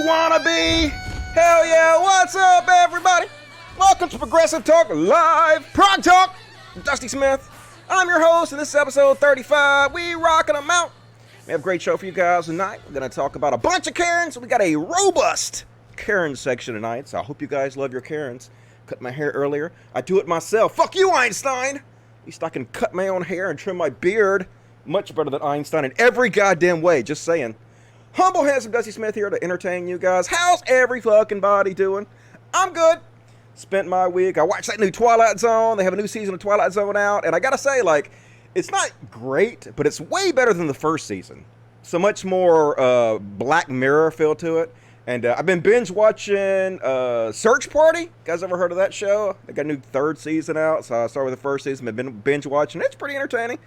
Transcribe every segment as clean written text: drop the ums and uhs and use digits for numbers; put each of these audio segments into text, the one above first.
wanna be? Hell yeah, what's up everybody? Welcome to Progressive Talk Live, Prog Talk, Dusty Smith. I'm your host, and this is episode 35. We rocking them out. We have a great show for you guys tonight. We're gonna talk about a bunch of Karens. We got a robust Karen section tonight, so I hope you guys love your Karens. Cut my hair earlier. I do it myself. Fuck you, Einstein! At least I can cut my own hair and trim my beard. Much better than Einstein in every goddamn way, just saying. Humble, handsome Dusty Smith here to entertain you guys. How's every fucking body doing? I'm good. Spent my week. I watched that new Twilight Zone. They have a new season of Twilight Zone out. And I gotta say, like, it's not great, but it's way better than the first season. So much more Black Mirror feel to it. And I've been binge watching Search Party. You guys ever heard of that show? They got a new third season out. So I started with the first season. I've been binge watching. It's pretty entertaining.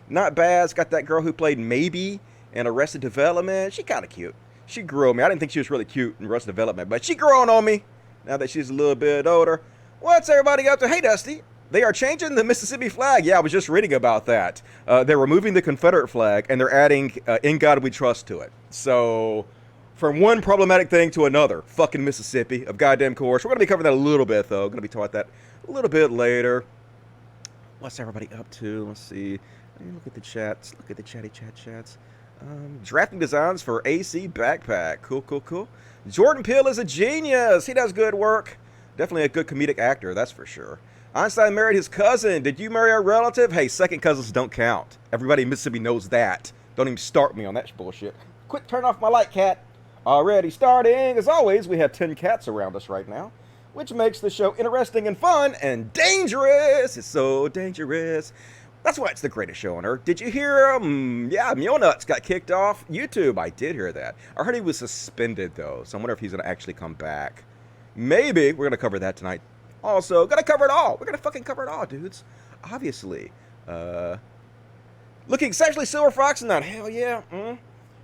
Not bad. It's got that girl who played Maybe in Arrested Development. She kind of cute. She grew on me. I didn't think she was really cute in Arrested Development, but she grew on me now that she's a little bit older. What's everybody up to? Hey, Dusty. They are changing the Mississippi flag. Yeah, I was just reading about that. They're removing the Confederate flag, and they're adding In God We Trust to it. So, from one problematic thing to another, fucking Mississippi, of goddamn course. We're going to be covering that a little bit, though. Going to be talking about that a little bit later. What's everybody up to? Let's see. Look at the chats. Look at the chatty chats. Drafting designs for AC backpack. Cool. Jordan Peele is a genius. He does good work. Definitely a good comedic actor, that's for sure. Einstein married his cousin. Did you marry a relative? Hey, second cousins don't count. Everybody in Mississippi knows that. Don't even start me on that bullshit. Quick, turn off my light, cat. Already starting. As always, we have 10 cats around us right now, which makes the show interesting and fun and dangerous. It's so dangerous. That's why it's the greatest show on earth. Did you hear, yeah, Mule Nuts got kicked off YouTube. I did hear that. I heard he was suspended, though, so I wonder if he's going to actually come back. Maybe. We're going to cover that tonight. Also, going to cover it all. We're going to fucking cover it all, dudes. Obviously. Looking sexually Silver Fox tonight. Hell yeah.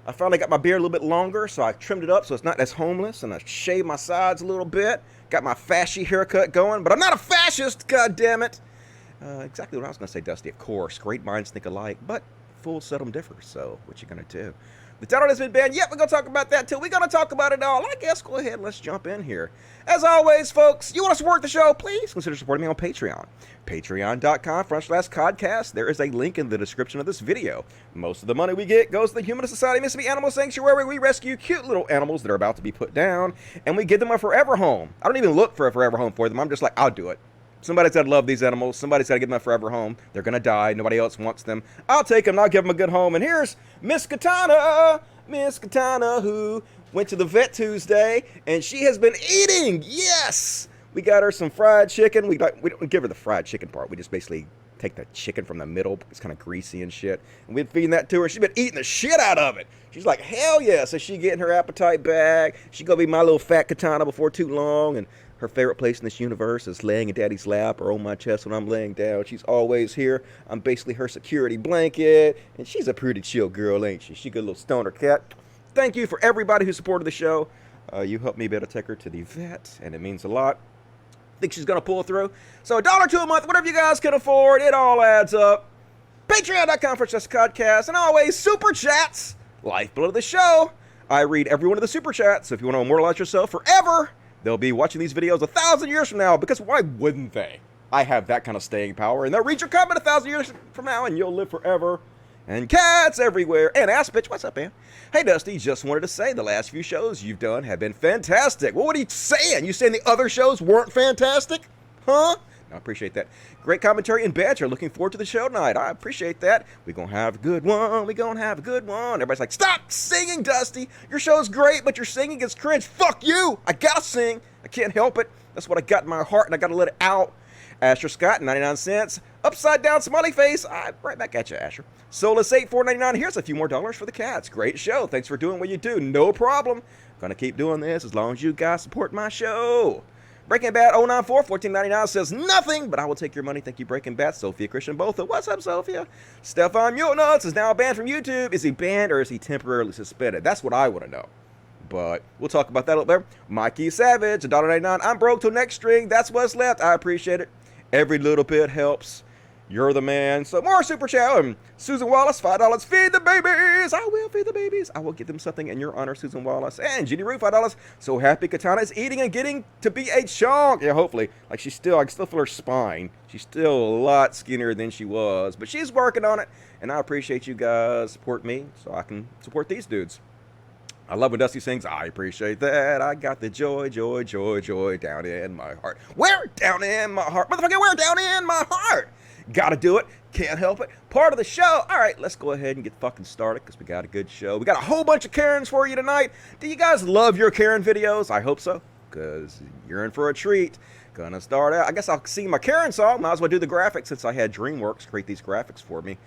I finally got my beard a little bit longer, so I trimmed it up so it's not as homeless, and I shaved my sides a little bit. Got my fashy haircut going, but I'm not a fascist, goddammit. Exactly what I was going to say, Dusty. Of course, great minds think alike, but fools seldom differ, so what you going to do? The title has been banned. Yep, we're going to talk about that, too. We're going to talk about it all. I guess go ahead, let's jump in here. As always, folks, you want to support the show, please consider supporting me on Patreon. Patreon.com/Codcast. There is a link in the description of this video. Most of the money we get goes to the Humanist Society Mississippi Animal Sanctuary. We rescue cute little animals that are about to be put down, and we give them a forever home. I don't even look for a forever home for them. I'm just like, I'll do it. Somebody's got to love these animals. Somebody's got to give them a forever home. They're going to die. Nobody else wants them. I'll take them. I'll give them a good home. And here's Miss Katana, who went to the vet Tuesday, and she has been eating. Yes! We got her some fried chicken. We don't give her the fried chicken part. We just basically take the chicken from the middle. It's kind of greasy and shit. And we've been feeding that to her. She's been eating the shit out of it. She's like, hell yeah. So she getting her appetite back. She going to be my little fat Katana before too long. And her favorite place in this universe is laying in Daddy's lap or on my chest when I'm laying down. She's always here. I'm basically her security blanket. And she's a pretty chill girl, ain't she? She's a good little stoner cat. Thank you for everybody who supported the show. You helped me be able to take her to the vet, and it means a lot. I think she's going to pull through. So $1 a month, whatever you guys can afford, it all adds up. Patreon.com/Codcast. And always, Super Chats, lifeblood of the show. I read every one of the Super Chats. So if you want to immortalize yourself forever, they'll be watching these videos 1,000 years from now, because why wouldn't they? I have that kind of staying power, and they'll read your comment 1,000 years from now, and you'll live forever. And cats everywhere. And Ass Bitch, what's up, man? Hey, Dusty, just wanted to say the last few shows you've done have been fantastic. Well, what are you saying? You saying the other shows weren't fantastic? Huh? I appreciate that. Great commentary and banter. Looking forward to the show tonight. I appreciate that. We're going to have a good one. We're going to have a good one. Everybody's like, stop singing, Dusty. Your show's great, but your singing is cringe. Fuck you. I got to sing. I can't help it. That's what I got in my heart, and I got to let it out. Asher Scott, 99 cents. Upside down smiley face. Right back at you, Asher. Solus 8, $4.99. Here's a few more dollars for the cats. Great show. Thanks for doing what you do. No problem. Gonna keep doing this as long as you guys support my show. Breaking Bad 094, $14.99 says nothing, but I will take your money. Thank you, Breaking Bad. Sophia Christian Botha. What's up, Sophia? Stefan Mule Nuts is now banned from YouTube. Is he banned or is he temporarily suspended? That's what I want to know. But we'll talk about that a little bit. Mikey Savage, $1.99. I'm broke till next string. That's what's left. I appreciate it. Every little bit helps. You're the man. So more super chat. And Susan Wallace, $5. Feed the babies. I will feed the babies. I will get them something in your honor, Susan Wallace. And Jenny Rue, $5. So happy Katana is eating and getting to be a chunk. Yeah, hopefully. Like I can still feel her spine. She's still a lot skinnier than she was, but she's working on it. And I appreciate you guys support me so I can support these dudes. I love when Dusty sings, I appreciate that. I got the joy, joy, joy, joy down in my heart. Where? Down in my heart. Motherfucker, where? Down in my heart. Gotta do it. Can't help it. Part of the show. All right, let's go ahead and get fucking started because we got a good show. We got a whole bunch of Karens for you tonight. Do you guys love your Karen videos? I hope so because you're in for a treat. Gonna start out. I guess I'll sing my Karen song. Might as well do the graphics since I had DreamWorks create these graphics for me.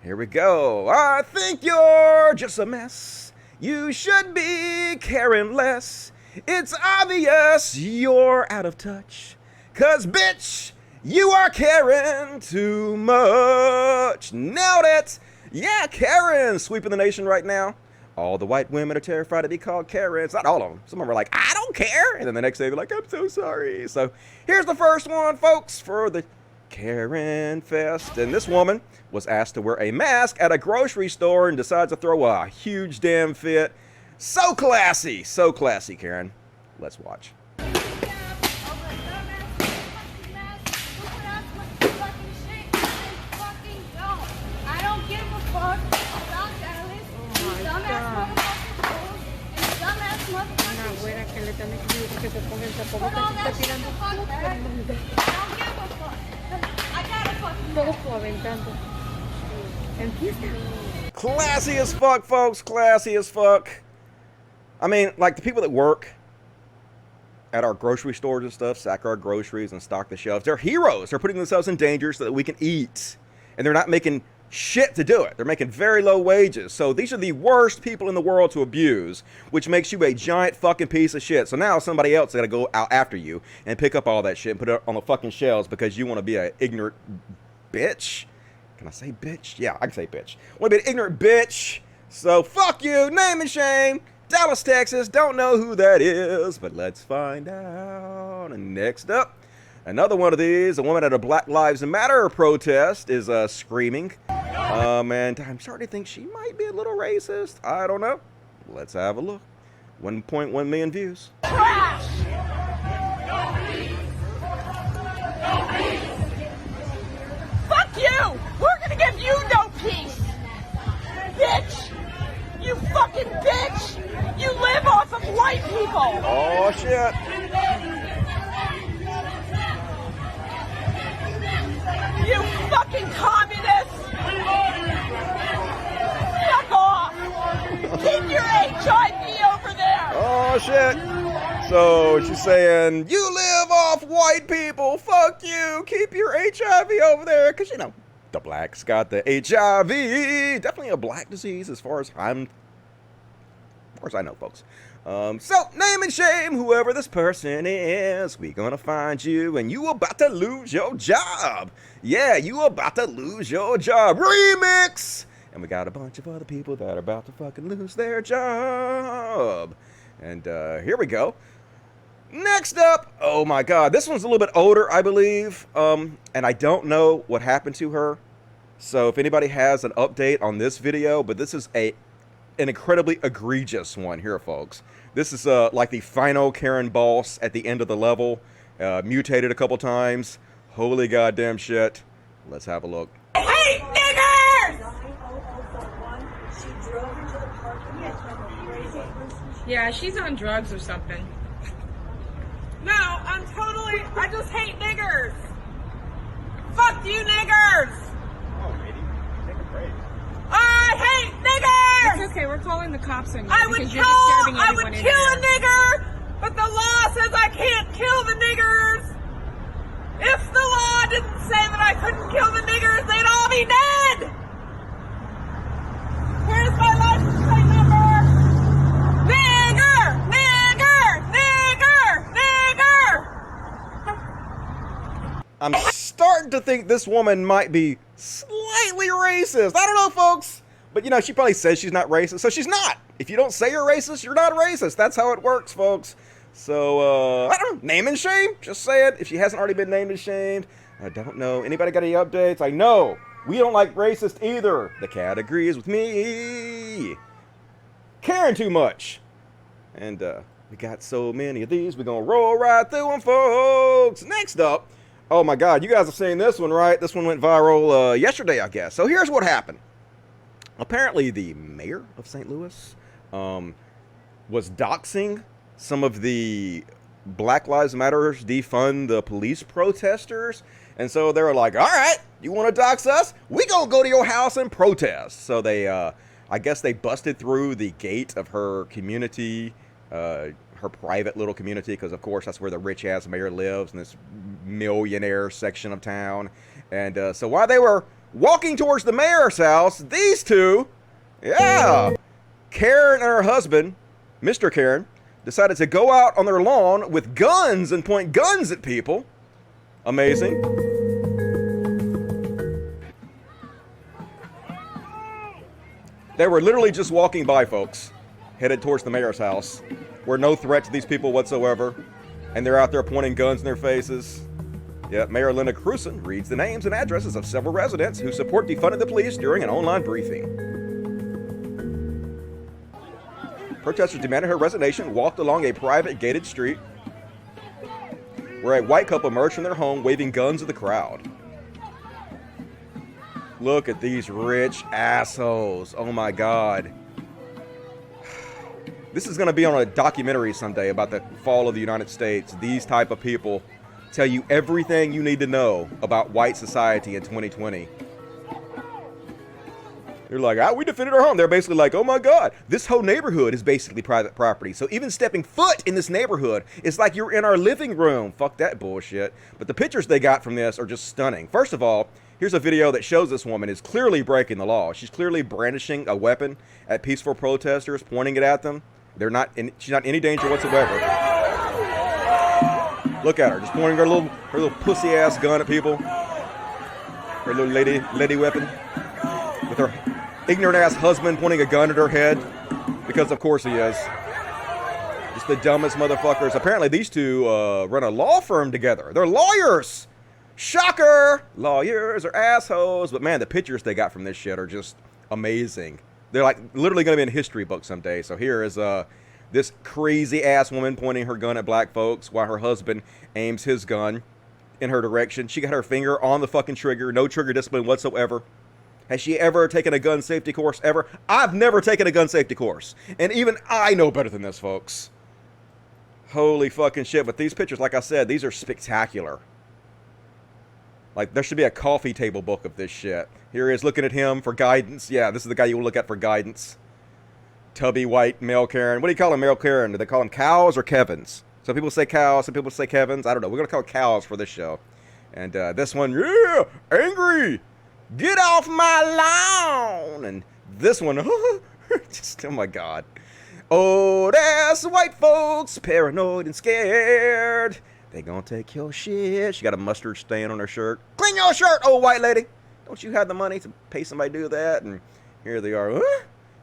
Here we go. I think you're just a mess. You should be caring less. It's obvious you're out of touch. 'Cause bitch, you are caring too much. Nailed it. Yeah, Karen sweeping the nation right now. All the white women are terrified to be called Karens. Not all of them. Some of them are like, I don't care. And then the next day they're like, I'm so sorry. So here's the first one, folks, for the Karen Fest. And this woman was asked to wear a mask at a grocery store and decides to throw a huge damn fit. So classy, Karen. Let's watch. Classy as fuck, folks. Classy as fuck. I mean, like the people that work at our grocery stores and stuff, sack our groceries and stock the shelves, they're heroes. They're putting themselves in danger so that we can eat. And they're not making shit to do it. They're making very low wages. So these are the worst people in the world to abuse, which makes you a giant fucking piece of shit. So now somebody else is going to go out after you and pick up all that shit and put it on the fucking shelves because you want to be an ignorant bitch. Can I say bitch? Yeah, I can say bitch. Want to be an ignorant bitch. So fuck you. Name and shame. Dallas, Texas. Don't know who that is, but let's find out. And next up, another one of these. A woman at a Black Lives Matter protest is screaming. And I'm starting to think she might be a little racist. I don't know. Let's have a look. 1.1 million views. Trash! Fuck you! We're gonna give you no peace! Bitch! You fucking bitch! You live off of white people! Oh, shit. You fucking communists! Fuck off! Keep your HIV over there! Oh, shit. So she's saying, you live off white people. Fuck you. Keep your HIV over there. Because, you know, the blacks got the HIV. Definitely a black disease as far as I know, folks. So, name and shame whoever this person is. We gonna find you and you about to lose your job. Yeah, you about to lose your job. Remix! And we got a bunch of other people that are about to fucking lose their job. And here we go. Next up, oh my god, this one's a little bit older, I believe. And I don't know what happened to her. So if anybody has an update on this video, but this is an incredibly egregious one here, folks. This is like the final Karen boss at the end of the level, mutated a couple times. Holy goddamn shit. Let's have a look. Hate niggers! Yeah, she's on drugs or something. No, I just hate niggers! Fuck you niggers! Oh, lady, take a break. I hate niggers! It's okay, we're calling the cops on you I would because you're disturbing everyone in kill a here. nigger, but the law says I can't kill the niggers. If the law didn't say that I couldn't kill the niggers, they'd all be dead. Here's my license plate number. Nigger, nigger, nigger, nigger. I'm starting to think this woman might be slightly racist. I don't know, folks. But, you know, she probably says she's not racist, so she's not. If you don't say you're racist, you're not racist. That's how it works, folks. So, I don't know, name and shame? Just saying, if she hasn't already been named and shamed. I don't know. Anybody got any updates? I know. We don't like racist either. The cat agrees with me. Caring too much. And, we got so many of these. We're going to roll right through them, folks. Next up. Oh, my God. You guys have seen this one, right? This one went viral yesterday, I guess. So, here's what happened. Apparently, the mayor of St. Louis was doxing some of the Black Lives Matterers, defund the police protesters. And so they were like, all right, you want to dox us? We gonna go to your house and protest. So they, I guess they busted through the gate of her community, her private little community, because of course that's where the rich-ass mayor lives, in this millionaire section of town. And so while they were walking towards the mayor's house, these two, yeah, Karen and her husband, Mr. Karen, decided to go out on their lawn with guns and point guns at people. Amazing. They were literally just walking by, folks, headed towards the mayor's house. We're no threat to these people whatsoever. And they're out there pointing guns in their faces. Yep, Mayor Linda Cruson reads the names and addresses of several residents who support defunding the police during an online briefing. Protesters demanded her resignation, walked along a private gated street where a white couple emerged from their home waving guns at the crowd. Look at these rich assholes. Oh my God. This is going to be on a documentary someday about the fall of the United States. These type of people tell you everything you need to know about white society in 2020. They're like, we defended our home. They're basically like, oh my God, this whole neighborhood is basically private property. So even stepping foot in this neighborhood is like you're in our living room. Fuck that bullshit. But the pictures they got from this are just stunning. First of all, here's a video that shows this woman is clearly breaking the law. She's clearly brandishing a weapon at peaceful protesters, pointing it at them. She's not in any danger whatsoever. Look at her, just pointing her little pussy ass gun at people. Her little lady weapon. With her ignorant ass husband pointing a gun at her head, because of course he is. Just the dumbest motherfuckers. Apparently these two run a law firm together. They're lawyers. Shocker! Lawyers are assholes. But man, the pictures they got from this shit are just amazing. They're like literally going to be in a history book someday. So here is this crazy ass woman pointing her gun at black folks while her husband aims his gun in her direction. She got her finger on the fucking trigger. No trigger discipline whatsoever. Has she ever taken a gun safety course ever? I've never taken a gun safety course. And even I know better than this, folks. Holy fucking shit. But these pictures, like I said, these are spectacular. Like, there should be a coffee table book of this shit. Here he is looking at him for guidance. Yeah, this is the guy you will look at for guidance. Tubby, white, male Karen. What do you call him, male Karen? Do they call him cows or Kevins? Some people say cows, some people say Kevins. I don't know. We're going to call cows for this show. And this one, yeah, angry. Get off my lawn! And this one, just, oh my God. Oh, there's white folks, paranoid and scared. They gonna take your shit. She got a mustard stain on her shirt. Clean your shirt, old white lady. Don't you have the money to pay somebody to do that? And here they are.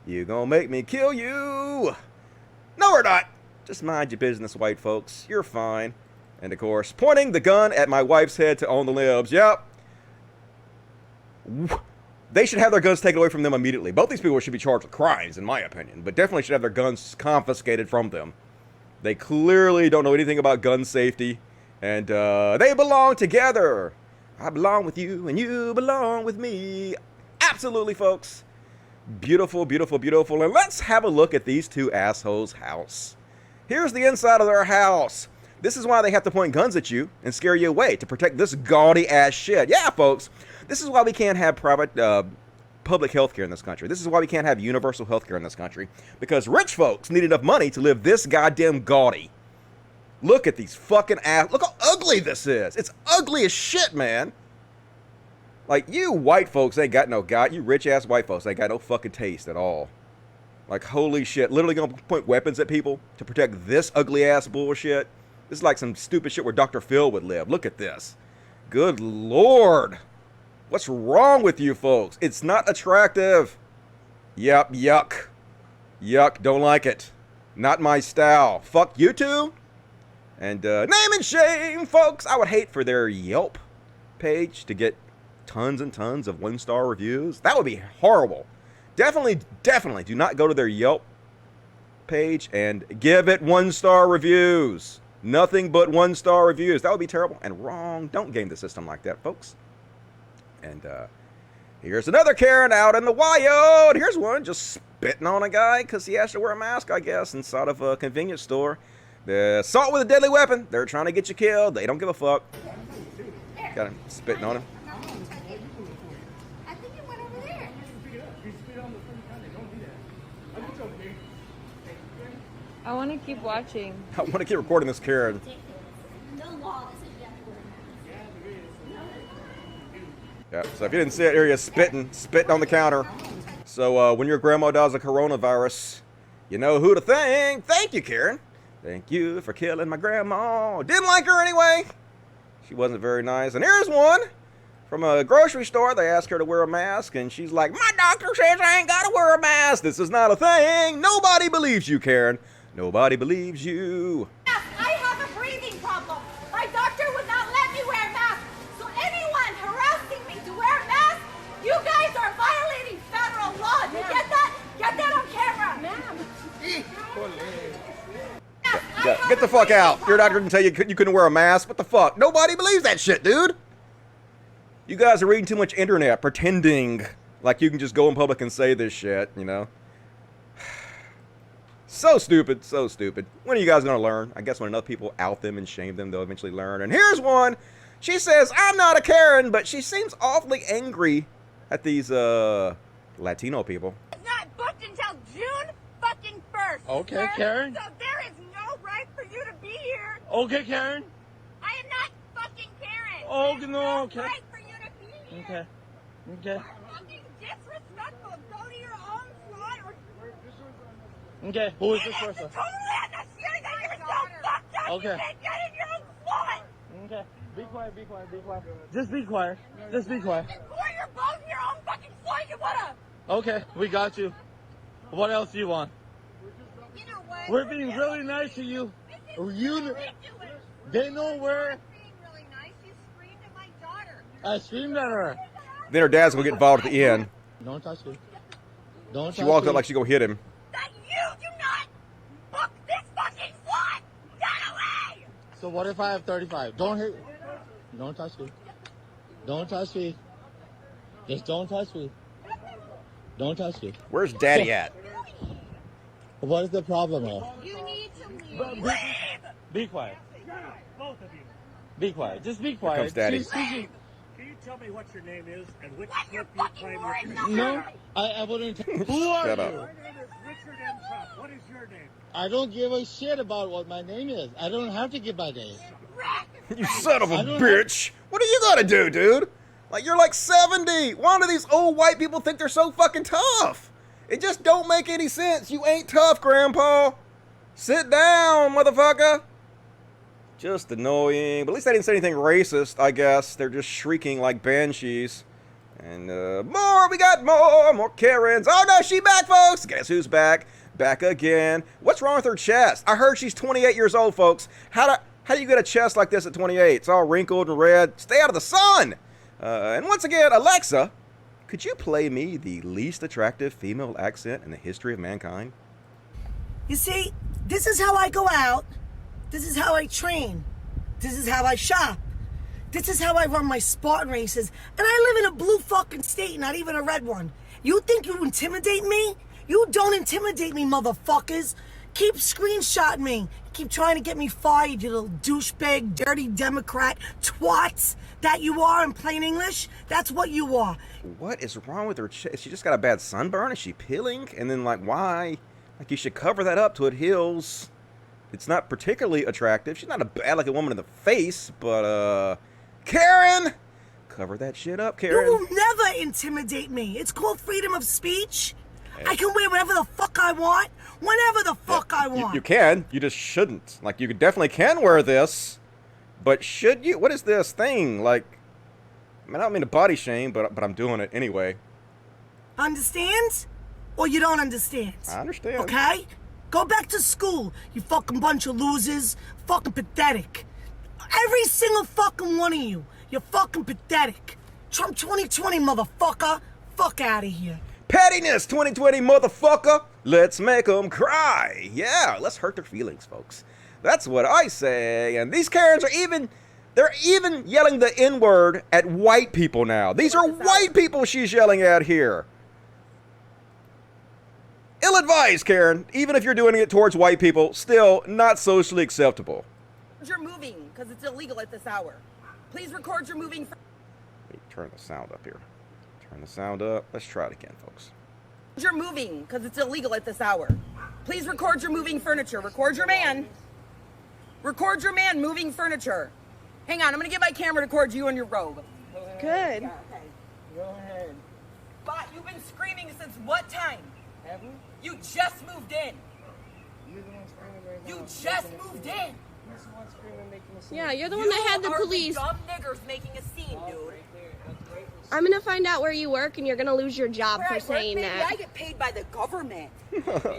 You gonna make me kill you? No, we're not. Just mind your business, white folks. You're fine. And of course, pointing the gun at my wife's head to own the libs. Yep. They should have their guns taken away from them immediately. Both these people should be charged with crimes, in my opinion, but definitely should have their guns confiscated from them. They clearly don't know anything about gun safety, and they belong together. I belong with you, and you belong with me. Absolutely, folks. Beautiful, beautiful, beautiful. And let's have a look at these two assholes' house. Here's the inside of their house. This is why they have to point guns at you and scare you away, to protect this gaudy ass shit. Yeah, folks. This is why we can't have public health care in this country. This is why we can't have universal health care in this country. Because rich folks need enough money to live this goddamn gaudy. Look at these fucking ass. Look how ugly this is. It's ugly as shit, man. Like, you white folks ain't got no God. You rich ass white folks ain't got no fucking taste at all. Like, holy shit. Literally gonna point weapons at people to protect this ugly ass bullshit. This is like some stupid shit where Dr. Phil would live. Look at this. Good Lord. What's wrong with you folks? It's not attractive. Yep, yuck. Yuck, don't like it. Not my style. Fuck you two. And name and shame, folks. I would hate for their Yelp page to get tons and tons of 1-star reviews. That would be horrible. Definitely do not go to their Yelp page and give it 1-star reviews. Nothing but 1-star reviews. That would be terrible and wrong. Don't game the system like that, folks. And here's another Karen out in the wild. Here's one just spitting on a guy because he has to wear a mask, I guess, inside of a convenience store. The assault with a deadly weapon. They're trying to get you killed. They don't give a fuck. Got him spitting on him. I think it went over there. I want to keep watching. I want to keep recording this, Karen. No law that says you have to wear a mask. Yeah, so if you didn't see it, here he is spitting on the counter. So when your grandma dies of coronavirus, you know who to thank. Thank you, Karen. Thank you for killing my grandma. Didn't like her anyway. She wasn't very nice. And here's one from a grocery store. They asked her to wear a mask, and she's like, my doctor says I ain't got to wear a mask. This is not a thing. Nobody believes you, Karen. Nobody believes you. Yes, I have a breathing problem. My doctor would not let me wear a mask. So anyone harassing me to wear a mask, you guys are violating federal law. Do you get that? Get that on camera. Ma'am. Yeah, get the fuck out. Your doctor didn't tell you you couldn't wear a mask. What the fuck? Nobody believes that shit, dude. You guys are reading too much internet, pretending like you can just go in public and say this shit, you know? So stupid, so stupid. When are you guys gonna learn? I guess when enough people out them and shame them, they'll eventually learn. And here's one. She says, I'm not a Karen, but she seems awfully angry at these, Latino people. It's not booked until June fucking 1st. Okay, sir. Karen. So there is no right for you to be here. Okay, Karen. I am not fucking Karen. Oh, There's no, okay. right for you to be here. Okay. Okay. You're fucking disrespectful. Go to your own slot or... Okay. Who is It this is person? totally understand that you're so fucked up. Okay. You can't get in your own slot. Okay. Be quiet, be quiet, be quiet. Just be quiet. Just be quiet. Before you're both in your own fucking slot, you wanna... Okay, we got you. What else do you want? You know what? We're being really nice to you. This is You, ridiculous. they know where You're being really nice. You screamed at my daughter. I screamed at her. Then her dad's gonna get involved at the end. Don't touch me. Don't touch She walks me. up like she gonna hit him. That you do not book this fucking slot. Get away! So what if I have 35? Don't hit. Don't touch me. Don't touch me. Just don't touch me. Don't touch me. Where's Daddy at? What is the problem, Al? You need to leave. Be quiet. Both of you. Be quiet. Just be quiet. comes Daddy. She's- Can you tell me what your name is and which What's your slip you fucking claim worry you're number? No, I wouldn't. Who are Shut you? up. My name is Richard M. Trump. What is your name? I don't give a shit about what my name is. I don't have to give my name. You son of a I don't bitch. What are you gonna do, dude? Like, you're like 70. Why do these old white people think they're so fucking tough? It just don't make any sense. You ain't tough, Grandpa. Sit down, motherfucker. Just annoying. But at least they didn't say anything racist, I guess. They're just shrieking like banshees. And more, we got more Karens. Oh no, she back, folks. Guess who's back? Back again. What's wrong with her chest? I heard she's 28 years old, folks. How do you get a chest like this at 28? It's all wrinkled and red. Stay out of the sun. And once again, Alexa, could you play me the least attractive female accent in the history of mankind? You see, this is how I go out. This is how I train. This is how I shop. This is how I run my Spartan races. And I live in a blue fucking state, not even a red one. You think you intimidate me? You don't intimidate me, motherfuckers. Keep screenshotting me. Keep trying to get me fired, you little douchebag, dirty Democrat twats that you are in plain English. That's what you are. What is wrong with her chest? She just got a bad sunburn? Is she peeling? And then, like, why? Like, you should cover that up till it heals. It's not particularly attractive. She's not a bad like a woman in the face, but, Karen! Cover that shit up, Karen. You will never intimidate me. It's called freedom of speech. I can wear whatever the fuck I want, whenever the fuck I want. You can. You just shouldn't. Like, you definitely can wear this, but should you? What is this thing? Like, I mean, I don't mean to body shame, but I'm doing it anyway. Understand? Or you don't understand? I understand. Okay? Go back to school, you fucking bunch of losers. Fucking pathetic. Every single fucking one of you. You're fucking pathetic. Trump 2020, motherfucker. Fuck out of here. Pettiness 2020, motherfucker. Let's make them cry. Yeah, let's hurt their feelings, folks. That's what I say. And these Karens are they're even yelling the N-word at white people now. These are white people she's yelling at here. Ill-advised, Karen. Even if you're doing it towards white people, still not socially acceptable. You're moving, because it's illegal at this hour. Please record your moving... Let me turn the sound up here. Turn the sound up. Let's try it again, folks. You're moving, because it's illegal at this hour. Please record your moving furniture. Record your man. Record your man moving furniture. Hang on, I'm going to get my camera to record you in your robe. Good. Yeah, okay. Go ahead. But you've been screaming since what time? Have we? You just moved in. You're the one screaming right now. You just moved in. You're the one screaming, making a scene. Yeah, you're the one that had the police. You are the dumb niggers making a scene, dude. Right there. That's right. I'm gonna find out where you work and you're gonna lose your job Where for I work, saying baby, that. I get paid by the government.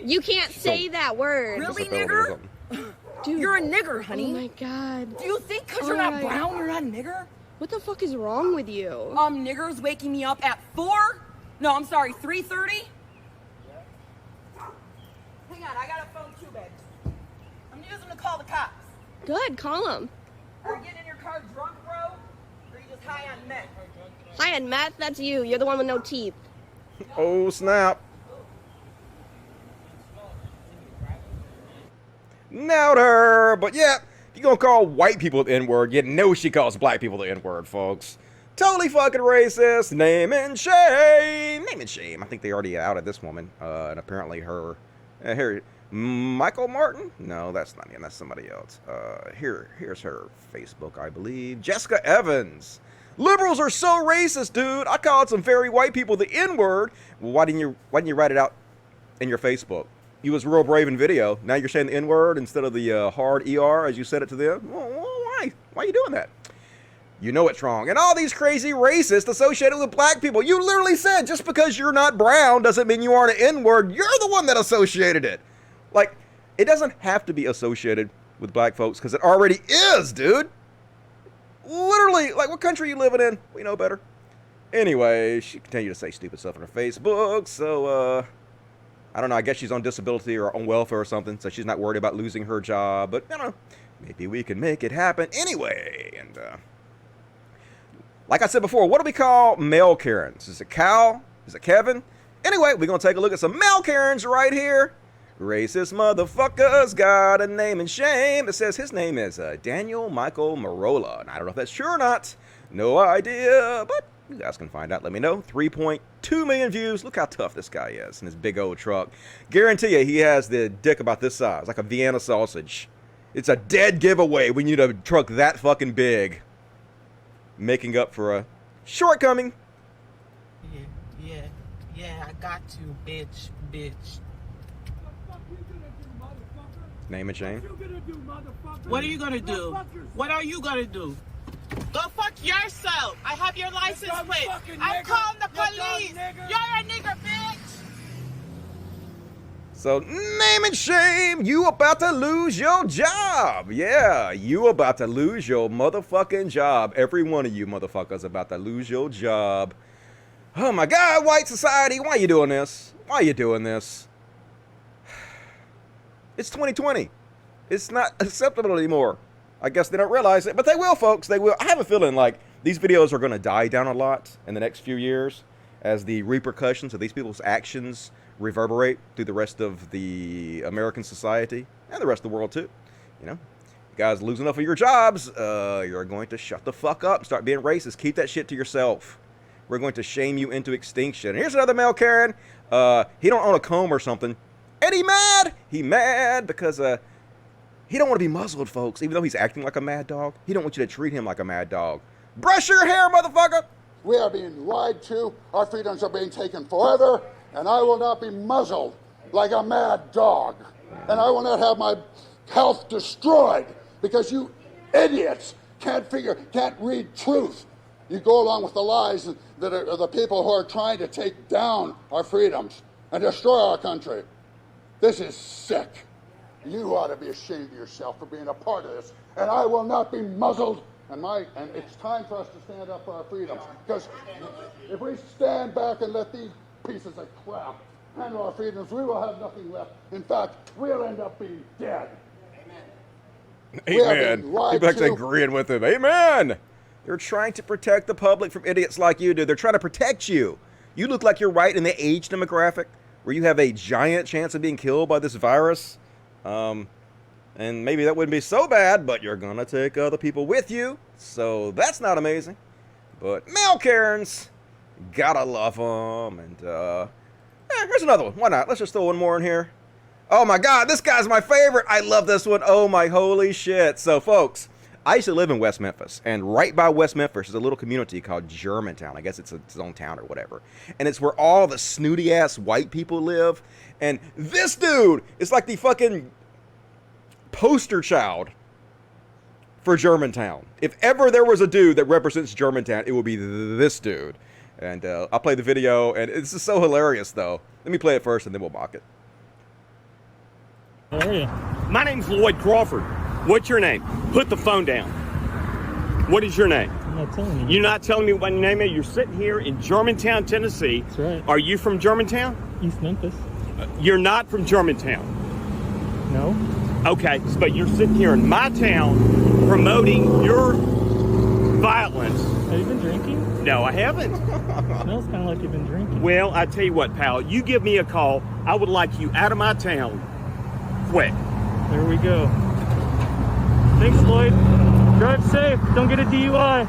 You can't say that word. Really, Disability or nigger? something. Dude. You're a nigger, honey. Oh my god. Do you think because Oh you're not my- brown, you're not a nigger? What the fuck is wrong with you? Niggers waking me up at 4? No, I'm sorry, 3:30? Hang on, I got a phone too, babe. I'm using to call the cops. Good, call him. Are you getting in your car drunk, bro? Or are you just high on meth? Hi, and Matt, that's you. You're the one with no teeth. Oh, snap. Nouter. But yeah, if you're going to call white people the N-word, you know she calls black people the N-word, folks. Totally fucking racist. Name and shame. Name and shame. I think they already outed this woman. And apparently her... here, Michael Martin? No, that's not him. That's somebody else. Here's her Facebook, I believe. Jessica Evans. Liberals are so racist, dude. I called some very white people the N-word. Well, why didn't you write it out in your Facebook? You was real brave in video. Now you're saying the N-word instead of the hard ER as you said it to them? Well, why? Why are you doing that? You know it's wrong. And all these crazy racists associated with black people. You literally said just because you're not brown doesn't mean you aren't an N-word. You're the one that associated it. Like, it doesn't have to be associated with black folks because it already is, dude. Literally, like, what country are you living in? We know better. Anyway, she continued to say stupid stuff on her Facebook, so, I don't know, I guess she's on disability or on welfare or something, so she's not worried about losing her job, but, I don't know, maybe we can make it happen anyway, and, like I said before, what do we call male Karens? Is it Cal? Is it Kevin? Anyway, we're going to take a look at some male Karens right here. Racist motherfuckers got a name and shame. It says his name is Daniel Michael Marola. And I don't know if that's true or not. No idea. But you guys can find out. Let me know. 3.2 million views. Look how tough this guy is in his big old truck. Guarantee you he has the dick about this size. Like a Vienna sausage. It's a dead giveaway when you need a truck that fucking big. Making up for a shortcoming. Yeah, I got you, bitch. Name and shame. What are you gonna do? What are you gonna do? Go fuck yourself. I have your license plate. I'm calling the police. You're a nigger, bitch. So, name and shame, you about to lose your job. Yeah, you about to lose your motherfucking job. Every one of you motherfuckers about to lose your job. Oh my God, white society, why you doing this? Why you doing this? It's 2020. It's not acceptable anymore. I guess they don't realize it, but they will, folks. They will. I have a feeling like these videos are going to die down a lot in the next few years as the repercussions of these people's actions reverberate through the rest of the American society and the rest of the world too. You know, you guys lose enough of your jobs, you're going to shut the fuck up and start being racist. Keep that shit to yourself. We're going to shame you into extinction. And here's another male Karen. He don't own a comb or something. And he mad. He mad because he don't want to be muzzled, folks. Even though he's acting like a mad dog, he don't want you to treat him like a mad dog. Brush your hair, motherfucker. We are being lied to. Our freedoms are being taken forever. And I will not be muzzled like a mad dog. And I will not have my health destroyed because you idiots can't read truth. You go along with the lies that are the people who are trying to take down our freedoms and destroy our country. This is sick. You ought to be ashamed of yourself for being a part of this, and I will not be muzzled. And it's time for us to stand up for our freedoms, because if we stand back and let these pieces of crap handle our freedoms, we will have nothing left. In fact, we'll end up being dead. Amen. People actually agreeing with him. Amen. They're trying to protect the public from idiots like you do. They're trying to protect you. You look like you're right in the age demographic where you have a giant chance of being killed by this virus. And maybe that wouldn't be so bad, but you're going to take other people with you. So that's not amazing. But male Karens, gotta love them. And here's another one. Why not? Let's just throw one more in here. Oh my God, this guy's my favorite. I love this one. Oh my holy shit. So folks, I used to live in West Memphis, and right by West Memphis is a little community called Germantown. I guess it's its own town or whatever. And it's where all the snooty ass white people live. And this dude is like the fucking poster child for Germantown. If ever there was a dude that represents Germantown, it would be this dude. And I'll play the video, and it's just so hilarious though. Let me play it first and then we'll mock it. How are you? My name's Lloyd Crawford. What's your name? Put the phone down. What is your name? I'm not telling you. You're not telling me what your name is? You're sitting here in Germantown, Tennessee. That's right. Are you from Germantown? East Memphis. You're not from Germantown. No. Okay, but you're sitting here in my town promoting your violence. Have you been drinking? No, I haven't. Smells kind of like you've been drinking. Well, I tell you what, pal. You give me a call. I would like you out of my town. Quick. There we go. Thanks, Lloyd. Drive safe. Don't get a DUI.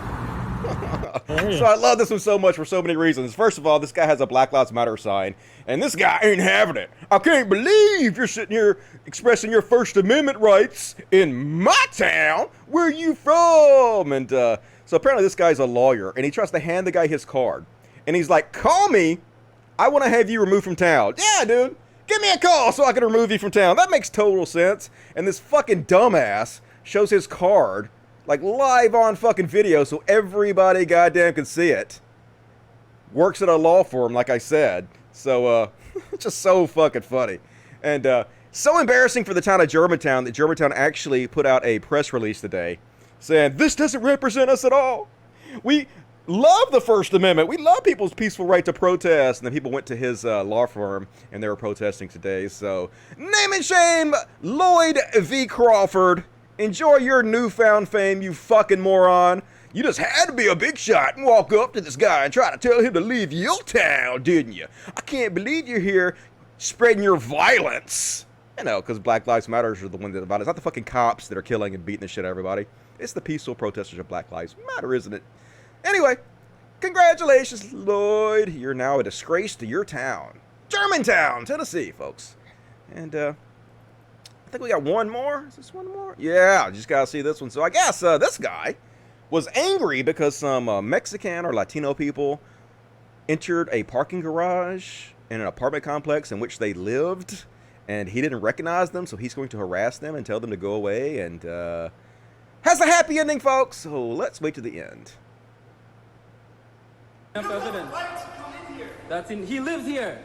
So I love this one so much for so many reasons. First of all, this guy has a Black Lives Matter sign, and this guy ain't having it. I can't believe you're sitting here expressing your First Amendment rights in my town. Where you from? And so apparently this guy's a lawyer, and he tries to hand the guy his card. And he's like, call me. I want to have you removed from town. Yeah, dude. Give me a call so I can remove you from town. That makes total sense. And this fucking dumbass shows his card, like live on fucking video so everybody goddamn can see it. Works at a law firm, like I said. So, it's just so fucking funny. And, so embarrassing for the town of Germantown that Germantown actually put out a press release today saying, this doesn't represent us at all. We love the First Amendment. We love people's peaceful right to protest. And then people went to his law firm and they were protesting today. So, name and shame, Lloyd V. Crawford. Enjoy your newfound fame, you fucking moron. You just had to be a big shot and walk up to this guy and try to tell him to leave your town, didn't you? I can't believe you're here spreading your violence. You know, because Black Lives Matter are the ones that about it. It's not the fucking cops that are killing and beating the shit out of everybody. It's the peaceful protesters of Black Lives Matter, isn't it? Anyway, congratulations, Lloyd. You're now a disgrace to your town. Germantown, Tennessee, folks. And, I think we got one more. Is this one more? Yeah, just gotta see this one. So I guess this guy was angry because some Mexican or Latino people entered a parking garage in an apartment complex in which they lived, and he didn't recognize them, so he's going to harass them and tell them to go away, and has a happy ending, folks. So let's wait to the end. President. He lives here.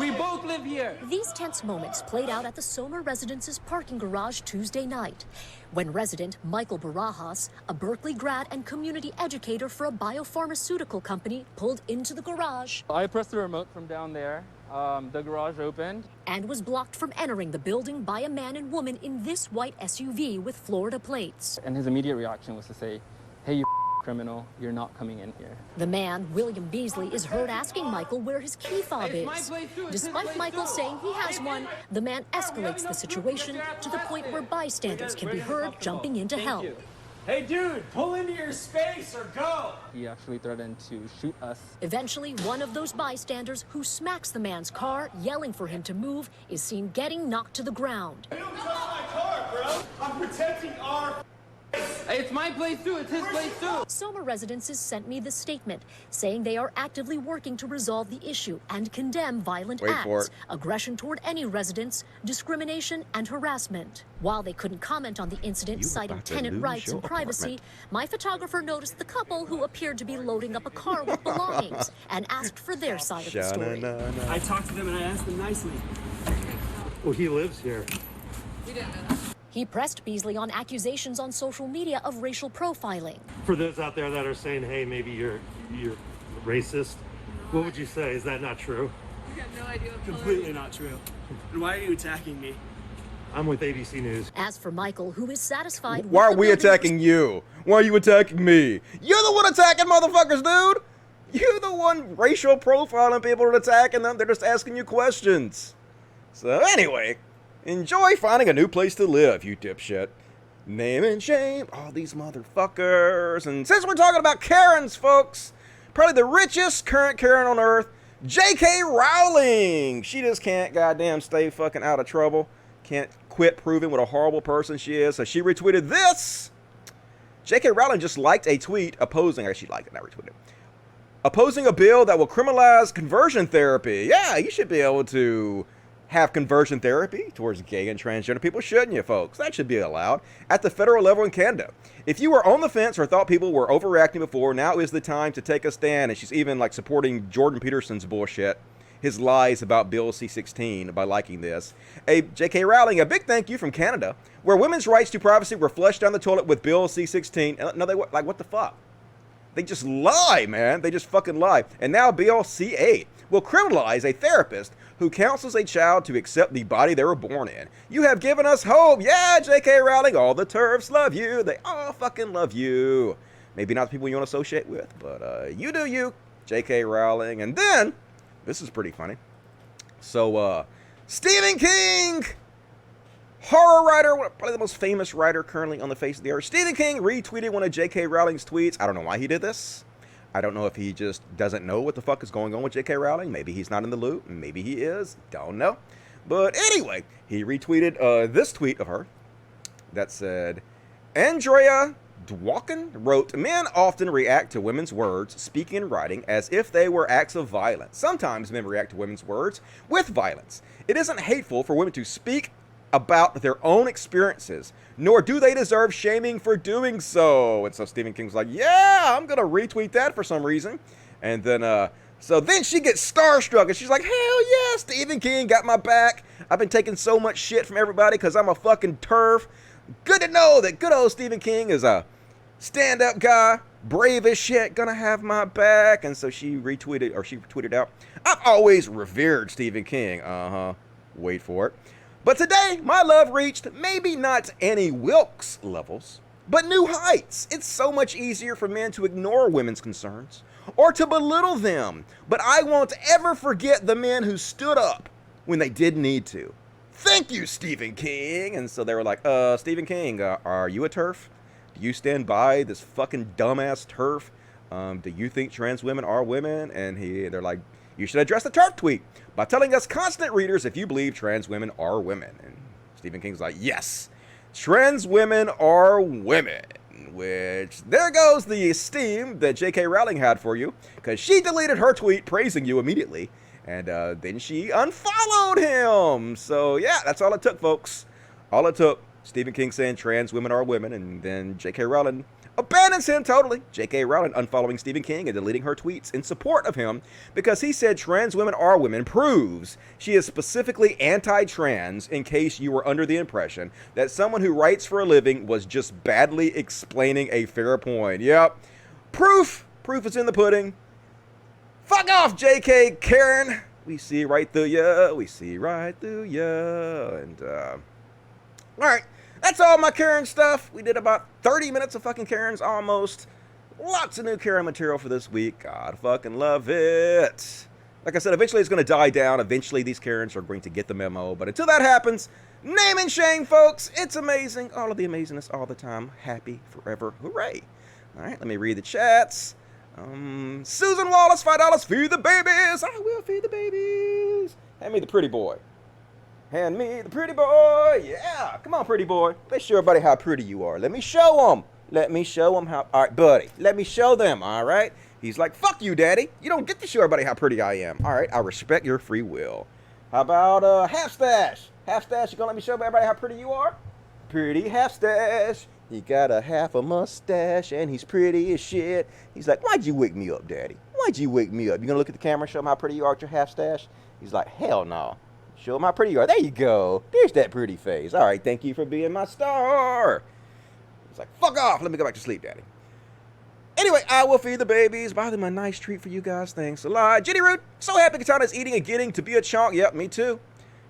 We both live here. These tense moments played out at the Somer Residence's parking garage Tuesday night, when resident Michael Barajas, a Berkeley grad and community educator for a biopharmaceutical company, pulled into the garage. I pressed the remote from down there. The garage opened. And was blocked from entering the building by a man and woman in this white SUV with Florida plates. And his immediate reaction was to say, hey, you criminal, you're not coming in here. The man, William Beasley, is heard asking Michael where his key fob is. Despite Michael saying he has one, the man escalates the situation to the point where bystanders can be heard jumping in to help. Hey dude, pull into your space or go! He actually threatened to shoot us. Eventually, one of those bystanders who smacks the man's car, yelling for him to move, is seen getting knocked to the ground. You don't touch my car, bro! I'm protecting our... It's my place too, it's his place too. Somer Residences sent me this statement, saying they are actively working to resolve the issue and condemn violent acts, aggression toward any residents, discrimination, and harassment. While they couldn't comment on the incident, citing tenant rights and privacy, my photographer noticed the couple who appeared to be loading up a car with belongings and asked for their side of the story. I talked to them and I asked them nicely. Well, he lives here. He pressed Beasley on accusations on social media of racial profiling. For those out there that are saying, hey, maybe you're racist, what would you say? Is that not true? You got no idea what completely not true. And why are you attacking me? I'm with ABC News. As for Michael, who is satisfied Why are with we attacking you? Why are you attacking me? You're the one attacking motherfuckers, dude! You're the one racial profiling people and attacking them. They're just asking you questions. So anyway, enjoy finding a new place to live, you dipshit. Name and shame, all these motherfuckers. And since we're talking about Karens, folks, probably the richest current Karen on earth, J.K. Rowling. She just can't goddamn stay fucking out of trouble. Can't quit proving what a horrible person she is. So she retweeted this. J.K. Rowling just liked a tweet opposing, or she liked it, not retweeted it, opposing a bill that will criminalize conversion therapy. Yeah, you should be able to have conversion therapy towards gay and transgender people, shouldn't you, folks? That should be allowed at the federal level in Canada. If you were on the fence or thought people were overreacting before, now is the time to take a stand. And she's even like supporting Jordan Peterson's bullshit, his lies about Bill C-16 by liking this. J.K. Rowling, a big thank you from Canada, where women's rights to privacy were flushed down the toilet with Bill C-16. No, they were like, what the fuck? They just lie, man. They just fucking lie. And now Bill C-8 will criminalize a therapist who counsels a child to accept the body they were born in. You have given us hope. Yeah, J.K. Rowling, all the TERFs love you. They all fucking love you. Maybe not the people you want to associate with, but you do you, J.K. Rowling. And then, this is pretty funny. So, Stephen King, horror writer, probably the most famous writer currently on the face of the earth. Stephen King retweeted one of J.K. Rowling's tweets. I don't know why he did this. I don't know if he just doesn't know what the fuck is going on with J.K. Rowling. Maybe he's not in the loop. Maybe he is. Don't know. But anyway, he retweeted this tweet of her that said, Andrea Dworkin wrote, men often react to women's words, speaking and writing, as if they were acts of violence. Sometimes men react to women's words with violence. It isn't hateful for women to speak about their own experiences, nor do they deserve shaming for doing so. And so Stephen King's like, yeah, I'm gonna retweet that for some reason. And then so then she gets starstruck and she's like, hell yeah, Stephen King got my back. I've been taking so much shit from everybody because I'm a fucking TERF. Good to know that good old Stephen King is a stand-up guy, brave as shit, gonna have my back. And so she tweeted out, I've always revered Stephen King. Wait for it. But today, my love reached maybe not Annie Wilkes levels, but new heights. It's so much easier for men to ignore women's concerns or to belittle them. But I won't ever forget the men who stood up when they did need to. Thank you, Stephen King. And so they were like, Stephen King, are you a TERF? Do you stand by this fucking dumbass TERF? Do you think trans women are women? And they're like, you should address the TERF tweet by telling us constant readers if you believe trans women are women. And Stephen King's like, yes, trans women are women. Which, there goes the esteem that J.K. Rowling had for you, because she deleted her tweet praising you immediately. And then she unfollowed him. So yeah, that's all it took, folks. All it took. Stephen King saying trans women are women, and then J.K. Rowling abandons him totally. J.K. Rowling unfollowing Stephen King and deleting her tweets in support of him because he said trans women are women proves she is specifically anti-trans, in case you were under the impression that someone who writes for a living was just badly explaining a fair point. Yep. Proof is in the pudding. Fuck off, J.K. Karen. We see right through ya. We see right through ya. And, alright. That's all my Karen stuff. We did about 30 minutes of fucking Karens almost. Lots of new Karen material for this week. God fucking love it. Like I said, eventually it's going to die down. Eventually these Karens are going to get the memo. But until that happens, name and shame, folks. It's amazing. All of the amazingness all the time. Happy forever. Hooray. Alright, let me read the chats. Susan Wallace, $5. Feed the babies. I will feed the babies. Hand me the pretty boy. Hand me the pretty boy. Yeah. Come on, pretty boy. Let's show everybody how pretty you are. Let me show them. Let me show them how. All right, buddy. Let me show them. All right. He's like, fuck you, daddy. You don't get to show everybody how pretty I am. All right. I respect your free will. How about Half Stash? Half Stash, you gonna let me show everybody how pretty you are? Pretty Half Stash. He got a half a mustache and he's pretty as shit. He's like, why'd you wake me up, daddy? Why'd you wake me up? You gonna look at the camera and show them how pretty you are with your half stash? He's like, hell no. Show them how pretty you are. There you go. There's that pretty face. All right, thank you for being my star. It's like, fuck off. Let me go back to sleep, Daddy. Anyway, I will feed the babies. Buy them a nice treat for you guys. Thanks a lot. Jenny Root, so happy Katana's eating and getting to be a chonk. Yep, me too.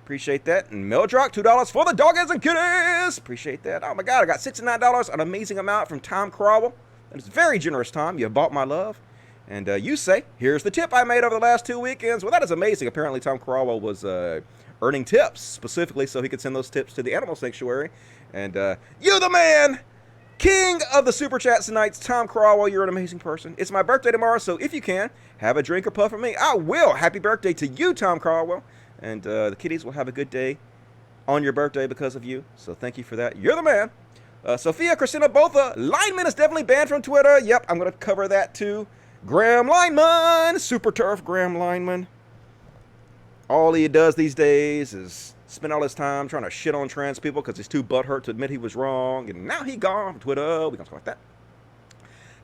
Appreciate that. And Meldrock, $2 for the doggies and kitties. Appreciate that. Oh my God, I got $69, an amazing amount from Tom Crowell. That is very generous, Tom. You have bought my love. And you say, here's the tip I made over the last 2 weekends. Well, that is amazing. Apparently, Tom Crowell was earning tips specifically so he could send those tips to the animal sanctuary. And you the man, king of the super chats tonight, Tom Crowell. You're an amazing person. It's my birthday tomorrow, so if you can, have a drink or puff for me. I will. Happy birthday to you, Tom Crowell. And the kitties will have a good day on your birthday because of you. So thank you for that. You're the man. Sophia, Christina, both lineman is definitely banned from Twitter. Yep, I'm going to cover that too. Graham Lineman, super turf Graham Lineman. All he does these days is spend all his time trying to shit on trans people because he's too butthurt to admit he was wrong. And now he gone from Twitter. We gonna talk like that.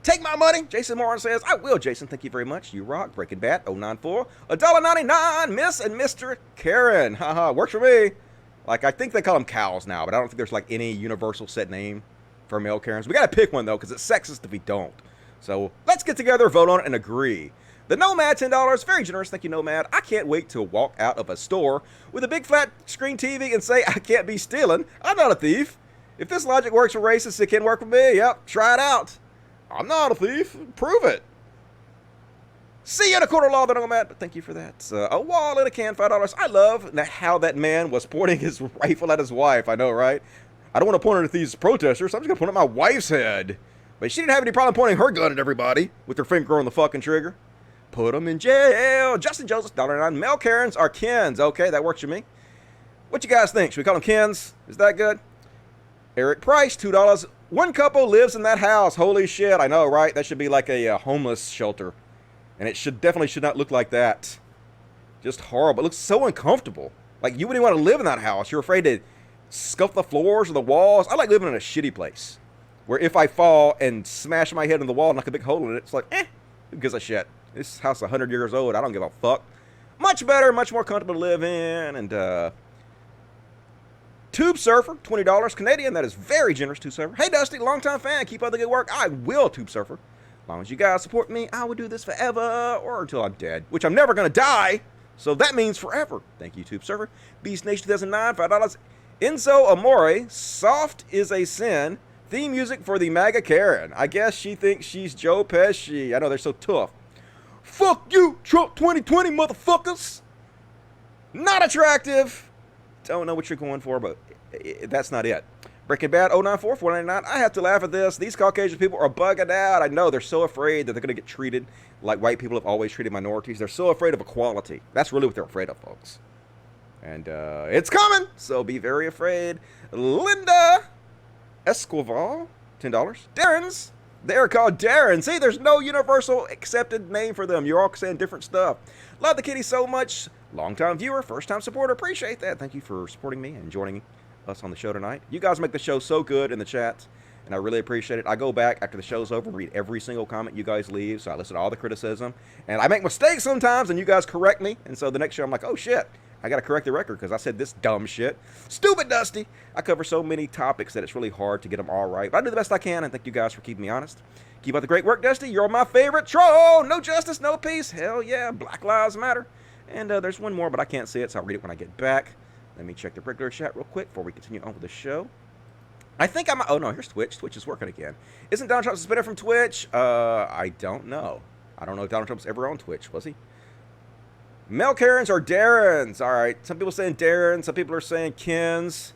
Take my money. Jason Moran says, I will, Jason. Thank you very much. You rock. Breaking Bad 094. $1.99. Miss and Mr. Karen. Haha. Works for me. Like, I think they call them cows now, but I don't think there's like any universal set name for male Karens. We got to pick one though because it's sexist if we don't. So let's get together, vote on it, and agree. The Nomad, $10. Very generous. Thank you, Nomad. I can't wait to walk out of a store with a big flat screen TV and say, I can't be stealing. I'm not a thief. If this logic works for racists, it can work for me. Yep, try it out. I'm not a thief. Prove it. See you in a court of law, the Nomad. But thank you for that. A wall in a can, $5. I love how that man was pointing his rifle at his wife. I know, right? I don't want to point it at these protesters. I'm just going to point it at my wife's head. But she didn't have any problem pointing her gun at everybody with her finger on the fucking trigger. Put them in jail. Justin Joseph, $1.09. Mel Karens are Kens. Okay, that works for me. What you guys think? Should we call them Kens? Is that good? Eric Price, $2. One couple lives in that house. Holy shit. I know, right? That should be like a homeless shelter. And it definitely should not look like that. Just horrible. It looks so uncomfortable. Like, you wouldn't want to live in that house. You're afraid to scuff the floors or the walls. I like living in a shitty place, where if I fall and smash my head in the wall and knock a big hole in it, it's like, who gives a shit? This house is 100 years old. I don't give a fuck. Much better, much more comfortable to live in. And Tube Surfer, $20 Canadian. That is very generous, Tube Surfer. Hey, Dusty, longtime fan. Keep up the good work. I will, Tube Surfer. As long as you guys support me, I will do this forever or until I'm dead, which I'm never going to die. So that means forever. Thank you, Tube Surfer. Beast Nation 2009, $5. Enzo Amore, Soft is a Sin. Theme music for the MAGA Karen. I guess she thinks she's Joe Pesci. I know, they're so tough. Fuck you, Trump 2020, motherfuckers. Not attractive. Don't know what you're going for, but that's not it. Breaking Bad 094, $4.99. I have to laugh at this. These Caucasian people are bugging out. I know, they're so afraid that they're going to get treated like white people have always treated minorities. They're so afraid of equality. That's really what they're afraid of, folks. And it's coming, so be very afraid. Linda Escoval, $10. Darren's. They're called Darren. See, there's no universal accepted name for them. You're all saying different stuff. Love the kitty so much. Long-time viewer, first-time supporter. Appreciate that. Thank you for supporting me and joining us on the show tonight. You guys make the show so good in the chat, and I really appreciate it. I go back after the show's over and read every single comment you guys leave, so I listen to all the criticism. And I make mistakes sometimes, and you guys correct me. And so the next show, I'm like, oh, shit. I got to correct the record because I said this dumb shit. Stupid Dusty. I cover so many topics that it's really hard to get them all right. But I do the best I can, and thank you guys for keeping me honest. Keep up the great work, Dusty. You're my favorite troll. No justice, no peace. Hell yeah. Black Lives Matter. And there's one more, but I can't see it, so I'll read it when I get back. Let me check the regular chat real quick before we continue on with the show. I think I'm... Oh, no, here's Twitch. Twitch is working again. Isn't Donald Trump suspended from Twitch? I don't know. I don't know if Donald Trump's ever on Twitch. Was he? Mel Karens or Darrens. All right. Some people are saying Darrens. Some people are saying Kens.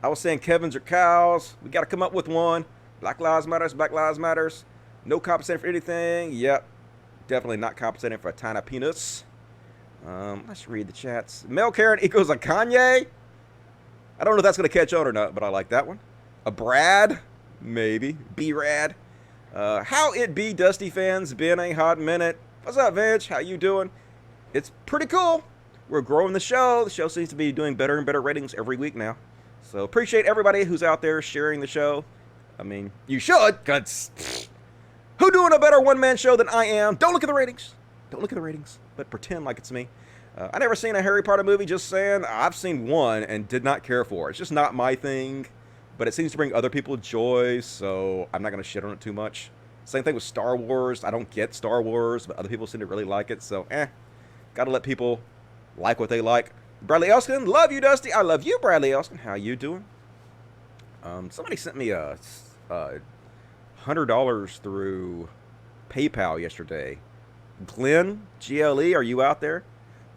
I was saying Kevins or cows. We got to come up with one. Black Lives Matters. Black Lives Matters. No compensating for anything. Yep. Definitely not compensating for a tiny penis. Let's read the chats. Mel Karen equals a Kanye. I don't know if that's going to catch on or not, but I like that one. A Brad. Maybe. B-Rad. How it be, Dusty fans? Been a hot minute. What's up, Vince? How you doing? It's pretty cool. We're growing the show. The show seems to be doing better and better ratings every week now. So appreciate everybody who's out there sharing the show. I mean, you should, because who doing a better one-man show than I am? Don't look at the ratings. Don't look at the ratings, but pretend like it's me. I never seen a Harry Potter movie, just saying. I've seen one and did not care for it. It's just not my thing, but it seems to bring other people joy, so I'm not going to shit on it too much. Same thing with Star Wars. I don't get Star Wars, but other people seem to really like it, so gotta let people like what they like. Bradley Elskin, love you, Dusty. I love you, Bradley Elskin. How you doing? Somebody sent me a $100 through PayPal yesterday. Glenn, GLE, are you out there?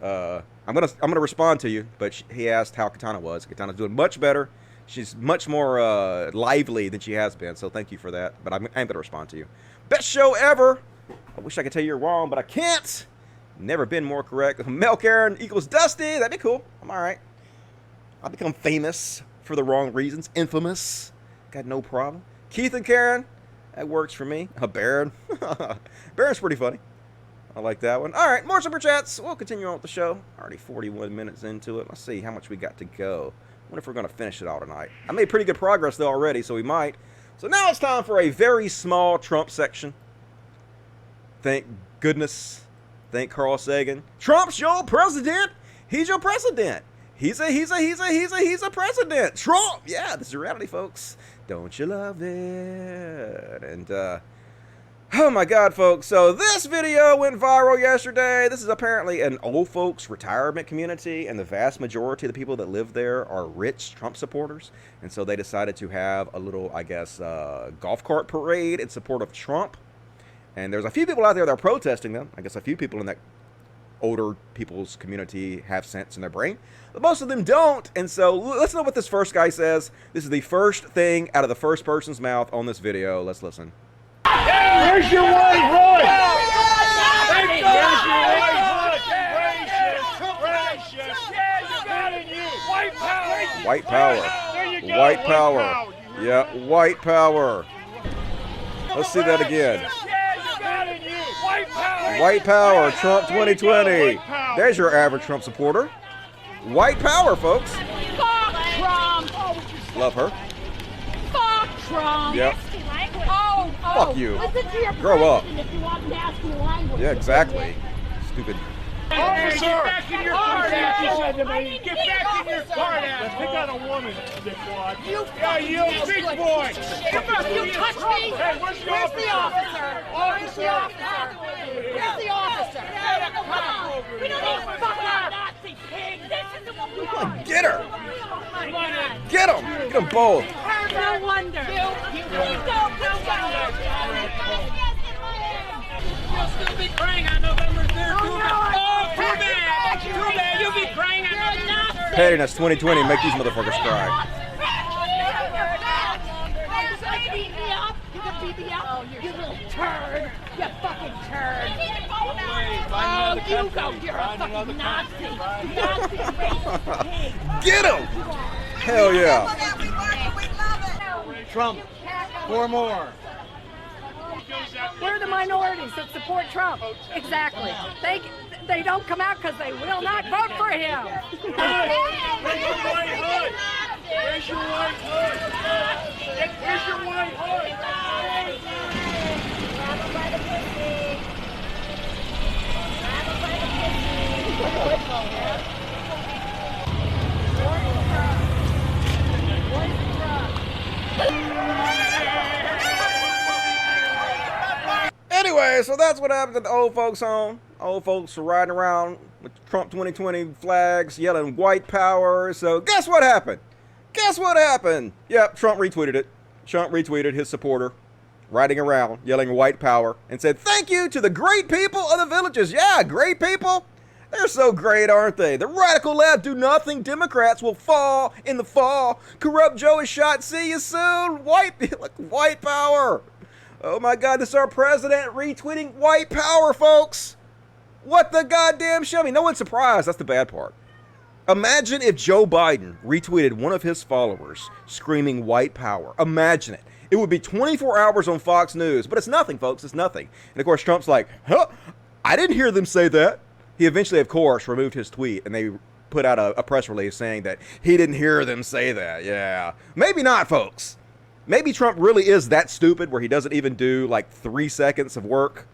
I'm gonna respond to you, but he asked how Katana was. Katana's doing much better. She's much more lively than she has been, so thank you for that. But I'm gonna respond to you. Best show ever. I wish I could tell you you're wrong, but I can't. Never been more correct. Milk Aaron equals Dusty. That'd be cool. I'm all right. I'll become famous for the wrong reasons. Infamous. Got no problem. Keith and Karen. That works for me. Baron. Baron's pretty funny. I like that one. All right, more super chats. We'll continue on with the show. Already 41 minutes into it. Let's see how much we got to go. I wonder if we're going to finish it all tonight. I made pretty good progress, though, already, so we might. So now it's time for a very small Trump section. Thank goodness. Thank Carl Sagan. Trump's your president. He's your president. He's a president. Trump. Yeah, this is reality, folks. Don't you love it? And, oh my God, folks. So this video went viral yesterday. This is apparently an old folks retirement community, and the vast majority of the people that live there are rich Trump supporters. And so they decided to have a little, I guess, golf cart parade in support of Trump. And there's a few people out there that are protesting them. I guess a few people in that older people's community have sense in their brain, but most of them don't. And so listen to what this first guy says. This is the first thing out of the first person's mouth on this video. Let's listen. Where's your white hood? Where's your white hood? White power. White power. Yeah, white power. Let's see that again. White power, Trump 2020. There's your average Trump supporter. White power, folks. Fuck Trump. Love her. Fuck Trump. Yep. Oh, Fuck you. Listen to your Grow up. if you want nasty language. Yeah, exactly. Stupid. Officer! Get back in your car, she said to me. Get back in your car, asshole. Pick out a woman, dickwad. You big boy. You touch me. Hey, where's the officer? Where's the officer? Where's the officer? We don't need fucking Nazi pigs. This is what we want. Get her. Get them. Get them both. No wonder. You'll still be crying on November 3rd. Oh, too bad. Too bad. You'll be crying on November 3rd. Pettiness 2020. Make these motherfuckers cry. Beat me up. You can beat me up. You little turd. You fucking turd. Oh, you go. You're a fucking Nazi. Nazi racist pig. Get him. Hell yeah. Trump. 4 more. We're the minorities that support Trump. Exactly. They don't come out because they will not vote for him. Where's your white hood? Where's your white hood? Where's your white hood? Anyway, so that's what happened at the old folks' home. Old folks were riding around with Trump 2020 flags, yelling white power. So guess what happened? Guess what happened? Yep, Trump retweeted it. Trump retweeted his supporter riding around, yelling white power, and said, "Thank you to the great people of the villages." Yeah, great people. They're so great, aren't they? The radical left do nothing. Democrats will fall in the fall. Corrupt Joe is shot. See you soon. White power. Oh my God, this is our president retweeting white power, folks. What the goddamn show me? No one's surprised. That's the bad part. Imagine if Joe Biden retweeted one of his followers screaming white power. Imagine it. It would be 24 hours on Fox News, but it's nothing, folks. It's nothing. And of course, Trump's like, huh? I didn't hear them say that. He eventually, of course, removed his tweet, and they put out a press release saying that he didn't hear them say that. Yeah. Maybe not, folks. Maybe Trump really is that stupid where he doesn't even do like 3 seconds of work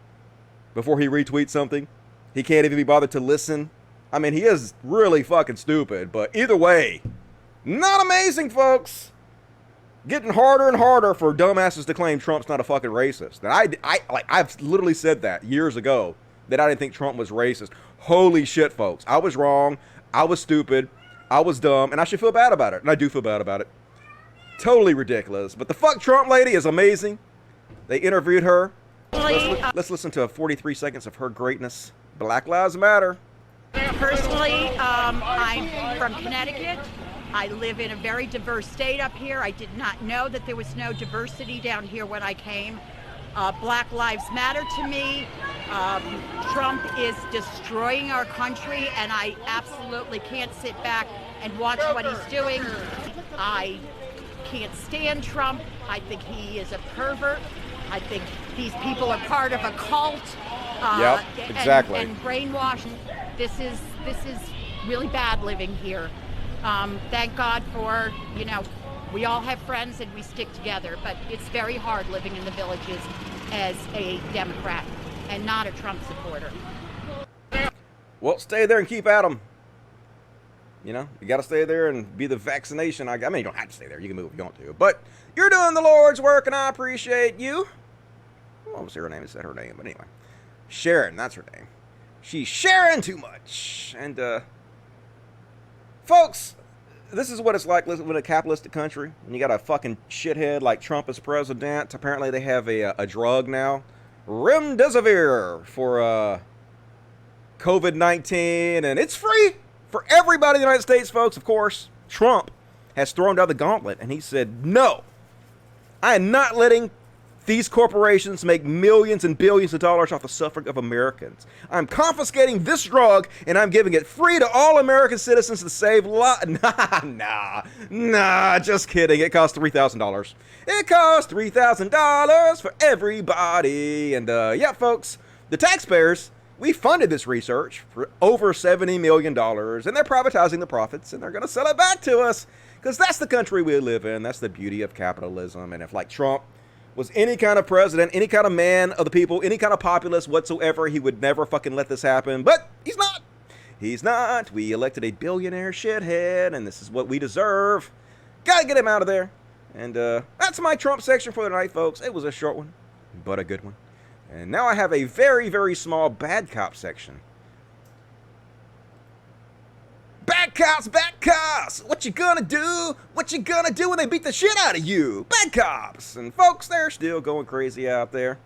before he retweets something. He can't even be bothered to listen I mean, he is really fucking stupid, but either way, not amazing, folks. Getting harder and harder for dumbasses to claim Trump's not a fucking racist. And I've literally said that years ago, that I didn't think Trump was racist. Holy shit, folks. I was wrong. I was stupid. I was dumb, and I should feel bad about it. And I do feel bad about it. Totally ridiculous. But the fuck Trump lady is amazing. They interviewed her. Let's listen to 43 seconds of her greatness. Black Lives Matter. Personally, I'm from Connecticut. I live in a very diverse state up here. I did not know that there was no diversity down here when I came. Black Lives Matter to me. Trump is destroying our country, and I absolutely can't sit back and watch what he's doing. I can't stand Trump. I think he is a pervert. I think these people are part of a cult. Yep, exactly. And brainwashed. This is really bad living here. Thank God for, you know, we all have friends and we stick together, but it's very hard living in the villages as a Democrat and not a Trump supporter. Well, stay there and keep at them. You know, you got to stay there and be the vaccination. I mean, you don't have to stay there. You can move if you want to. But you're doing the Lord's work, and I appreciate you. What was her name? Is that her name? But anyway, Sharon, that's her name. She's sharing too much. And, folks, this is what it's like living in a capitalistic country. And you got a fucking shithead like Trump as president. Apparently they have a drug now. Remdesivir for COVID-19. And it's free for everybody in the United States, folks. Of course, Trump has thrown down the gauntlet. And he said, no, I am not letting these corporations make millions and billions of dollars off the suffering of Americans. I'm confiscating this drug, and I'm giving it free to all American citizens to save lives. Nah, just kidding. It costs $3,000. It costs $3,000 for everybody. And, yeah, folks, the taxpayers, we funded this research for over $70 million, and they're privatizing the profits, and they're going to sell it back to us, because that's the country we live in. That's the beauty of capitalism. And if, like Trump was any kind of president, any kind of man of the people, any kind of populist whatsoever, he would never fucking let this happen. But he's not. He's not. We elected a billionaire shithead, and this is what we deserve. Gotta get him out of there. And that's my Trump section for the night, folks. It was a short one, but a good one. And now I have a very, very small bad cop section. Bad cops, bad cops! What you gonna do? What you gonna do when they beat the shit out of you? Bad cops! And folks, they're still going crazy out there.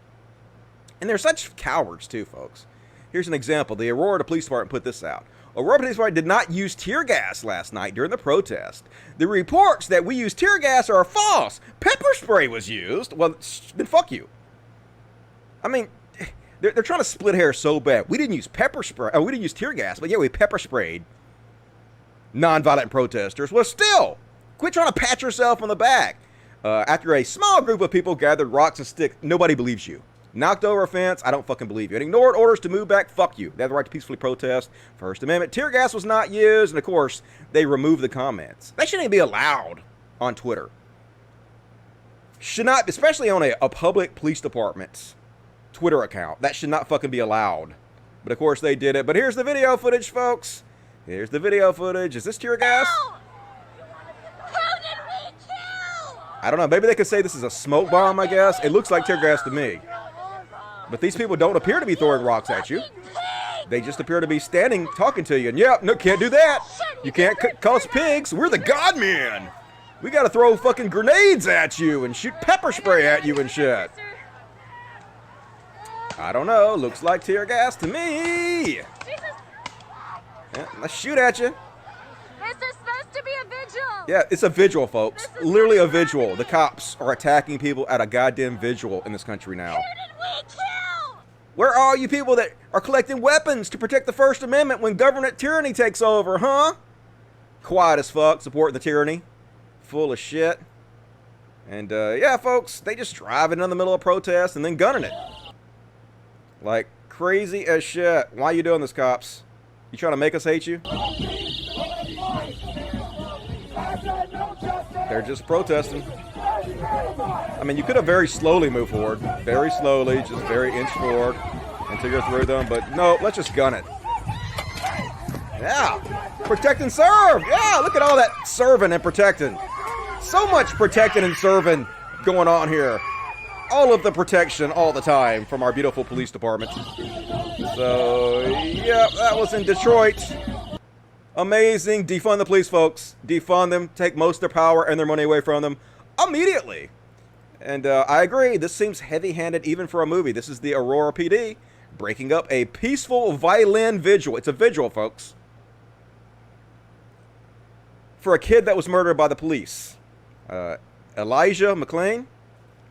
And they're such cowards too, folks. Here's an example. The Aurora Police Department put this out. Aurora Police Department did not use tear gas last night during the protest. The reports that we used tear gas are false. Pepper spray was used. Well, then fuck you. I mean, they're trying to split hairs so bad. We didn't use pepper spray. Oh, we didn't use tear gas, but yeah, we pepper sprayed non-violent protesters. Well, still, quit trying to pat yourself on the back. After a small group of people gathered rocks and sticks, nobody believes you. Knocked over a fence, I don't fucking believe you. And ignored orders to move back, fuck you. They have the right to peacefully protest. First Amendment, tear gas was not used, and of course, they removed the comments. That shouldn't even be allowed on Twitter. Should not, especially on a public police department's Twitter account. That should not fucking be allowed. But of course, they did it. But here's the video footage, folks. Here's the video footage. Is this tear gas? Who did we kill? I don't know. Maybe they could say this is a smoke bomb, I guess. It looks like tear gas to me. But these people don't appear to be throwing rocks at you. They just appear to be standing, talking to you. And yep, no, can't do that. You can't call us pigs. We're the God men. We got to throw fucking grenades at you and shoot pepper spray at you and shit. I don't know. Looks like tear gas to me. Yeah, let's shoot at you. This is supposed to be a vigil. Yeah, it's a vigil, folks. Literally a vigil. The cops are attacking people at a goddamn vigil in this country now. Who did we kill? Where are all you people that are collecting weapons to protect the First Amendment when government tyranny takes over, huh? Quiet as fuck, supporting the tyranny. Full of shit. And, yeah, folks, they just driving in the middle of protest and then gunning it. Like, crazy as shit. Why are you doing this, cops? You trying to make us hate you? They're just protesting. I mean, you could have very slowly moved forward. Very slowly, just very inch forward until you're through them. But no, let's just gun it. Yeah. Protect and serve. Yeah, look at all that serving and protecting. So much protecting and serving going on here. All of the protection all the time from our beautiful police department. So, yeah, that was in Detroit. Amazing. Defund the police, folks. Defund them. Take most of their power and their money away from them immediately. And I agree. This seems heavy-handed even for a movie. This is the Aurora PD breaking up a peaceful violin vigil. It's a vigil, folks. For a kid that was murdered by the police. Elijah McLean.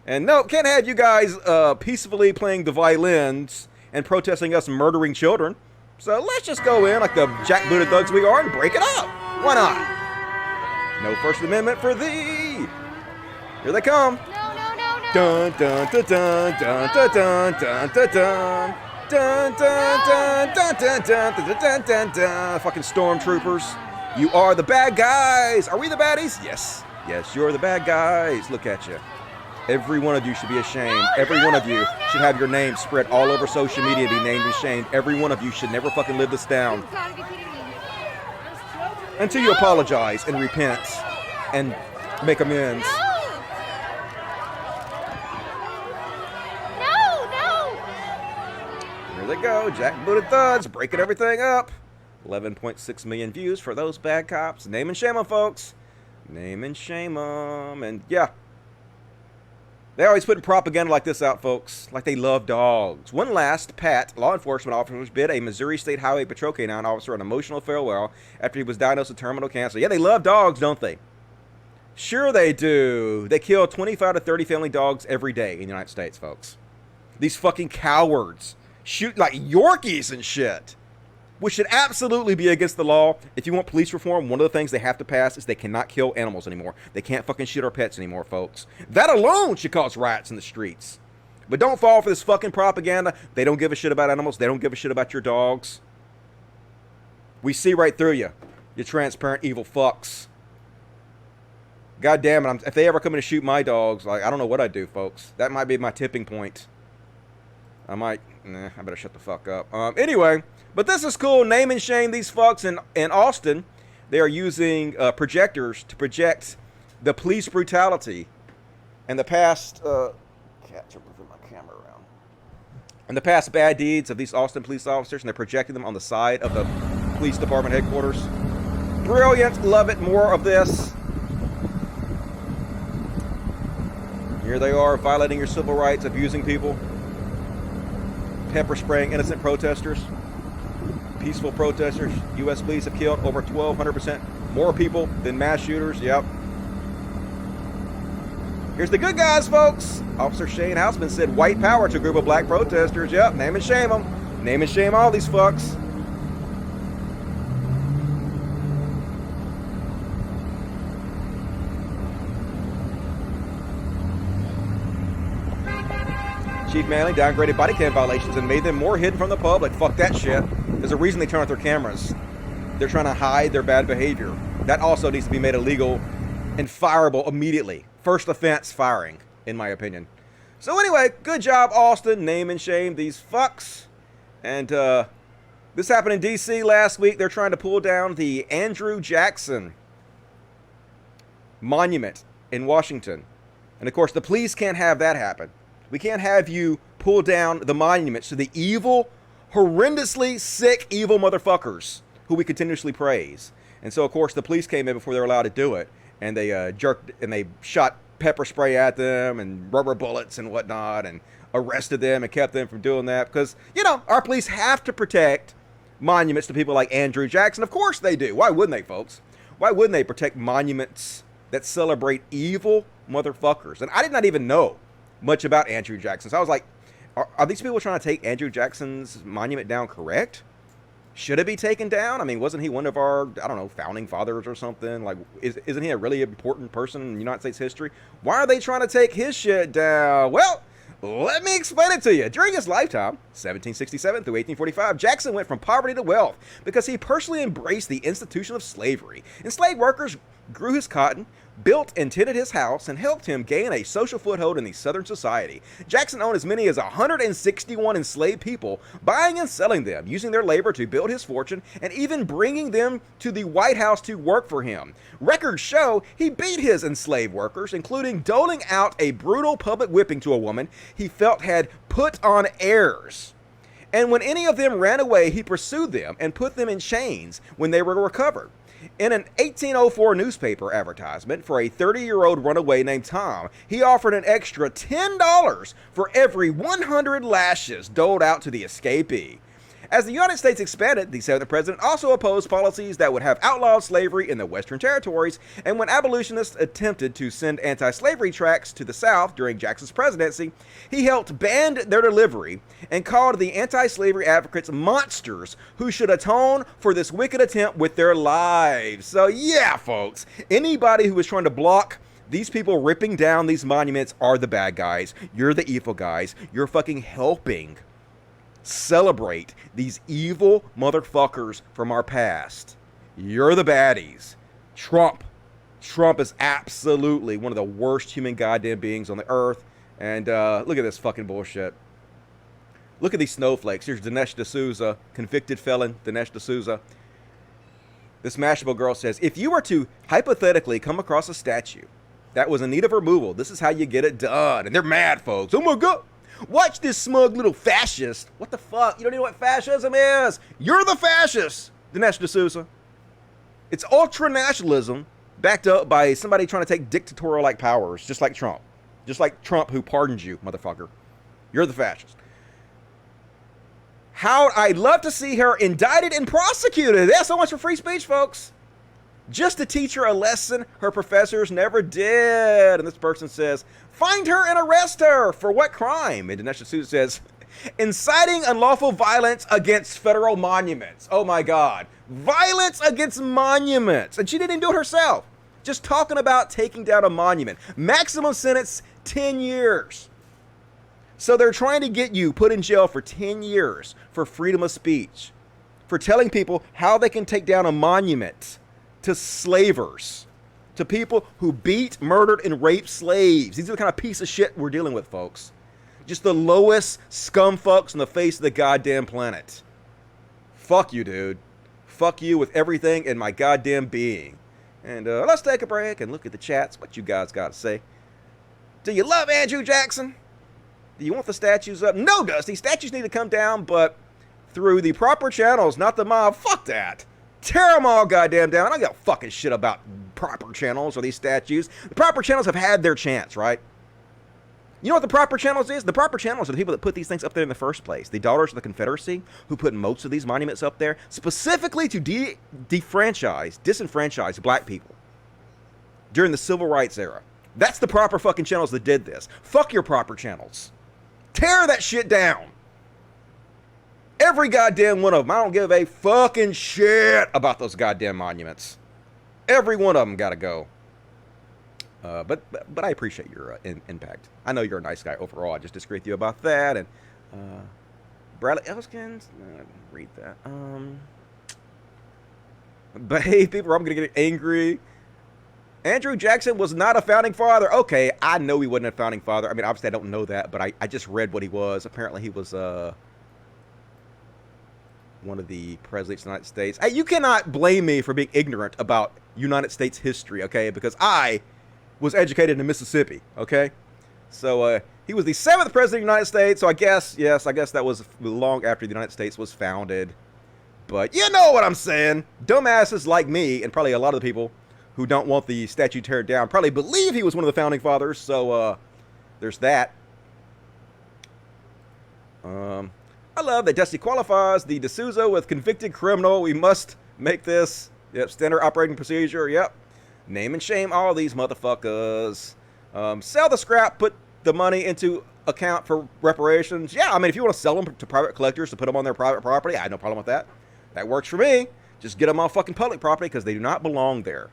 And no, can't have you guys peacefully playing the violins and protesting us murdering children. So let's just go in like the jackbooted thugs we are and break it up. Why not? No First Amendment for thee. Here they come. Dun dun dun dun dun dun dun dun dun dun dun dun dun dun dun dun dun dun dun. Fucking stormtroopers. You are the bad guys. Are we the baddies? Yes. Yes, you're the bad guys. Look at you. Every one of you should be ashamed. Every one of you should have your name spread all over social media, be named and shamed. Every one of you should never fucking live this down. Until you apologize and repent and make amends. Here they go, jackbooted thugs, breaking everything up. 11.6 million views for those bad cops. Name and shame them, folks. Name and shame them. And yeah. They always putting propaganda like this out, folks, like they love dogs. One last, Pat, law enforcement officers bid a Missouri State Highway Patrol Canine officer an emotional farewell after he was diagnosed with terminal cancer. Yeah, they love dogs, don't they? Sure they do. They kill 25 to 30 family dogs every day in the United States, folks. These fucking cowards shoot like Yorkies and shit, which should absolutely be against the law. If you want police reform, one of the things they have to pass is they cannot kill animals anymore. They can't fucking shoot our pets anymore, folks. That alone should cause riots in the streets. But don't fall for this fucking propaganda. They don't give a shit about animals. They don't give a shit about your dogs. We see right through you. You transparent evil fucks. God damn it. If they ever come in to shoot my dogs, like, I don't know what I'd do, folks. That might be my tipping point. I better shut the fuck up. Anyway, but this is cool. Name and shame these fucks in Austin. They are using projectors to project the police brutality and the past moving my camera around. And the past bad deeds of these Austin police officers, and they're projecting them on the side of the police department headquarters. Brilliant. Love it. More of this. Here they are, violating your civil rights, abusing people. Pepper spraying innocent protesters. Peaceful protesters. U.S. police have killed over 1,200% more people than mass shooters. Yep. Here's the good guys, folks. Officer Shane Houseman said white power to a group of black protesters. Yep, name and shame them. Name and shame all these fucks. Chief Manley downgraded body cam violations and made them more hidden from the public. Fuck that shit. There's a reason they turn off their cameras. They're trying to hide their bad behavior. That also needs to be made illegal and fireable immediately. First offense, firing, in my opinion. So anyway, good job, Austin. Name and shame these fucks. And this happened in D.C. last week. They're trying to pull down the Andrew Jackson monument in Washington. And of course, the police can't have that happen. We can't have you pull down the monuments to the evil, horrendously sick, evil motherfuckers who we continuously praise. And so, of course, the police came in before they were allowed to do it, and they they shot pepper spray at them and rubber bullets and whatnot, and arrested them and kept them from doing that because, you know, our police have to protect monuments to people like Andrew Jackson. Of course they do. Why wouldn't they, folks? Why wouldn't they protect monuments that celebrate evil motherfuckers? And I did not even know much about Andrew Jackson. So I was like, are these people trying to take Andrew Jackson's monument down correct? Should it be taken down? I mean, wasn't he one of our, I don't know, founding fathers or something? Like, isn't he a really important person in United States history? Why are they trying to take his shit down? Well, let me explain it to you. During his lifetime, 1767 through 1845, Jackson went from poverty to wealth because he personally embraced the institution of slavery. Enslaved workers grew his cotton, built and tended his house, and helped him gain a social foothold in the Southern society. Jackson owned as many as 161 enslaved people, buying and selling them, using their labor to build his fortune, and even bringing them to the White House to work for him. Records show he beat his enslaved workers, including doling out a brutal public whipping to a woman he felt had put on airs. And when any of them ran away, he pursued them and put them in chains when they were recovered. In an 1804 newspaper advertisement for a 30-year-old runaway named Tom, he offered an extra $10 for every 100 lashes doled out to the escapee. As the United States expanded, the 7th president also opposed policies that would have outlawed slavery in the Western territories, and when abolitionists attempted to send anti-slavery tracts to the South during Jackson's presidency, he helped ban their delivery and called the anti-slavery advocates monsters who should atone for this wicked attempt with their lives. So yeah, folks, anybody who is trying to block these people ripping down these monuments are the bad guys. You're the evil guys. You're fucking helping celebrate these evil motherfuckers from our past. You're the baddies. Trump is absolutely one of the worst human goddamn beings on the earth. And look at this fucking bullshit. Look at these snowflakes. Here's Dinesh D'Souza, convicted felon Dinesh D'Souza. This Mashable girl says, if you were to hypothetically come across a statue that was in need of removal, this is how you get it done. And they're mad, folks. Oh my God. Watch this smug little fascist. What the fuck? You don't know what fascism is. You're the fascist, Dinesh D'Souza. It's ultra-nationalism backed up by somebody trying to take dictatorial-like powers, just like Trump. Just like Trump, who pardoned you, motherfucker. You're the fascist. How I'd love to see her indicted and prosecuted. That's so much for free speech, folks. Just to teach her a lesson her professors never did. And this person says, find her and arrest her. For what crime? And Dinesh D'Souza says, inciting unlawful violence against federal monuments. Oh my God. Violence against monuments. And she didn't even do it herself. Just talking about taking down a monument. Maximum sentence, 10 years. So they're trying to get you put in jail for 10 years for freedom of speech. For telling people how they can take down a monument to slavers, to people who beat, murdered, and raped slaves. These are the kind of piece of shit we're dealing with, folks. Just the lowest scum fucks on the face of the goddamn planet. Fuck you, dude. Fuck you with everything in my goddamn being. And let's take a break and look at the chats. What you guys got to say? Do you love Andrew Jackson? Do you want the statues up? No, Dusty. Statues need to come down, but through the proper channels, not the mob. Fuck that. Tear them all goddamn down. I don't give a fucking shit about proper channels or these statues. The proper channels have had their chance, right? You know what the proper channels is? The proper channels are the people that put these things up there in the first place. The Daughters of the Confederacy, who put most of these monuments up there, specifically to disenfranchise black people during the Civil Rights era. That's the proper fucking channels that did this. Fuck your proper channels. Tear that shit down. Every goddamn one of them. I don't give a fucking shit about those goddamn monuments. Every one of them got to go. But I appreciate your impact. I know you're a nice guy overall. I just disagree with you about that. And Bradley Elskins, I didn't read that. But hey, people, I'm going to get angry. Andrew Jackson was not a founding father. Okay, I know he wasn't a founding father. I mean, obviously I don't know that, but I just read what he was. Apparently he was one of the presidents of the United States. Hey, you cannot blame me for being ignorant about United States history, okay? Because I was educated in Mississippi, okay? So he was the 7th president of the United States, so I guess that was long after the United States was founded. But you know what I'm saying. Dumbasses like me, and probably a lot of the people who don't want the statue teared down, probably believe he was one of the founding fathers, so there's that. I love that Dusty qualifies the D'Souza with convicted criminal. We must make this. Yep, standard operating procedure. Yep. Name and shame all these motherfuckers. Sell the scrap, put the money into account for reparations. Yeah, I mean, if you want to sell them to private collectors to put them on their private property, I have no problem with that. That works for me. Just get them on fucking public property because they do not belong there.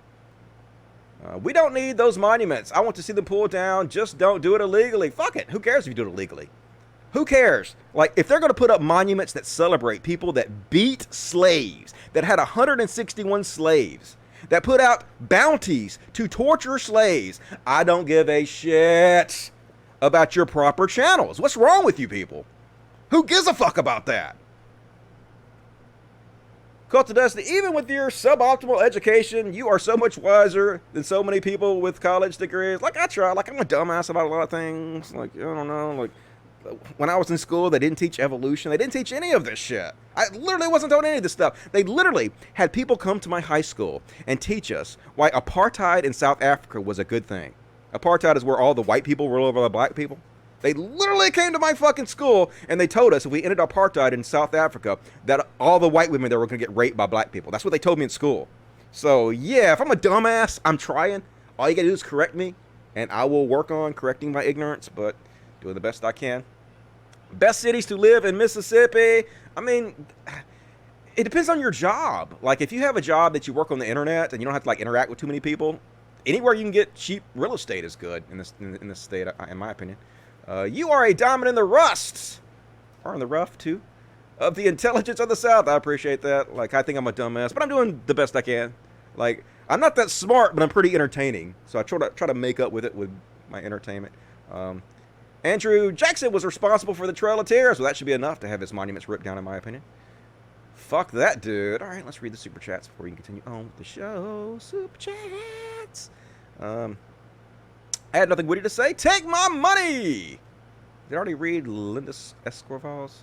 We don't need those monuments. I want to see them pulled down. Just don't do it illegally. Fuck it. Who cares if you do it illegally? Who cares? Like, if they're going to put up monuments that celebrate people that beat slaves, that had 161 slaves, that put out bounties to torture slaves. I don't give a shit about your proper channels. What's wrong with you people? Who gives a fuck about that? Cult of Dusty, even with your suboptimal education, you are so much wiser than so many people with college degrees. Like, I try. Like, I'm a dumbass about a lot of things. Like, I don't know. Like, when I was in school, they didn't teach evolution. They didn't teach any of this shit. I literally wasn't taught any of this stuff. They literally had people come to my high school and teach us why apartheid in South Africa was a good thing. Apartheid is where all the white people rule over the black people. They literally came to my fucking school and they told us if we ended apartheid in South Africa that all the white women there were going to get raped by black people. That's what they told me in school. So yeah, if I'm a dumbass, I'm trying. All you got to do is correct me and I will work on correcting my ignorance, but doing the best I can. Best cities to live in Mississippi. I mean, it depends on your job. Like if you have a job that you work on the internet and you don't have to like interact with too many people, anywhere you can get cheap real estate is good in this state, in my opinion. You are a diamond in the rust, or in the rough too, of the intelligence of the South. I appreciate that. Like, I think I'm a dumbass, but I'm doing the best I can. Like, I'm not that smart, but I'm pretty entertaining. So I try to make up with it with my entertainment. Andrew Jackson was responsible for the Trail of Tears. Well, that should be enough to have his monuments ripped down, in my opinion. Fuck that, dude. All right, let's read the super chats before we can continue on with the show. Super chats. I had nothing witty to say. Take my money! Did I already read Linda Escorval's?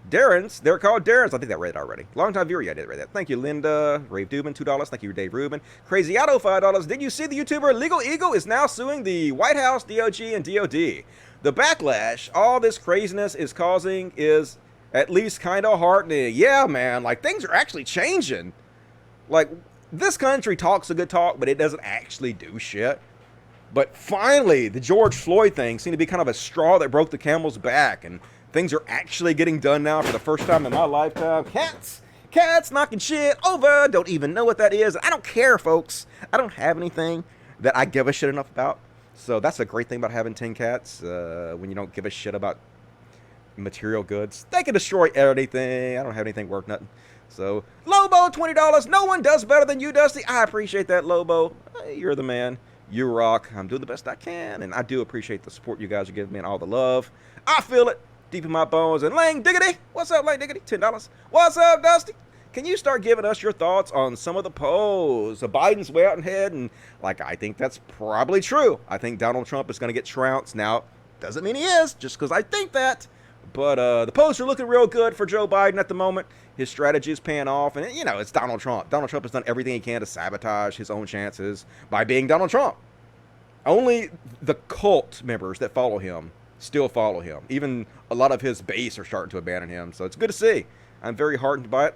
Darren's. They're called Darren's. I think I read it already. Long time viewer. Yeah, I did read that. Thank you, Linda. Rave Dubin, $2. Thank you, Dave Rubin. Crazy Otto, $5. Did you see the YouTuber Legal Eagle is now suing the White House, DOG, and DOD? The backlash all this craziness is causing is at least kind of heartening. Yeah, man. Like, things are actually changing. Like, this country talks a good talk, but it doesn't actually do shit. But finally, the George Floyd thing seemed to be kind of a straw that broke the camel's back, and things are actually getting done now for the first time in my lifetime. Cats knocking shit over. Don't even know what that is. I don't care, folks. I don't have anything that I give a shit enough about. So that's a great thing about having 10 cats. When you don't give a shit about material goods, they can destroy anything. I don't have anything worth nothing. So, Lobo, $20. No one does better than you, Dusty. I appreciate that, Lobo. You're the man. You rock. I'm doing the best I can, and I do appreciate the support you guys are giving me and all the love. I feel it deep in my bones. And Lang Diggity, what's up, Lang Diggity? $10. What's up, Dusty? Can you start giving us your thoughts on some of the polls? Biden's way out ahead, and like I think that's probably true. I think Donald Trump is going to get trounced. Now, doesn't mean he is, just because I think that. But the polls are looking real good for Joe Biden at the moment. His strategy is paying off. And, you know, it's Donald Trump. Donald Trump has done everything he can to sabotage his own chances by being Donald Trump. Only the cult members that follow him still follow him. Even a lot of his base are starting to abandon him. So it's good to see. I'm very heartened by it.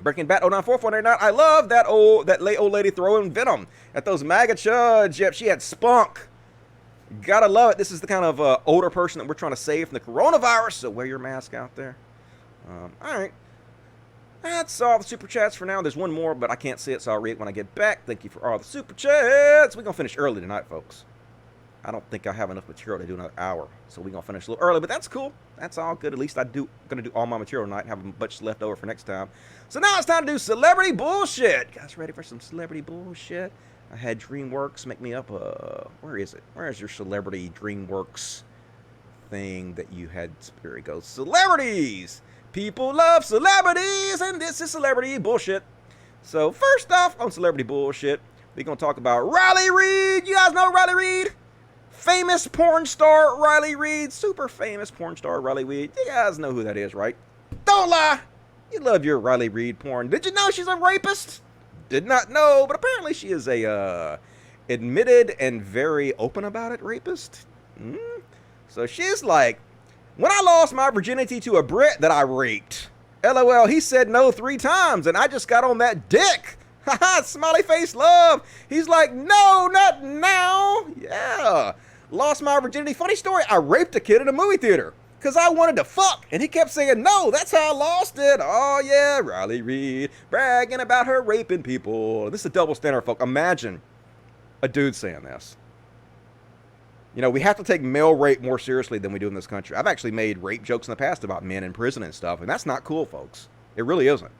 Breaking Bat 094499. I love that late old lady throwing venom at those MAGA chuds. Yep, she had spunk. Gotta love it. This is the kind of older person that we're trying to save from the coronavirus, so wear your mask out there. All right. That's all the super chats for now. There's one more, but I can't see it, so I'll read it when I get back. Thank you for all the super chats. We're going to finish early tonight, folks. I don't think I have enough material to do another hour, so we're going to finish a little early, but that's cool. That's all good. At least I'm going to do all my material tonight and have a bunch left over for next time. So now it's time to do celebrity bullshit. You guys ready for some celebrity bullshit? I had DreamWorks make me up where is it? Where is your celebrity DreamWorks thing that you had? Here it goes. Celebrities! People love celebrities, and this is celebrity bullshit. So first off, on celebrity bullshit, we're going to talk about Riley Reid. You guys know Riley Reid? Famous porn star Riley Reid. Super famous porn star Riley Reid. You guys know who that is, right? Don't lie! You love your Riley Reid porn. Did you know she's a rapist? Did not know, but apparently she is a admitted and very open about it rapist. So she's like, when I lost my virginity to a Brit that I raped, LOL, he said no 3 times, and I just got on that dick. Haha, smiley face love. He's like, no, not now. Yeah. Lost my virginity. Funny story, I raped a kid in a movie theater. Because I wanted to fuck, and he kept saying, no, that's how I lost it. Oh, yeah, Riley Reid, bragging about her raping people. This is a double standard, folks. Imagine a dude saying this. You know, we have to take male rape more seriously than we do in this country. I've actually made rape jokes in the past about men in prison and stuff, and that's not cool, folks. It really isn't.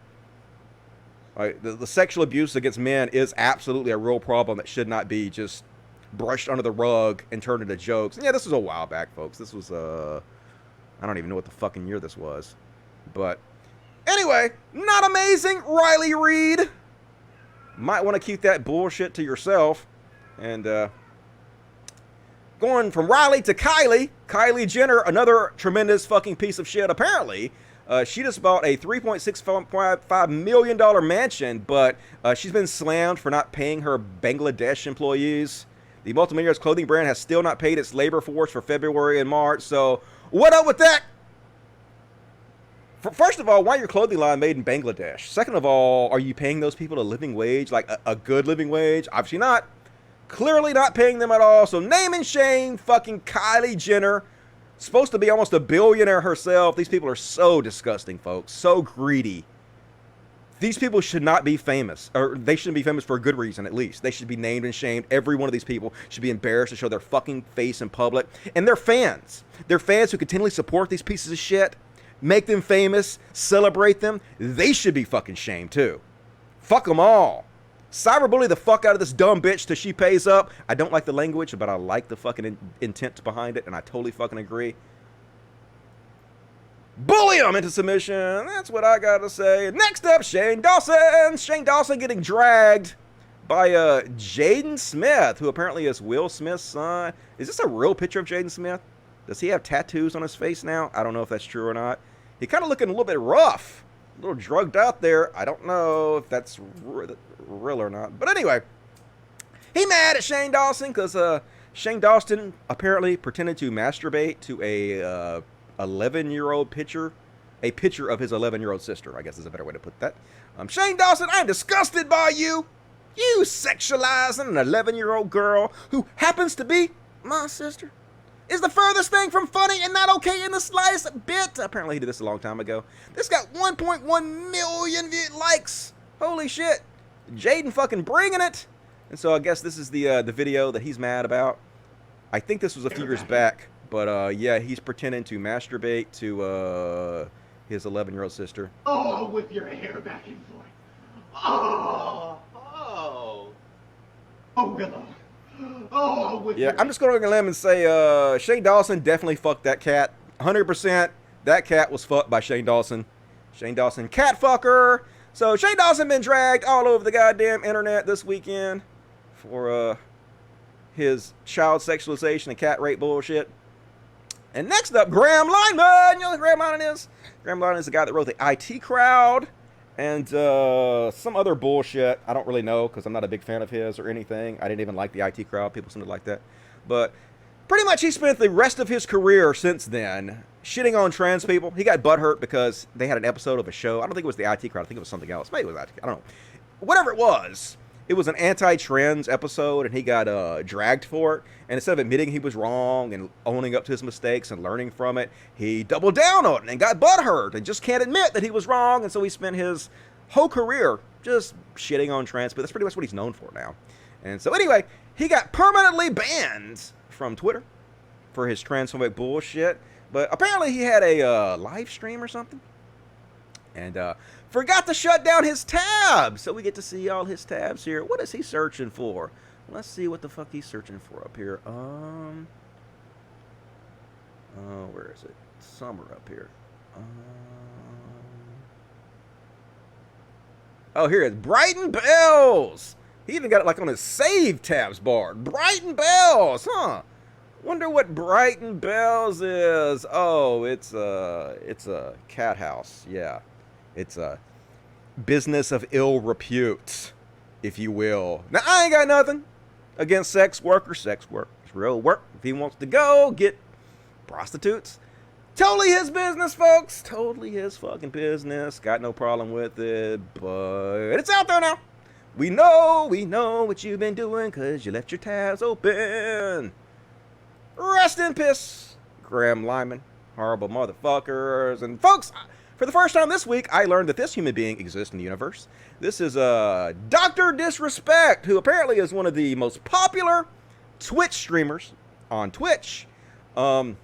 The sexual abuse against men is absolutely a real problem that should not be just brushed under the rug and turned into jokes. And yeah, this was a while back, folks. This was, I don't even know what the fucking year this was. But anyway, not amazing, Riley Reid. Might want to keep that bullshit to yourself. And going from Riley to Kylie Jenner, another tremendous fucking piece of shit. Apparently, she just bought a $3.65 million mansion, but she's been slammed for not paying her Bangladesh employees. The multimillionaire's clothing brand has still not paid its labor force for February and March. So, what up with that? First of all, why your clothing line made in Bangladesh? Second of all, are you paying those people a living wage, like a good living wage? Obviously not. Clearly not paying them at all. So name and shame, fucking Kylie Jenner. Supposed to be almost a billionaire herself. These people are so disgusting, folks. So greedy. These people should not be famous. Or they shouldn't be famous for a good reason, at least. They should be named and shamed. Every one of these people should be embarrassed to show their fucking face in public. And they're fans. They're fans who continually support these pieces of shit. Make them famous. Celebrate them. They should be fucking shamed, too. Fuck them all. Cyberbully the fuck out of this dumb bitch till she pays up. I don't like the language, but I like the fucking intent behind it, and I totally fucking agree. Bully them into submission. That's what I gotta say. Next up, Shane Dawson. Shane Dawson getting dragged by Jaden Smith, who apparently is Will Smith's son. Is this a real picture of Jaden Smith? Does he have tattoos on his face now? I don't know if that's true or not. He kind of looking a little bit rough. A little drugged out there. I don't know if that's real or not. But anyway, he mad at Shane Dawson because Shane Dawson apparently pretended to masturbate to a 11-year-old picture. A picture of his 11-year-old sister, I guess is a better way to put that. Shane Dawson, I'm disgusted by you. You sexualizing an 11-year-old girl who happens to be my sister. Is the furthest thing from funny and not okay in the slightest bit. Apparently he did this a long time ago. This got 1.1 million likes. Holy shit. Jaden fucking bringing it. And so I guess this is the video that he's mad about. I think this was a few years back. But yeah, he's pretending to masturbate to his 11-year-old sister. Oh, whip your hair back and forth. Oh, Willow. Oh, yeah, I'm just going to go on a limb and say Shane Dawson definitely fucked that cat. 100%. That cat was fucked by Shane Dawson. Shane Dawson, cat fucker. So Shane Dawson been dragged all over the goddamn internet this weekend for his child sexualization and cat rape bullshit. And next up, Graham Lineman. You know who Graham Lineman is? Graham Lineman is the guy that wrote the IT Crowd. And some other bullshit. I don't really know because I'm not a big fan of his or anything. I didn't even like the IT Crowd. People seem to like that. But pretty much he spent the rest of his career since then shitting on trans people. He got butthurt because they had an episode of a show. I don't think it was the IT Crowd. I think it was something else. Maybe it was IT. I don't know. Whatever it was an anti-trans episode, and he got dragged for it. And instead of admitting he was wrong and owning up to his mistakes and learning from it, he doubled down on it and got butthurt and just can't admit that he was wrong. And so he spent his whole career just shitting on trans people. That's pretty much what he's known for now. And so anyway, he got permanently banned from Twitter for his transphobic bullshit. But apparently he had a live stream or something. And forgot to shut down his tabs. So we get to see all his tabs here. What is he searching for? Let's see what the fuck he's searching for up here. Where is it? Somewhere up here. Oh, here it is. Brighton Bells. He even got it like on his save tabs bar. Brighton Bells, huh? Wonder what Brighton Bells is. Oh, it's a cat house. Yeah. It's a business of ill repute, if you will. Now, I ain't got nothing against sex work. It's real work. If he wants to go get prostitutes, totally his business, folks. Totally his fucking business. Got no problem with it, but it's out there now. We know what you've been doing because you left your tabs open. Rest in piss, Graham Lineman. Horrible motherfuckers. And folks, for the first time this week, I learned that this human being exists in the universe. This is Dr. Disrespect, who apparently is one of the most popular Twitch streamers on Twitch. And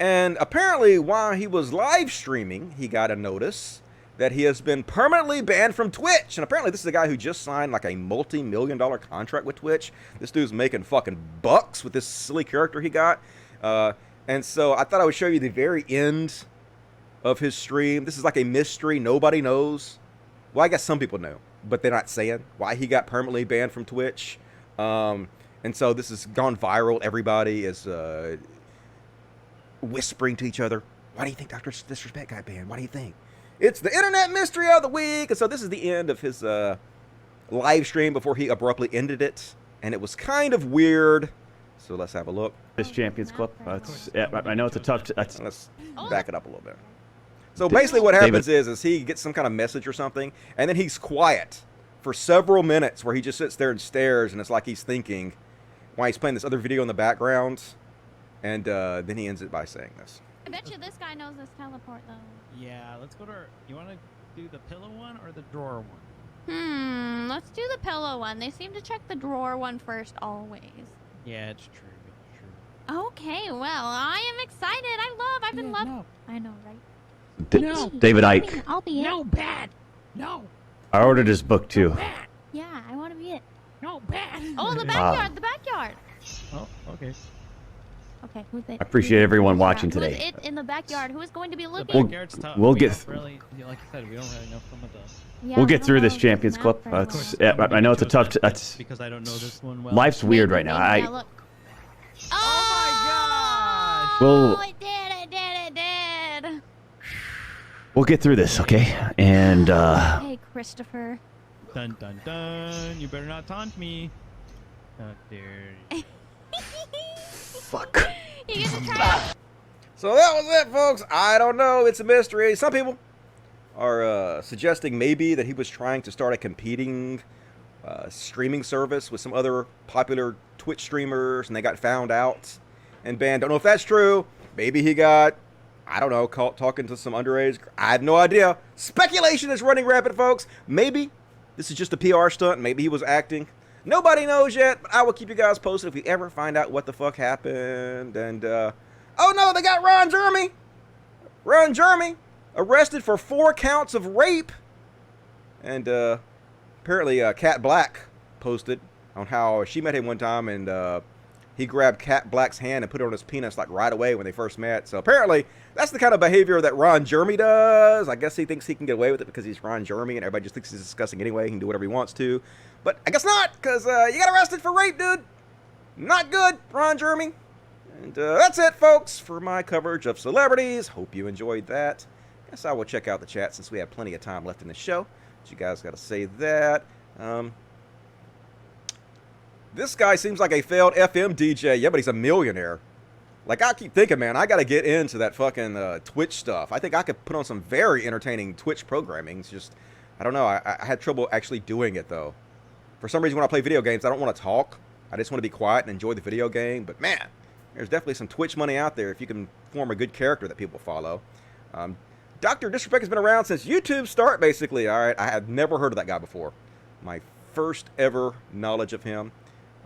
apparently while he was live streaming, he got a notice that he has been permanently banned from Twitch. And apparently this is a guy who just signed like a multi-million-dollar contract with Twitch. This dude's making fucking bucks with this silly character he got. And so I thought I would show you the very end of his stream. This is like a mystery. Nobody knows. Well, I guess some people know, but they're not saying why he got permanently banned from Twitch. And so this has gone viral. Everybody is whispering to each other, why do you think Dr. Disrespect got banned? Why do you think? It's the internet mystery of the week. And so this is the end of his live stream before he abruptly ended it. And it was kind of weird. So let's have a look. This Champions Club. I know it's a tough... Let's back it up a little bit. So basically what happens is he gets some kind of message or something, and then he's quiet for several minutes where he just sits there and stares, and it's like he's thinking while he's playing this other video in the background. And then he ends it by saying this. I bet you this guy knows this teleport, though. Yeah, let's go to our... You want to do the pillow one or the drawer one? Let's do the pillow one. They seem to check the drawer one first always. Yeah, it's true. It's true. Okay, well, I am excited. I've been loving... No. I know, right? David Icke. I'll be it. No, bad. No. I ordered his book too. Yeah, I want to be it. No, bad. Oh, the backyard, the backyard. Oh, okay. Okay, who's it? I appreciate everyone watching Who is today. it in the backyard? Who is going to be The looking? backyard's tough. We'll We get... don't really, like you said, we don't really know some of the... Yeah, we'll we get don't through know this this Champions map Club. very well. I know it's a tough... because I don't know this one well. Life's weird right now. Yeah, look. Oh my gosh! It did. We'll get through this, okay? And Hey, Christopher. Dun dun dun! You better not taunt me. How dare you? Fuck. You get to try it. So that was it, folks. I don't know. It's a mystery. Some people are suggesting maybe that he was trying to start a competing streaming service with some other popular Twitch streamers, and they got found out and banned. Don't know if that's true. Maybe he got, I don't know, caught talking to some underage. I have no idea. Speculation is running rampant, folks. Maybe this is just a PR stunt. Maybe he was acting. Nobody knows yet, but I will keep you guys posted if we ever find out what the fuck happened. And, oh no, they got Ron Jeremy. Ron Jeremy arrested for 4 counts of rape. And, apparently, Cat Black posted on how she met him one time, and he grabbed Cat Black's hand and put it on his penis like right away when they first met. So apparently that's the kind of behavior that Ron Jeremy does. I guess he thinks he can get away with it because he's Ron Jeremy and everybody just thinks he's disgusting anyway. He can do whatever he wants to. But I guess not, because you got arrested for rape, dude. Not good, Ron Jeremy. And that's it, folks, for my coverage of celebrities. Hope you enjoyed that. Guess I will check out the chat since we have plenty of time left in the show. But you guys got to say that. This guy seems like a failed FM DJ. Yeah, but he's a millionaire. Like, I keep thinking, man, I got to get into that fucking Twitch stuff. I think I could put on some very entertaining Twitch programming. It's just, I don't know. I had trouble actually doing it, though. For some reason, when I play video games, I don't want to talk. I just want to be quiet and enjoy the video game. But, man, there's definitely some Twitch money out there if you can form a good character that people follow. Dr. Disrespect has been around since YouTube's start, basically. All right, I have never heard of that guy before. My first ever knowledge of him.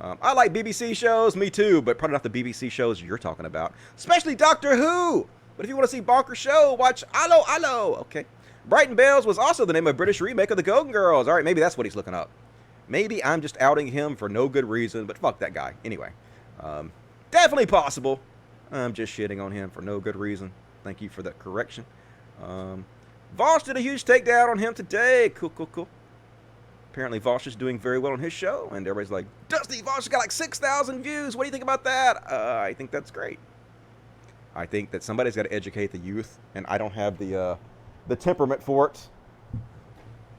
I like BBC shows, me too, but probably not the BBC shows you're talking about. Especially Doctor Who! But if you want to see Bonker Show, watch Allo Allo! Okay. Brighton Bells was also the name of a British remake of the Golden Girls. Alright, maybe that's what he's looking up. Maybe I'm just outing him for no good reason, but fuck that guy. Anyway. Definitely possible. I'm just shitting on him for no good reason. Thank you for that correction. Voss did a huge takedown on him today. Cool. Apparently Voss is doing very well on his show, and everybody's like, Dusty, Voss got like 6,000 views. What do you think about that? I think that's great. I think that somebody's got to educate the youth, and I don't have the temperament for it.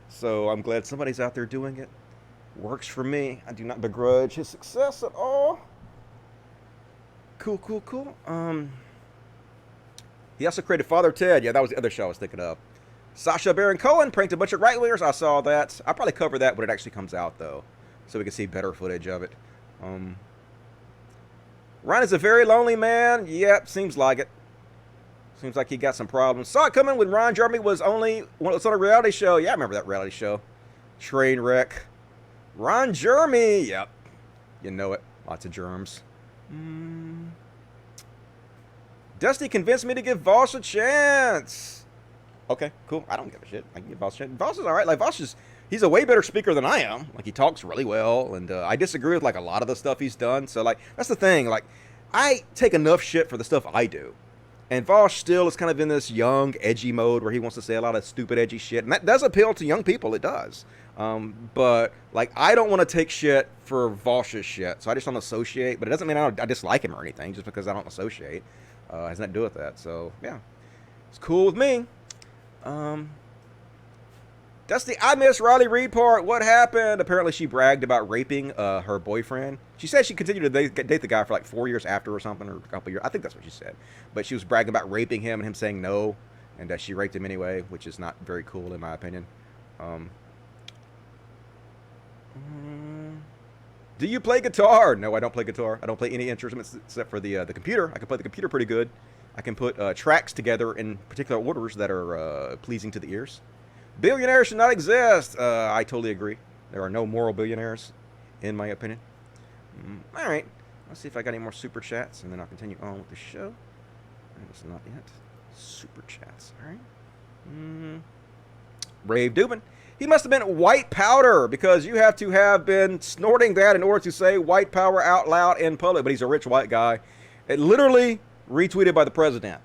So I'm glad somebody's out there doing it. Works for me. I do not begrudge his success at all. Cool. He also created Father Ted. Yeah, that was the other show I was thinking of. Sacha Baron Cohen pranked a bunch of right-wingers. I saw that. I'll probably cover that when it actually comes out, though, so we can see better footage of it. Ron is a very lonely man. Yep, seems like it. Seems like he got some problems. Saw it coming when Ron Jeremy was on a reality show. Yeah, I remember that reality show. Trainwreck. Ron Jeremy. Yep. You know it. Lots of germs. Dusty convinced me to give Voss a chance. Okay, cool. I don't give a shit. I can give Voss shit. Voss is all right. Like, he's a way better speaker than I am. Like, he talks really well, and I disagree with, like, a lot of the stuff he's done. So, like, that's the thing. Like, I take enough shit for the stuff I do. And Voss still is kind of in this young, edgy mode where he wants to say a lot of stupid, edgy shit. And that does appeal to young people. It does. But, like, I don't want to take shit for Voss's shit. So I just don't associate. But it doesn't mean I dislike him or anything just because I don't associate. It has nothing to do with that. So, yeah. It's cool with me. Dusty, I missed Riley Reid part. What happened? Apparently she bragged about raping her boyfriend. She said she continued to date the guy for like 4 years after or something, or a couple years. I think that's what she said. But she was bragging about raping him and him saying no, and she raped him anyway, which is not very cool in my opinion. Do you play guitar? No, I don't play guitar. I don't play any instruments except for the computer. I can play the computer pretty good. I can put tracks together in particular orders that are pleasing to the ears. Billionaires should not exist. I totally agree. There are no moral billionaires, in my opinion. All right. Let's see if I got any more super chats, and then I'll continue on with the show. It's not yet. Super chats. All right. Brave Dubin. He must have been white powder because you have to have been snorting that in order to say white power out loud in public. But he's a rich white guy. It literally retweeted by the president.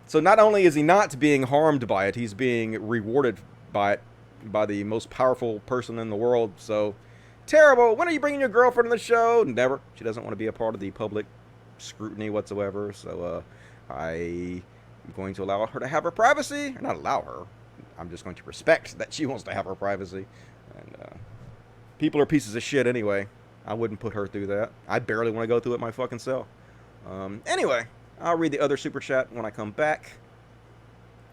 So not only is he not being harmed by it, he's being rewarded by it by the most powerful person in the world. So terrible. When are you bringing your girlfriend on the show? Never. She doesn't want to be a part of the public scrutiny whatsoever. So I'm going to allow her to have her privacy. Or not allow her. I'm just going to respect that she wants to have her privacy. And people are pieces of shit anyway. I wouldn't put her through that. I barely want to go through it my fucking self. Anyway, I'll read the other super chat when I come back.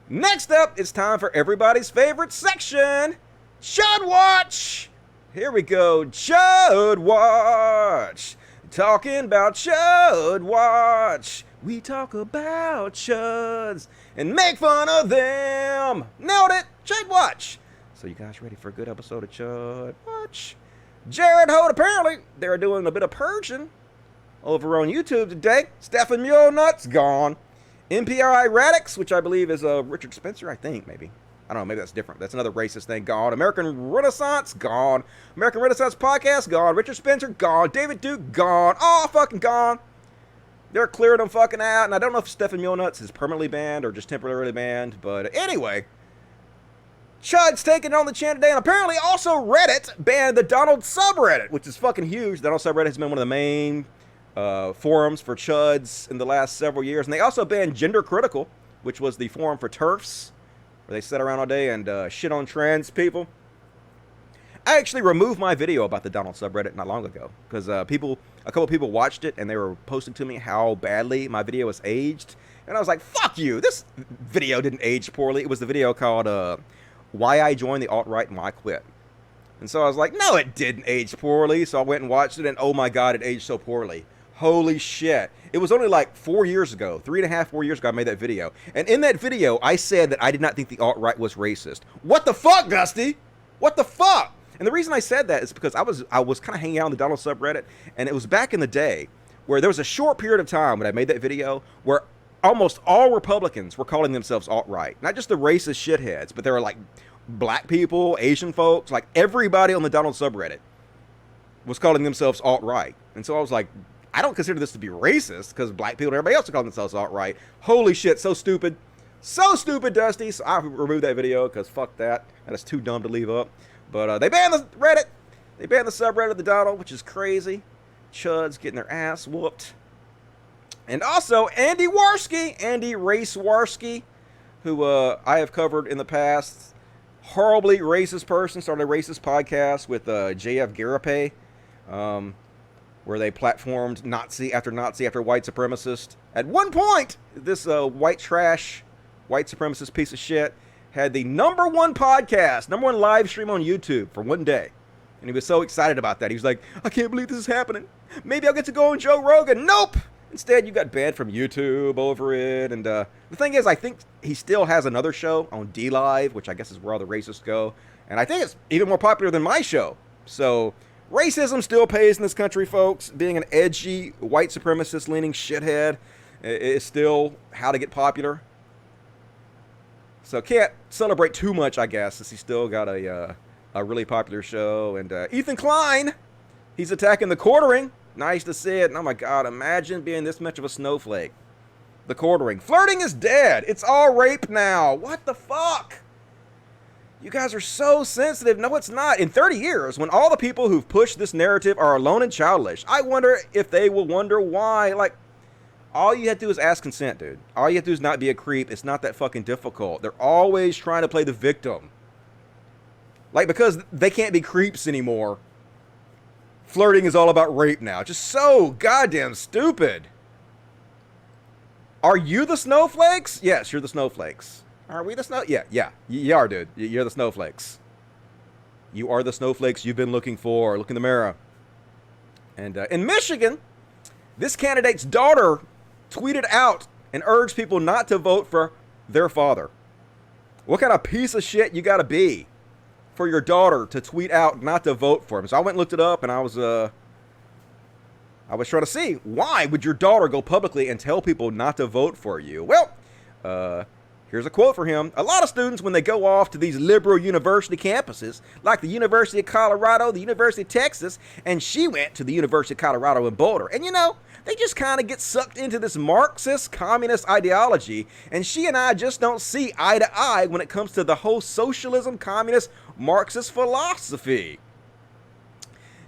Next up, it's time for everybody's favorite section, Chud Watch. Here we go, Chud Watch. Talking about Chud Watch. We talk about chuds and make fun of them. Nailed it, Chud Watch. So you guys ready for a good episode of Chud Watch? Jared Holt, apparently they're doing a bit of purging over on YouTube today. Stephen Mulenuts, gone. MPRI Radix, which I believe is Richard Spencer, I think, maybe. I don't know, maybe that's different. That's another racist thing, gone. American Renaissance, gone. American Renaissance Podcast, gone. Richard Spencer, gone. David Duke, gone. All fucking gone. They're clearing them fucking out, and I don't know if Stephen Mulenuts is permanently banned or just temporarily banned, but anyway. Chud's taking on the channel today, and apparently also Reddit banned the Donald subreddit, which is fucking huge. The Donald subreddit has been one of the main forums for Chuds in the last several years. And they also banned Gender Critical, which was the forum for TERFs, where they sit around all day and shit on trans people. I actually removed my video about the Donald subreddit not long ago, because a couple people watched it, and they were posting to me how badly my video was aged. And I was like, fuck you, this video didn't age poorly. It was the video called Why I Joined the Alt-Right and Why I Quit. And so I was like, no, it didn't age poorly. So I went and watched it, and oh my god, it aged so poorly. Holy shit. It was only like 4 years ago, 3.5, 4 years ago I made that video. And in that video, I said that I did not think the alt-right was racist. What the fuck, Dusty? What the fuck? And the reason I said that is because I was kind of hanging out on the Donald subreddit, and it was back in the day where there was a short period of time when I made that video where almost all Republicans were calling themselves alt-right. Not just the racist shitheads, but they were like black people, Asian folks, like everybody on the Donald subreddit was calling themselves alt-right. And so I was like, I don't consider this to be racist because black people and everybody else are calling themselves alt-right. Holy shit, so stupid. So stupid, Dusty. So I removed that video because fuck that. That is too dumb to leave up. But they banned the Reddit. They banned the subreddit of the Donald, which is crazy. Chuds getting their ass whooped. And also Andy Warski, Andy Race Warski, who I have covered in the past. Horribly racist person. Started a racist podcast with JF Garapay. Where they platformed Nazi after white supremacist. At one point, this white trash, white supremacist piece of shit had the #1 podcast, #1 live stream on YouTube for one day. And he was so excited about that. He was like, I can't believe this is happening. Maybe I'll get to go on Joe Rogan. Nope! Instead, you got banned from YouTube over it. And the thing is, I think he still has another show on D-Live, which I guess is where all the racists go. And I think it's even more popular than my show. So racism still pays in this country, folks. Being an edgy, white supremacist-leaning shithead is still how to get popular. So can't celebrate too much, I guess, since he's still got a really popular show. And Ethan Klein, he's attacking the quartering. Nice to see it. And oh my God, imagine being this much of a snowflake. The quartering. Flirting is dead. It's all rape now. What the fuck? You guys are so sensitive. No, it's not. In 30 years, when all the people who've pushed this narrative are alone and childish, I wonder if they will wonder why. Like, all you have to do is ask consent, dude. All you have to do is not be a creep. It's not that fucking difficult. They're always trying to play the victim. Like, because they can't be creeps anymore. Flirting is all about rape now. Just so goddamn stupid. Are you the snowflakes? Yes, you're the snowflakes. Are we the snow? Yeah. You are, dude. You're the snowflakes. You are the snowflakes you've been looking for. Look in the mirror. And in Michigan, this candidate's daughter tweeted out and urged people not to vote for their father. What kind of piece of shit you gotta be for your daughter to tweet out not to vote for him? So I went and looked it up, and I was trying to see, why would your daughter go publicly and tell people not to vote for you? Well, here's a quote for him. A lot of students, when they go off to these liberal university campuses, like the University of Colorado, the University of Texas, and she went to the University of Colorado in Boulder, and you know, they just kind of get sucked into this Marxist communist ideology, and she and I just don't see eye to eye when it comes to the whole socialism, communist, Marxist philosophy.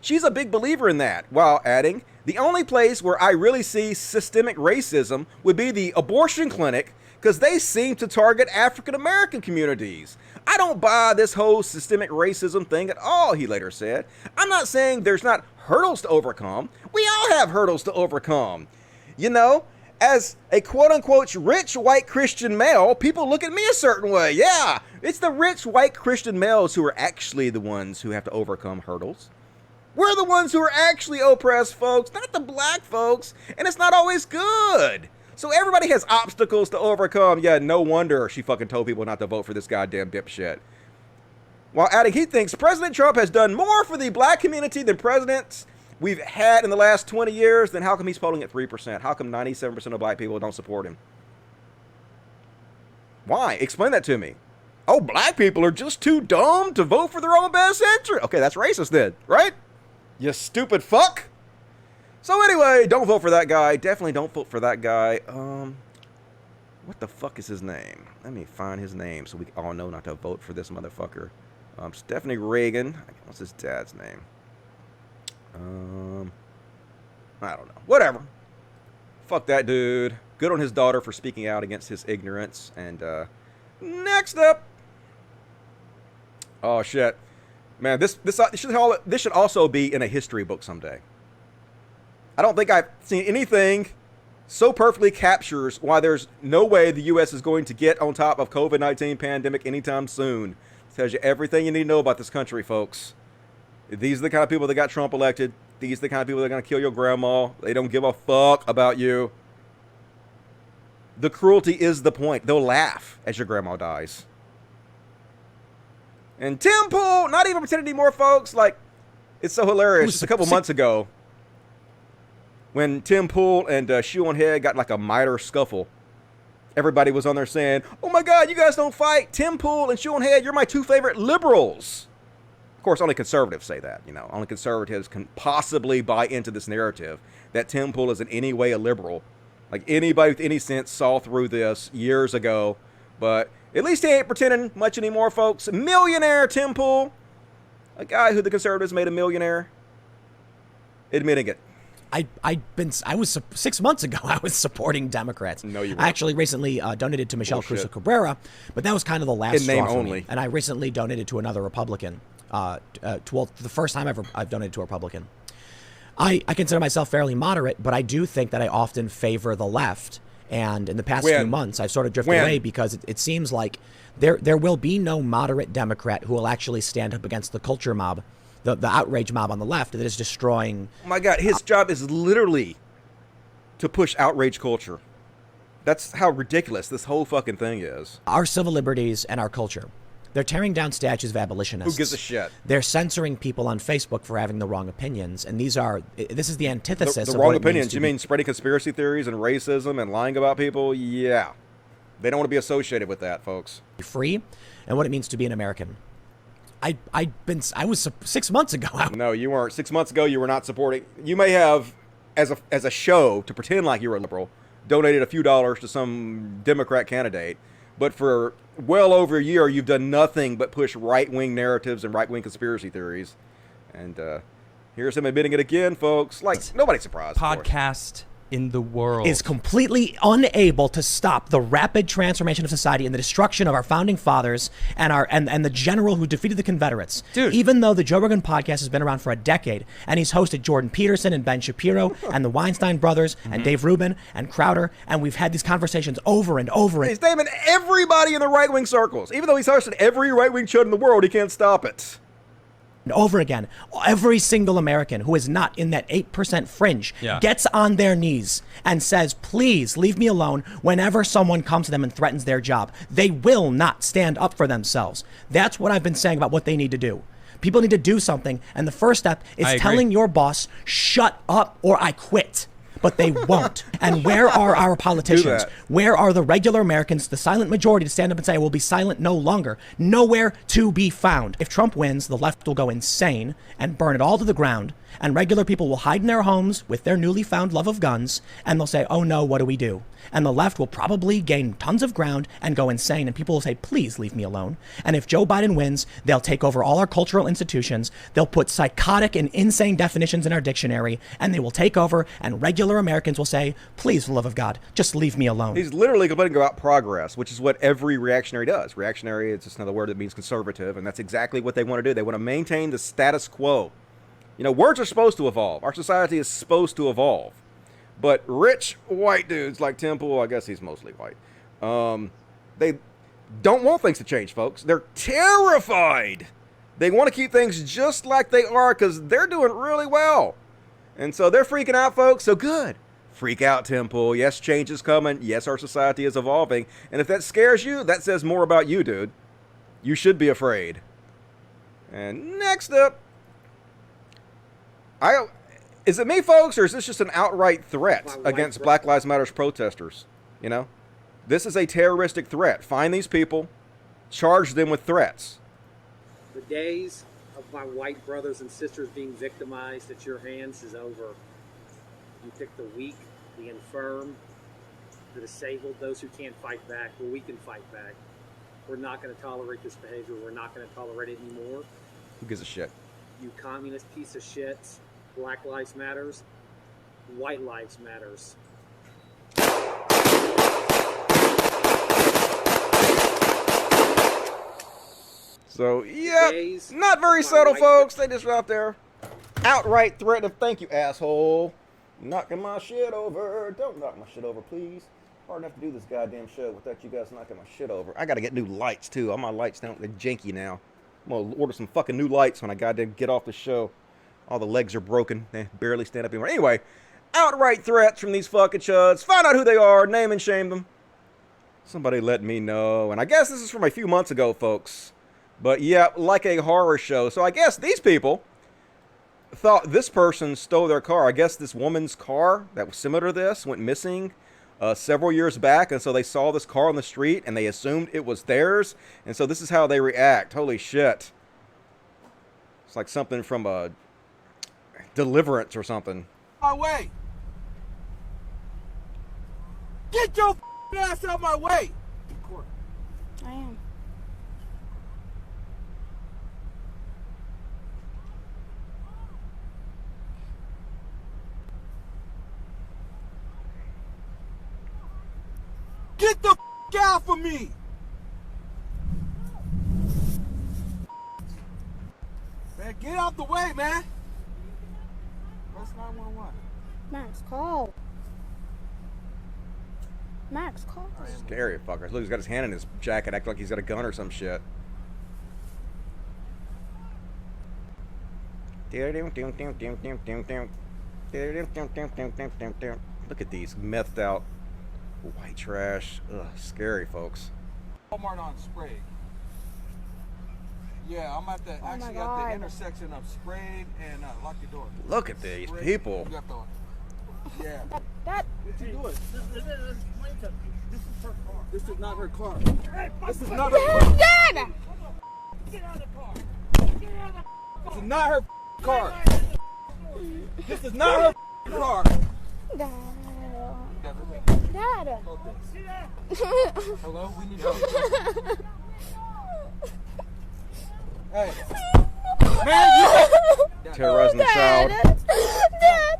She's a big believer in that, while adding, the only place where I really see systemic racism would be the abortion clinic, because they seem to target African American communities. I don't buy this whole systemic racism thing at all, he later said. I'm not saying there's not hurdles to overcome. We all have hurdles to overcome. You know, as a quote-unquote rich white Christian male, people look at me a certain way. Yeah, it's the rich white Christian males who are actually the ones who have to overcome hurdles. We're the ones who are actually oppressed, folks, not the black folks, and it's not always good. So everybody has obstacles to overcome. Yeah, no wonder she fucking told people not to vote for this goddamn dipshit. While adding he thinks President Trump has done more for the black community than presidents we've had in the last 20 years, then how come he's polling at 3%? How come 97% of black people don't support him? Why? Explain that to me. Oh, black people are just too dumb to vote for their own best interest. Okay, that's racist then, right? You stupid fuck. So anyway, don't vote for that guy. Definitely don't vote for that guy. What the fuck is his name? Let me find his name so we all know not to vote for this motherfucker. Stephanie Reagan. What's his dad's name? I don't know. Whatever. Fuck that dude. Good on his daughter for speaking out against his ignorance. And next up. Oh shit. Man, this should also be in a history book someday. I don't think I've seen anything so perfectly captures why there's no way the U.S. is going to get on top of COVID-19 pandemic anytime soon. It tells you everything you need to know about this country, folks. These are the kind of people that got Trump elected. These are the kind of people that are going to kill your grandma. They don't give a fuck about you. The cruelty is the point. They'll laugh as your grandma dies. And Tim Pool, not even pretending anymore, folks. Like, it's so hilarious. Just a couple months ago, when Tim Pool and Shoe on Head got like a miter scuffle, everybody was on there saying, oh my God, you guys don't fight. Tim Pool and Shoe on Head, you're my two favorite liberals. Of course, only conservatives say that, you know. Only conservatives can possibly buy into this narrative that Tim Pool is in any way a liberal. Like, anybody with any sense saw through this years ago. But at least he ain't pretending much anymore, folks. Millionaire Tim Pool. A guy who the conservatives made a millionaire. Admitting it. I was 6 months ago. I was supporting Democrats. No, you weren't. I actually recently donated to Michelle Cruz Cabrera, but that was kind of the last straw for only. me. And I recently donated to another Republican. The first time I've donated to a Republican. I consider myself fairly moderate, but I do think that I often favor the left. And in the past few months, I've sort of drifted away because it seems like there will be no moderate Democrat who will actually stand up against the culture mob. The outrage mob on the left that is destroying. Oh my God, his job is literally to push outrage culture. That's how ridiculous this whole fucking thing is. Our civil liberties and our culture. They're tearing down statues of abolitionists. Who gives a shit? They're censoring people on Facebook for having the wrong opinions. And this is the antithesis the of wrong what opinions. You mean spreading conspiracy theories and racism and lying about people? Yeah. They don't want to be associated with that, folks. Free, and what it means to be an American. I was 6 months ago. No, you weren't. 6 months ago, you were not supporting. You may have, as a show, to pretend like you were a liberal, donated a few dollars to some Democrat candidate. But for well over a year, you've done nothing but push right-wing narratives and right-wing conspiracy theories. And here's him admitting it again, folks. Like, nobody's surprised. Podcast in the world is completely unable to stop the rapid transformation of society and the destruction of our founding fathers and the general who defeated the Confederates. Dude. Even though the Joe Rogan podcast has been around for a decade, and he's hosted Jordan Peterson and Ben Shapiro and the Weinstein brothers and Dave Rubin and Crowder, and we've had these conversations over and over. He's naming everybody in the right-wing circles. Even though he's hosted every right-wing chud in the world, he can't stop it. Over again, every single American who is not in that 8% fringe gets on their knees and says, please leave me alone whenever someone comes to them and threatens their job. They will not stand up for themselves. That's what I've been saying about what they need to do. People need to do something, and the first step is telling your boss, shut up or I quit. But they won't. And where are our politicians? Where are the regular Americans, the silent majority, to stand up and say, I will be silent no longer? Nowhere to be found. If Trump wins, the left will go insane and burn it all to the ground, and regular people will hide in their homes with their newly found love of guns, and they'll say, oh no, what do we do? And the left will probably gain tons of ground and go insane, and people will say, please leave me alone. And if Joe Biden wins, they'll take over all our cultural institutions, they'll put psychotic and insane definitions in our dictionary, and they will take over, and regular Americans will say, please, for the love of God, just leave me alone. He's literally complaining about progress, which is what every reactionary does. Reactionary is just another word that means conservative, and that's exactly what they want to do. They want to maintain the status quo. You know, words are supposed to evolve. Our society is supposed to evolve. But rich white dudes like Tim Pool, I guess he's mostly white, they don't want things to change, folks. They're terrified. They want to keep things just like they are because they're doing really well. And so they're freaking out, folks. So good. Freak out, Tim Pool. Yes, change is coming. Yes, our society is evolving. And if that scares you, that says more about you, dude. You should be afraid. And next up, is it me, folks, or is this just an outright threat against Black Lives Matter protesters? You know, this is a terroristic threat. Find these people, charge them with threats. The days of my white brothers and sisters being victimized at your hands is over. You pick the weak, the infirm, the disabled, those who can't fight back. Well, we can fight back. We're not going to tolerate this behavior. We're not going to tolerate it anymore. Who gives a shit? You communist piece of shit. Black lives matters. White lives matters. So, yeah, not very subtle, folks. They just out there outright threatening. Thank you, asshole. Knocking my shit over. Don't knock my shit over, please. Hard enough to do this goddamn show without you guys knocking my shit over. I gotta get new lights, too. All my lights down, they're janky now. I'm gonna order some fucking new lights when I goddamn get off the show. All the legs are broken. They barely stand up anymore. Anyway, outright threats from these fucking chuds. Find out who they are. Name and shame them. Somebody let me know. And I guess this is from a few months ago, folks. But yeah, like a horror show. So I guess these people thought this person stole their car. I guess this woman's car that was similar to this went missing several years back. And so they saw this car on the street and they assumed it was theirs. And so this is how they react. Holy shit. It's like something from a Deliverance or something. My way. Get your ass out my way. I am. Get the out from me. Man, get out the way, man. Press 911. Max, call. Max, call. Scary fuckers. Look, he's got his hand in his jacket, acting like he's got a gun or some shit. Look at these methed out white trash. Ugh, scary, folks. Walmart on Sprague. Yeah, I'm at the at the intersection of Sprague and lock your door. Look at these people. Yeah. Dad. What's he doing? This is her car. This is not her car. This is not her car. Dad! Get out of the car. Get out of the This is not her car. This is not her car. Dad. Dad. Hello? We need help. Hey. Man, you terrorizing the child. Dad.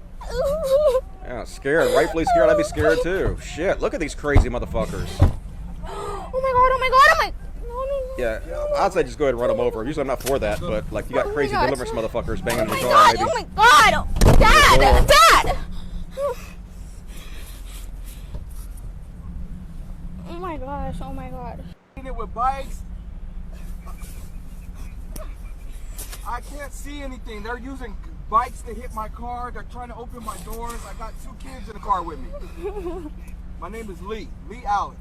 Yeah, scared. Rightfully scared. I'd be scared too. Shit, look at these crazy motherfuckers. Oh my god, oh my god, oh my... No. Yeah, I'd say just go ahead and run them over. Usually I'm not for that, but like you got crazy God. deliverance motherfuckers banging in the Oh car, my maybe. god, oh my god! Dad! Dad! Oh my gosh, oh my god. It with bikes. I can't see anything. They're using bikes to hit my car. They're trying to open my doors. I got 2 kids in the car with me. My name is Lee Allen.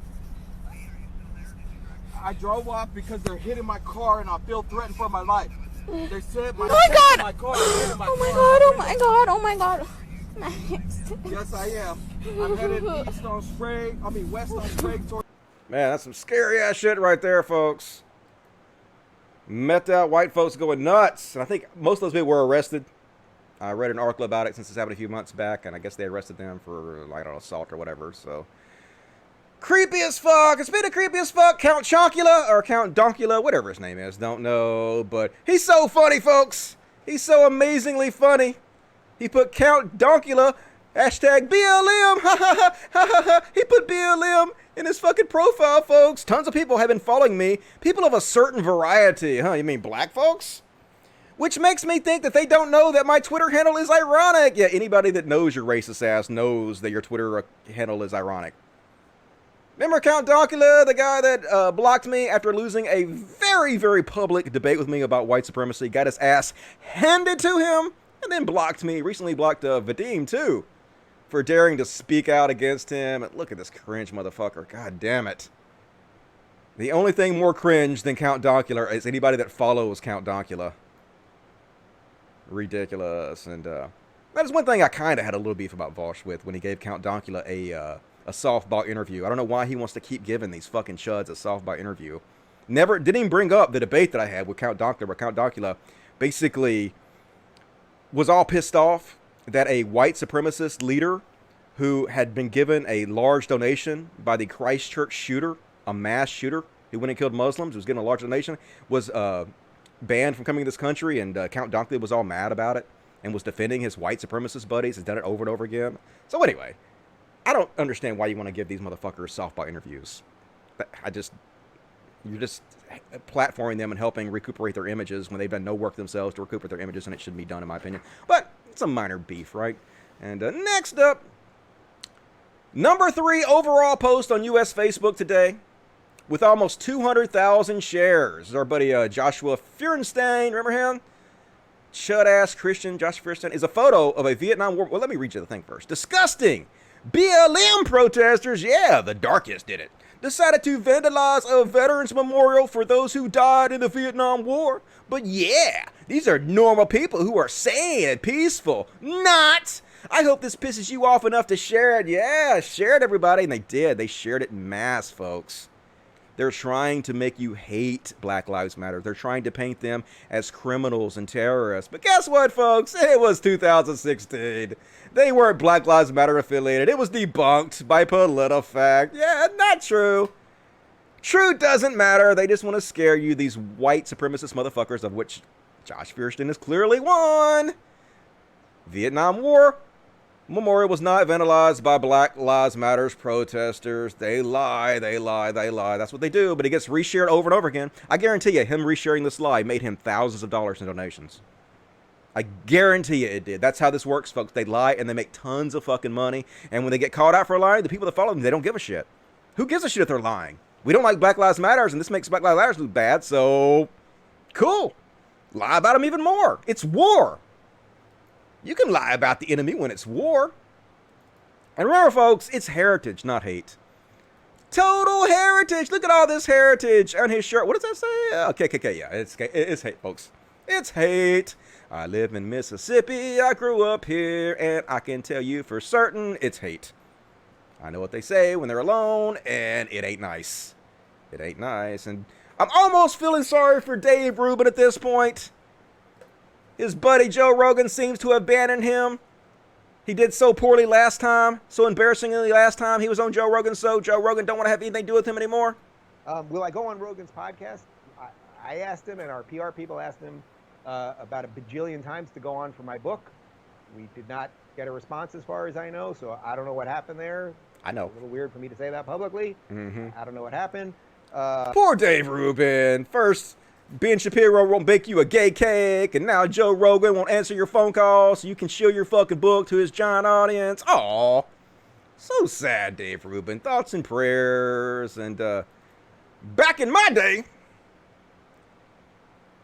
I drove off because they're hitting my car and I feel threatened for my life. They said my God! My car, Oh my god, oh my god, oh my god. Yes, I am. I'm headed west on Sprague toward... Man, that's some scary ass shit right there, folks. Met out white folks going nuts. And I think most of those people were arrested. I read an article about it since this happened a few months back, and I guess they arrested them for, like, I don't know, assault or whatever, so... Creepy as fuck. It's been a creepy as fuck. Count Choncula, or Count Donkula, whatever his name is, don't know, but he's so funny, folks. He's so amazingly funny. He put Count Donkula, hashtag BLM, ha ha ha ha ha ha. He put BLM in his fucking profile, folks. Tons of people have been following me. People of a certain variety, huh? You mean black folks? Which makes me think that they don't know that my Twitter handle is ironic. Yeah, anybody that knows your racist ass knows that your Twitter handle is ironic. Remember Count Donkula, the guy that blocked me after losing a very, very public debate with me about white supremacy, got his ass handed to him, and then blocked me. Recently blocked Vadim, too, for daring to speak out against him. And look at this cringe motherfucker. God damn it. The only thing more cringe than Count Donkula is anybody that follows Count Donkula. Ridiculous. And that is one thing I kind of had a little beef about Vosh with when he gave Count Donkula a softball interview. I don't know why he wants to keep giving these fucking chuds a softball interview. Didn't even bring up the debate that I had with Count Donkula, where Count Donkula basically was all pissed off that a white supremacist leader who had been given a large donation by the Christchurch shooter, a mass shooter who went and killed Muslims, who was given a large donation, was banned from coming to this country, and Count Donkula was all mad about it and was defending his white supremacist buddies, has done it over and over again. So anyway, I don't understand why you want to give these motherfuckers softball interviews. You're just platforming them and helping recuperate their images when they've done no work themselves to recuperate their images, and it shouldn't be done, in my opinion. But it's a minor beef, right? And next up, number 3 overall post on U.S. Facebook today, with almost 200,000 shares. Our buddy Joshua Feurenstein, remember him? Chud-ass Christian Josh Feurenstein is a photo of a Vietnam War... Well, let me read you the thing first. Disgusting! BLM protesters, yeah, the darkest did it, decided to vandalize a veterans memorial for those who died in the Vietnam War. But yeah, these are normal people who are sane and peaceful. Not! I hope this pisses you off enough to share it. Yeah, share it, everybody. And they did. They shared it en masse, folks. They're trying to make you hate Black Lives Matter. They're trying to paint them as criminals and terrorists. But guess what, folks? It was 2016. They weren't Black Lives Matter affiliated. It was debunked by PolitiFact. Yeah, not true. True doesn't matter. They just want to scare you, these white supremacist motherfuckers, of which Josh Feurenstein is clearly one. Vietnam War memorial was not vandalized by Black Lives Matter protesters. They lie, they lie, they lie. That's what they do, but it gets reshared over and over again. I guarantee you, him resharing this lie made him thousands of dollars in donations. I guarantee you it did. That's how this works, folks. They lie and they make tons of fucking money. And when they get called out for lying, the people that follow them, they don't give a shit. Who gives a shit if they're lying? We don't like Black Lives Matter, and this makes Black Lives Matter look bad, so cool. Lie about them even more. It's war. You can lie about the enemy when it's war. And remember, folks, it's heritage, not hate. Total heritage. Look at all this heritage on his shirt. What does that say? KKK, yeah. It's hate, folks. It's hate. I live in Mississippi, I grew up here, and I can tell you for certain it's hate. I know what they say when they're alone, and it ain't nice. It ain't nice, and I'm almost feeling sorry for Dave Rubin at this point. His buddy Joe Rogan seems to have abandoned him. He did so poorly last time, so embarrassingly last time he was on Joe Rogan, so Joe Rogan don't want to have anything to do with him anymore. Will I go on Rogan's podcast? I asked him, and our PR people asked him about a bajillion times to go on for my book. We did not get a response as far as I know, so I don't know what happened there. I know. It's a little weird for me to say that publicly. I don't know what happened. Poor Dave Rubin. First, Ben Shapiro won't bake you a gay cake, and now Joe Rogan won't answer your phone call so you can show your fucking book to his giant audience. Aw. So sad, Dave Rubin. Thoughts and prayers. And back in my day,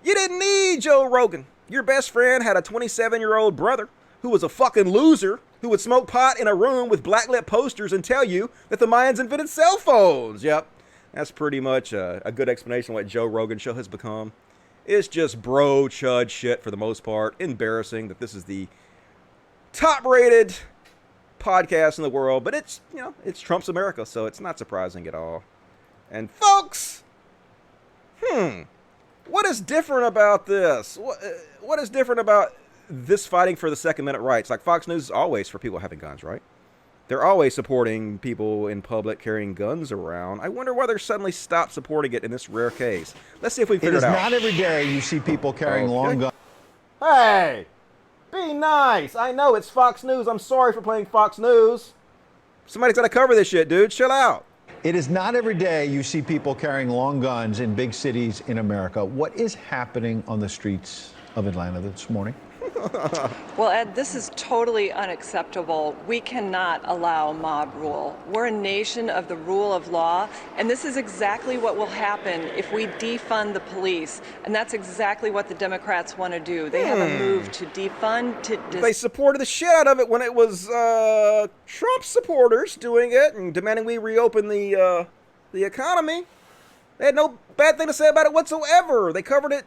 you didn't need Joe Rogan. Your best friend had a 27-year-old brother who was a fucking loser who would smoke pot in a room with blacklit posters and tell you that the Mayans invented cell phones. Yep. That's pretty much a good explanation of what Joe Rogan show has become. It's just bro chud shit for the most part. Embarrassing that this is the top-rated podcast in the world, but it's, you know, it's Trump's America, so it's not surprising at all. And folks, what is different about this? What is different about this fighting for the Second Amendment rights? Like Fox News is always for people having guns, right? They're always supporting people in public carrying guns around. I wonder why they're suddenly stopped supporting it in this rare case. Let's see if we can figure it out. It is not every day you see people carrying long guns. Hey, be nice. I know it's Fox News. I'm sorry for playing Fox News. Somebody's got to cover this shit, dude. Chill out. It is not every day you see people carrying long guns in big cities in America. What is happening on the streets of Atlanta this morning? Well, Ed, this is totally unacceptable. We cannot allow mob rule. We're a nation of the rule of law, and this is exactly what will happen if we defund the police. And that's exactly what the Democrats want to do. They have a move to defund, They supported the shit out of it when it was Trump supporters doing it and demanding we reopen the economy. They had no bad thing to say about it whatsoever. They covered it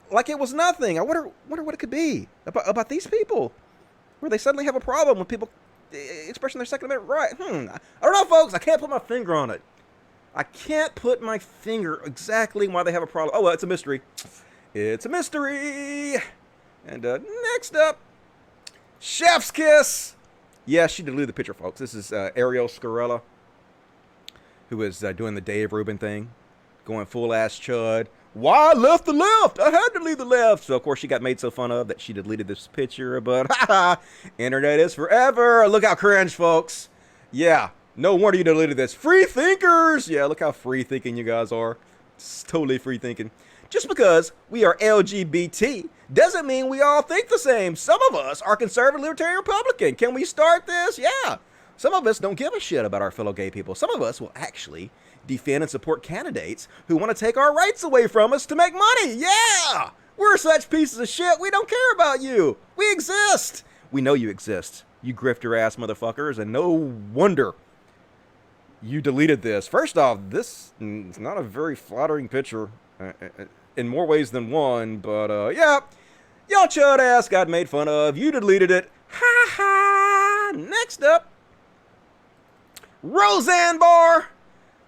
like it was nothing. I wonder what it could be about these people, where they suddenly have a problem with people expressing their Second Amendment right. I don't know, folks. I can't put my finger on it. I can't put my finger exactly why they have a problem. Oh, well, it's a mystery. It's a mystery. And next up, Chef's Kiss. Yeah, she deleted the picture, folks. This is Ariel Scarella, who is doing the Dave Rubin thing, going full-ass chud. Why I left the left? I had to leave the left. So, of course, she got made so fun of that she deleted this picture. But, internet is forever. Look how cringe, folks. Yeah, no wonder you deleted this. Free thinkers. Yeah, look how free thinking you guys are. It's totally free thinking. Just because we are LGBT doesn't mean we all think the same. Some of us are conservative, libertarian, Republican. Can we start this? Yeah. Some of us don't give a shit about our fellow gay people. Some of us will actually defend and support candidates who want to take our rights away from us to make money. Yeah! We're such pieces of shit. We don't care about you. We exist. We know you exist, you grifter ass motherfuckers, and no wonder you deleted this. First off, this is not a very flattering picture in more ways than one, but yeah, y'all chud ass got made fun of. You deleted it. Ha ha! Next up, Roseanne Barr.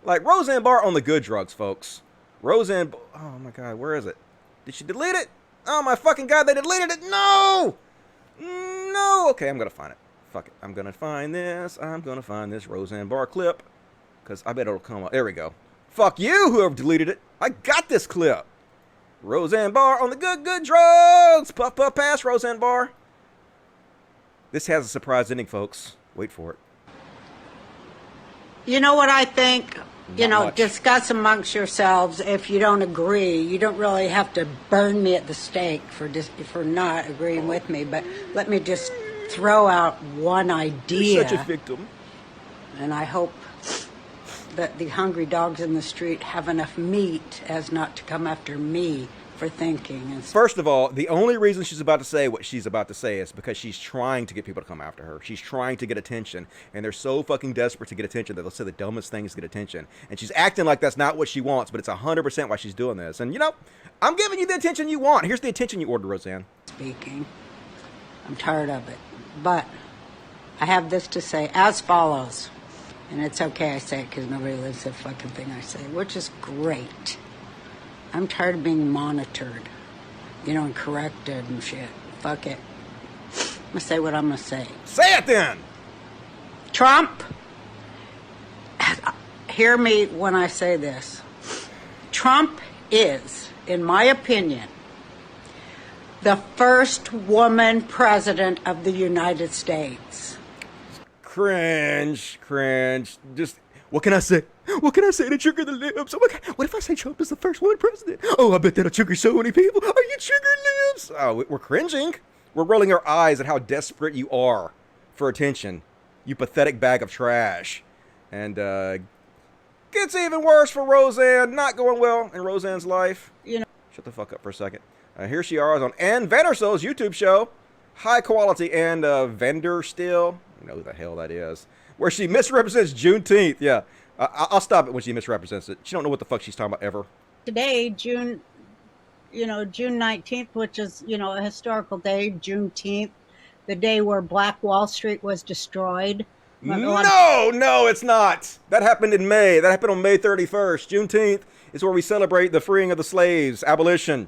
Like Roseanne Barr on the good drugs, folks. Roseanne, oh my God, where is it? Did she delete it? Oh my fucking God, they deleted it. No! No! Okay, I'm gonna find it. Fuck it. I'm gonna find this. I'm gonna find this Roseanne Barr clip. Because I bet it'll come up. There we go. Fuck you, whoever deleted it. I got this clip. Roseanne Barr on the good drugs. Puff, puff, pass, Roseanne Barr. This has a surprise ending, folks. Wait for it. You know what I think? Not much. Discuss amongst yourselves. If you don't agree, you don't really have to burn me at the stake for not agreeing with me. But let me just throw out one idea. You're such a victim. And I hope that the hungry dogs in the street have enough meat as not to come after me for thinking. And First of all, the only reason she's about to say what she's about to say is because she's trying to get people to come after her. She's trying to get attention, and they're so fucking desperate to get attention that they'll say the dumbest things to get attention. And she's acting like that's not what she wants, but it's 100% why she's doing this. And, you know, I'm giving you the attention you want. Here's the attention you ordered, Roseanne. speaking. I'm tired of it. But I have this to say as follows. And it's okay I say it because nobody lives the fucking thing I say, which is great. I'm tired of being monitored, you know, and corrected and shit. Fuck it. I'm gonna say what I'm gonna say. Say it then! Trump, hear me when I say this. Trump is, in my opinion, the first woman president of the United States. Cringe. Just, what can I say? What can I say to trigger the lips? Oh my God, what if I say Trump is the first woman president? Oh, I bet that'll trigger so many people. Are you triggering lips? Oh, we're cringing. We're rolling our eyes at how desperate you are for attention. You pathetic bag of trash. And, gets even worse for Roseanne. Not going well in Roseanne's life. You know. Shut the fuck up for a second. Here she is on Ann Vandersoul's YouTube show. High quality and vendor still. You know who the hell that is. Where she misrepresents Juneteenth. Yeah. I'll stop it when she misrepresents it. She don't know what the fuck she's talking about ever. Today, June 19th, which is, a historical day, Juneteenth, the day where Black Wall Street was destroyed. No, it's not. That happened in May. That happened on May 31st. Juneteenth is where we celebrate the freeing of the slaves, abolition.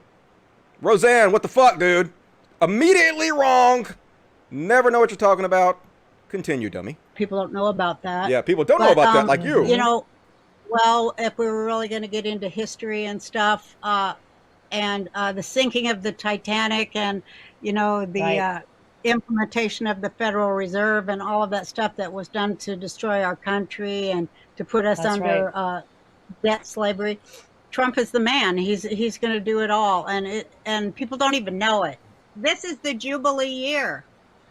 Roseanne, what the fuck, dude? Immediately wrong. Never know what you're talking about. Continue, dummy. People don't know about that. Yeah, people don't know about that, like you. Well, if we were really going to get into history and stuff, and the sinking of the Titanic and, the implementation of the Federal Reserve and all of that stuff that was done to destroy our country and to put us under debt slavery. Trump is the man. He's going to do it all, and people don't even know it. This is the Jubilee year,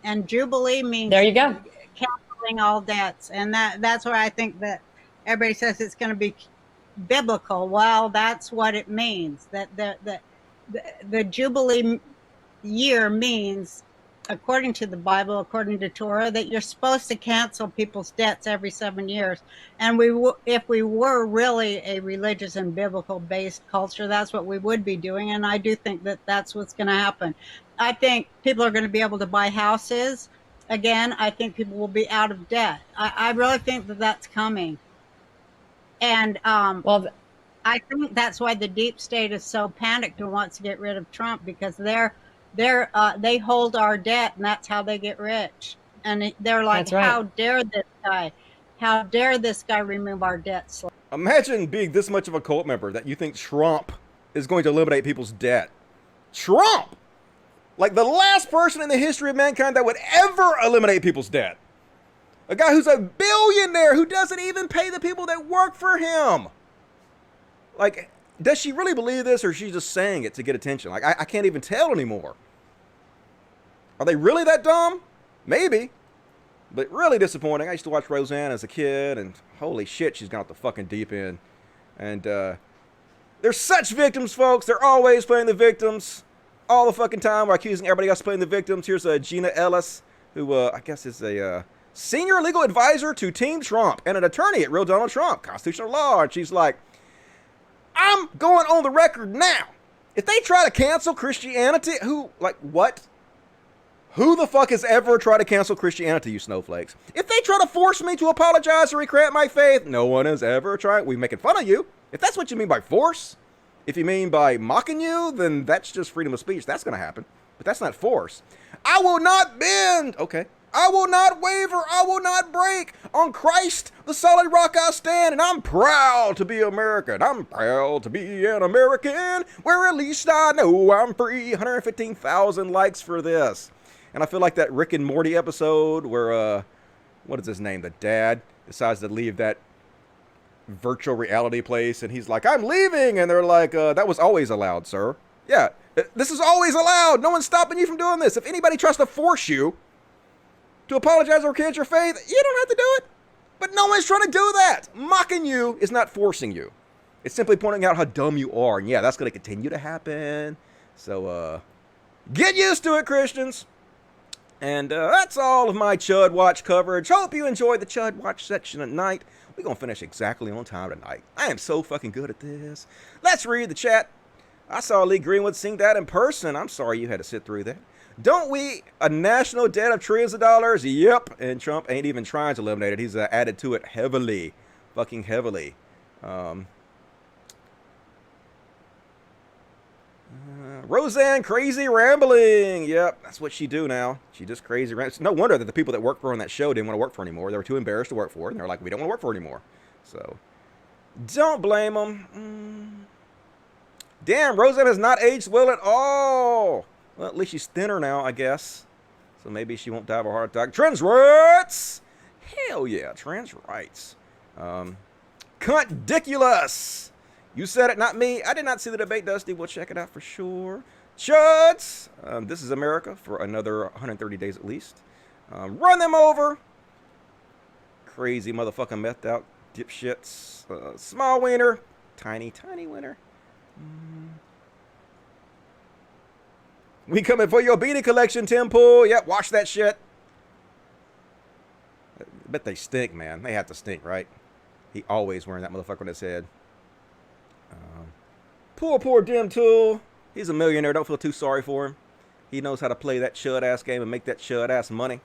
and Jubilee means there you go, canceling all debts, and that's where I think that everybody says it's going to be biblical. Well, that's what it means. That the Jubilee year means, according to the Bible, according to Torah, that you're supposed to cancel people's debts every 7 years. And if we were really a religious and biblical-based culture, that's what we would be doing. And I do think that that's what's going to happen. I think people are going to be able to buy houses again. I think people will be out of debt. I really think that that's coming. And I think that's why the deep state is so panicked and wants to get rid of Trump, because they hold our debt, and that's how they get rich. And they're like, how dare this guy? How dare this guy remove our debt? Imagine being this much of a cult member that you think Trump is going to eliminate people's debt. Trump! Like the last person in the history of mankind that would ever eliminate people's debt. A guy who's a billionaire who doesn't even pay the people that work for him. Like, does she really believe this, or is she just saying it to get attention? Like, I can't even tell anymore. Are they really that dumb? Maybe. But really disappointing. I used to watch Roseanne as a kid, and holy shit, she's gone off the fucking deep end. And they're such victims, folks. They're always playing the victims. All the fucking time. We're accusing everybody else of playing the victims. Here's Gina Ellis, who I guess is a senior legal advisor to Team Trump and an attorney at Real Donald Trump, constitutional law. And she's like, I'm going on the record now. If they try to cancel Christianity, what? Who the fuck has ever tried to cancel Christianity, you snowflakes? If they try to force me to apologize or recant my faith, no one has ever tried. We're making fun of you. If that's what you mean by force, if you mean by mocking you, then that's just freedom of speech. That's going to happen. But that's not force. I will not bend. Okay. I will not waver. I will not break. On Christ, the solid rock I stand, and I'm proud to be American. I'm proud to be an American, where at least I know I'm free. 115,000 likes for this. And I feel like that Rick and Morty episode where, what is his name? The dad decides to leave that virtual reality place, and he's like, I'm leaving. And they're like, that was always allowed, sir. Yeah, this is always allowed. No one's stopping you from doing this. If anybody tries to force you to apologize or recant your faith, you don't have to do it. But no one's trying to do that. Mocking you is not forcing you. It's simply pointing out how dumb you are. And yeah, that's going to continue to happen. So, get used to it, Christians. And that's all of my Chud Watch coverage. Hope you enjoyed the Chud Watch section at night. We're going to finish exactly on time tonight. I am so fucking good at this. Let's read the chat. I saw Lee Greenwood sing that in person. I'm sorry you had to sit through that. Don't we a national debt of trillions of dollars? Yep. And Trump ain't even trying to eliminate it. He's added to it heavily. Fucking heavily. Roseanne crazy rambling. Yep, that's what she do now. She just crazy rambles. No wonder that the people that worked for her on that show didn't want to work for her anymore. They were too embarrassed to work for her. And they're like, we don't want to work for her anymore. So, don't blame them. Damn, Roseanne has not aged well at all. Well, at least she's thinner now, I guess. So maybe she won't die of a heart attack. Trans rights. Hell yeah, trans rights. Cunticulous. You said it, not me. I did not see the debate, Dusty. We'll check it out for sure. Chuds. This is America for another 130 days at least. Run them over. Crazy motherfucking methed out dipshits. Small wiener. Tiny, tiny winner. We coming for your beanie collection, Tim Pool. Yep, watch that shit. I bet they stink, man. They have to stink, right? He always wearing that motherfucker on his head. Poor Dim Tool. He's a millionaire. Don't feel too sorry for him. He knows how to play that chud-ass game and make that chud-ass money.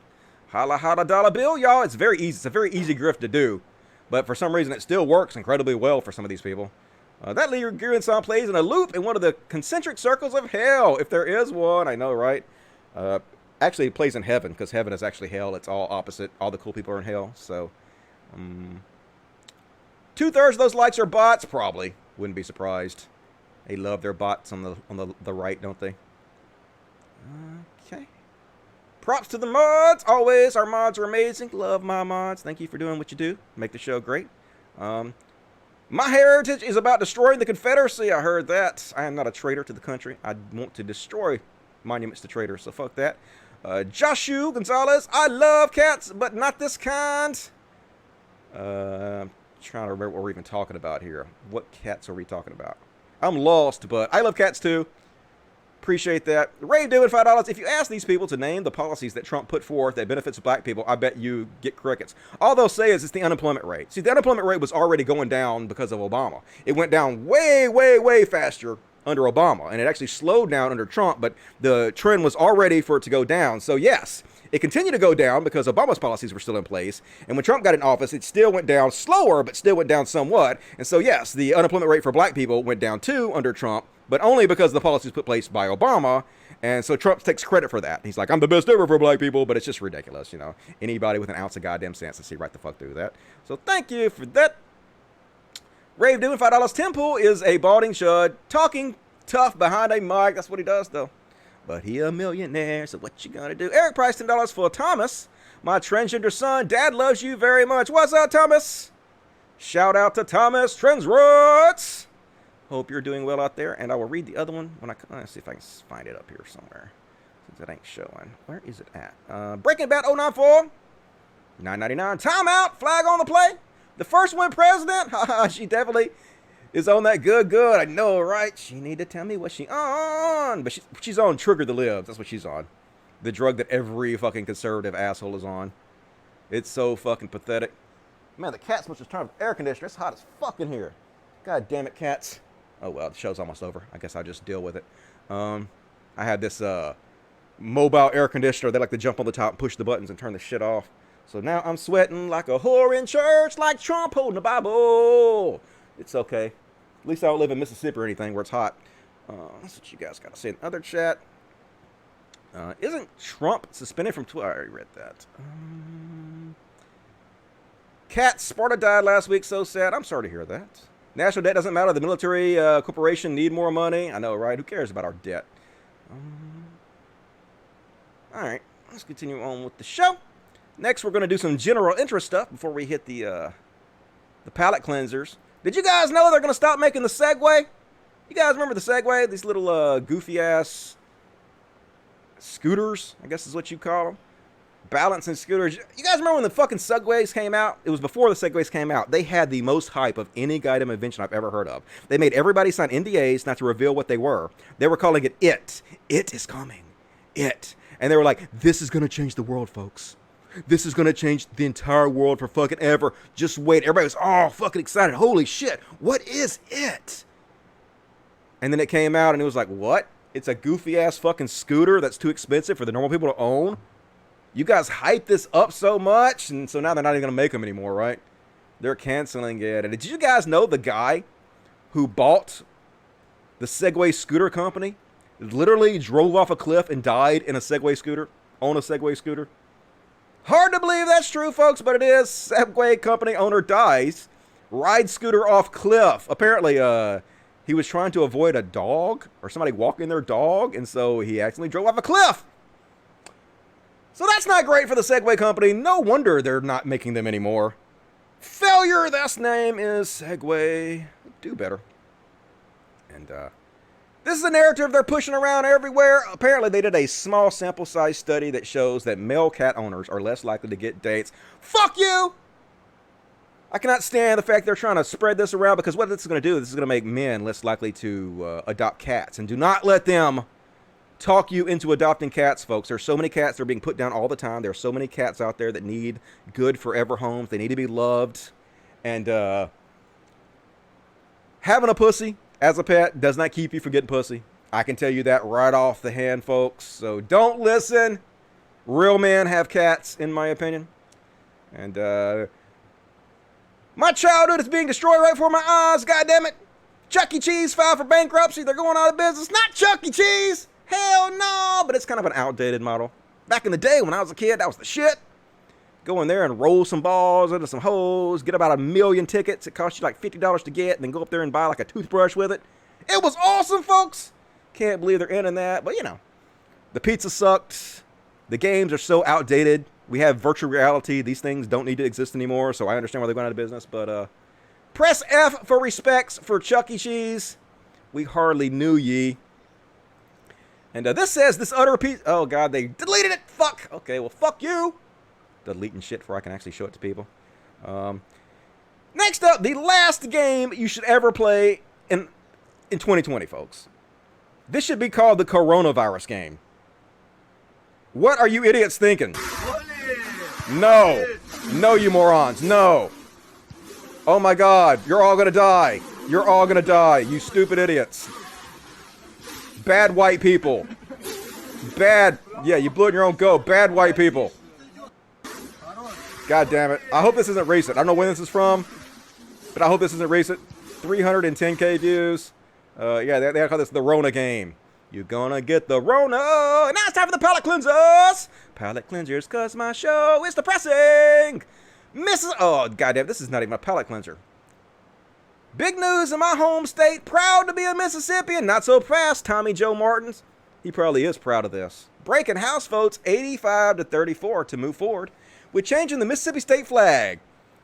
Holla, holla, dollar bill, y'all. It's very easy. It's a very easy grift to do. But for some reason, it still works incredibly well for some of these people. That Lee Gearin song plays in a loop in one of the concentric circles of hell, if there is one. I know, right? Actually, it plays in heaven, because heaven is actually hell. It's all opposite. All the cool people are in hell. So, 2/3 of those likes are bots, probably. Wouldn't be surprised. They love their bots on the right, don't they? Okay. Props to the mods. Always, our mods are amazing. Love my mods. Thank you for doing what you do. Make the show great. My heritage is about destroying the Confederacy. I heard that. I am not a traitor to the country. I want to destroy monuments to traitors, so fuck that. Joshu Gonzalez. I love cats, but not this kind. I'm trying to remember what we're even talking about here. What cats are we talking about? I'm lost, but I love cats too. Appreciate that. Reid doing $5. If you ask these people to name the policies that Trump put forth that benefits black people, I bet you get crickets. All they'll say is it's the unemployment rate. See, the unemployment rate was already going down because of Obama. It went down way, way, way faster under Obama, and it actually slowed down under Trump, but the trend was already for it to go down. So yes, it continued to go down because Obama's policies were still in place, and when Trump got in office, it still went down slower, but still went down somewhat. And so yes, the unemployment rate for black people went down too under Trump, but only because the policies put in place by Obama. And so Trump takes credit for that. He's like, I'm the best ever for black people, but it's just ridiculous, you know. Anybody with an ounce of goddamn sense to see right the fuck through that. So thank you for that. Rave doing $5. Temple is a balding chud talking tough behind a mic. That's what he does, though. But he a millionaire, so what you gonna do? Eric Price, $10 for Thomas. My transgender son, Dad loves you very much. What's up, Thomas? Shout out to Thomas Transroots. Hope you're doing well out there, and I will read the other one when let's see if I can find it up here somewhere, since it ain't showing. Where is it at? Breaking Bad 094, $9.99. Timeout, flag on the play. The first one president. Haha, she definitely is on that good. I know, right? She need to tell me what she on, but she's on Trigger the Libs. That's what she's on. The drug that every fucking conservative asshole is on. It's so fucking pathetic. Man, the cats must just turn off the air conditioner. It's hot as fuck in here. God damn it, cats. Oh well, the show's almost over. I guess I'll just deal with it. I had this mobile air conditioner. They like to jump on the top and push the buttons and turn the shit off. So now I'm sweating like a whore in church, like Trump holding the Bible. It's okay. At least I don't live in Mississippi or anything where it's hot. That's what you guys got to say in other chat. Isn't Trump suspended from Twitter? I already read that. Cat Sparta died last week. So sad. I'm sorry to hear that. National debt doesn't matter. The military corporation need more money. I know, right? Who cares about our debt? All right. Let's continue on with the show. Next, we're going to do some general interest stuff before we hit the palate cleansers. Did you guys know they're going to stop making the Segway? You guys remember the Segway? These little goofy-ass scooters, I guess is what you call them. balancing scooters. You guys remember when the fucking Segways came out? It was before the Segways came out. They had the most hype of any goddamn invention I've ever heard of. They made everybody sign NDAs not to reveal what they were. They were calling it It. It is coming. It. And they were like, this is going to change the world, folks. This is going to change the entire world for fucking ever. Just wait. Everybody was all fucking excited. Holy shit. What is it? And then it came out and it was like, what? It's a goofy ass fucking scooter that's too expensive for the normal people to own? You guys hype this up so much, and so now they're not even going to make them anymore, right? They're canceling it. And did you guys know the guy who bought the Segway scooter company literally drove off a cliff and died in a Segway scooter, on a Segway scooter? Hard to believe that's true, folks, but it is. Segway company owner dies, rides scooter off cliff. Apparently, he was trying to avoid a dog or somebody walking their dog, and so he accidentally drove off a cliff. So that's not great for the Segway company. No wonder they're not making them anymore. Failure, this name is Segway. Do better. And this is a narrative they're pushing around everywhere. Apparently they did a small sample size study that shows that male cat owners are less likely to get dates. Fuck you! I cannot stand the fact they're trying to spread this around, because what this is going to do, this is going to make men less likely to adopt cats. And do not let them talk you into adopting cats, folks. There's so many cats that are being put down all the time. There are so many cats out there that need good forever homes. They need to be loved. And having a pussy as a pet does not keep you from getting pussy. I can tell you that right off the hand, folks. So don't listen. Real men have cats, in my opinion. And my childhood is being destroyed right before my eyes. God damn it. Chuck E. Cheese filed for bankruptcy. They're going out of business. Not Chuck E. Cheese. Hell no. But it's kind of an outdated model. Back in the day when I was a kid, that was the shit. Go in there and roll some balls into some holes. Get about 1 million tickets. It cost you like $50 to get. And then go up there and buy like a toothbrush with it. It was awesome, folks. Can't believe they're ending that. But, you know, the pizza sucked. The games are so outdated. We have virtual reality. These things don't need to exist anymore. So I understand why they're going out of business. But press F for respects for Chuck E. Cheese. We hardly knew ye. And this says this utter piece. Oh, God, they deleted it. Fuck. Okay, well, fuck you. Deleting shit before I can actually show it to people. Next up, the last game you should ever play in 2020, folks. This should be called the coronavirus game. What are you idiots thinking? No. No, you morons. No. Oh, my God. You're all going to die. You're all going to die. You stupid idiots. Bad white people. Bad. Yeah, you blew it in your own go. Bad white people. God damn it. I hope this isn't racist. I don't know when this is from, but I hope this isn't racist. 310K views. Yeah, they call this the Rona game. You're gonna get the Rona. And now it's time for the palate cleansers. Palate cleansers, cause my show is depressing. Oh, goddamn, this is not even a palate cleanser. Big news in my home state. Proud to be a Mississippian. Not so fast, Tommy Joe Martins. He probably is proud of this. Breaking House votes 85 to 34 to move forward with changing the Mississippi state flag.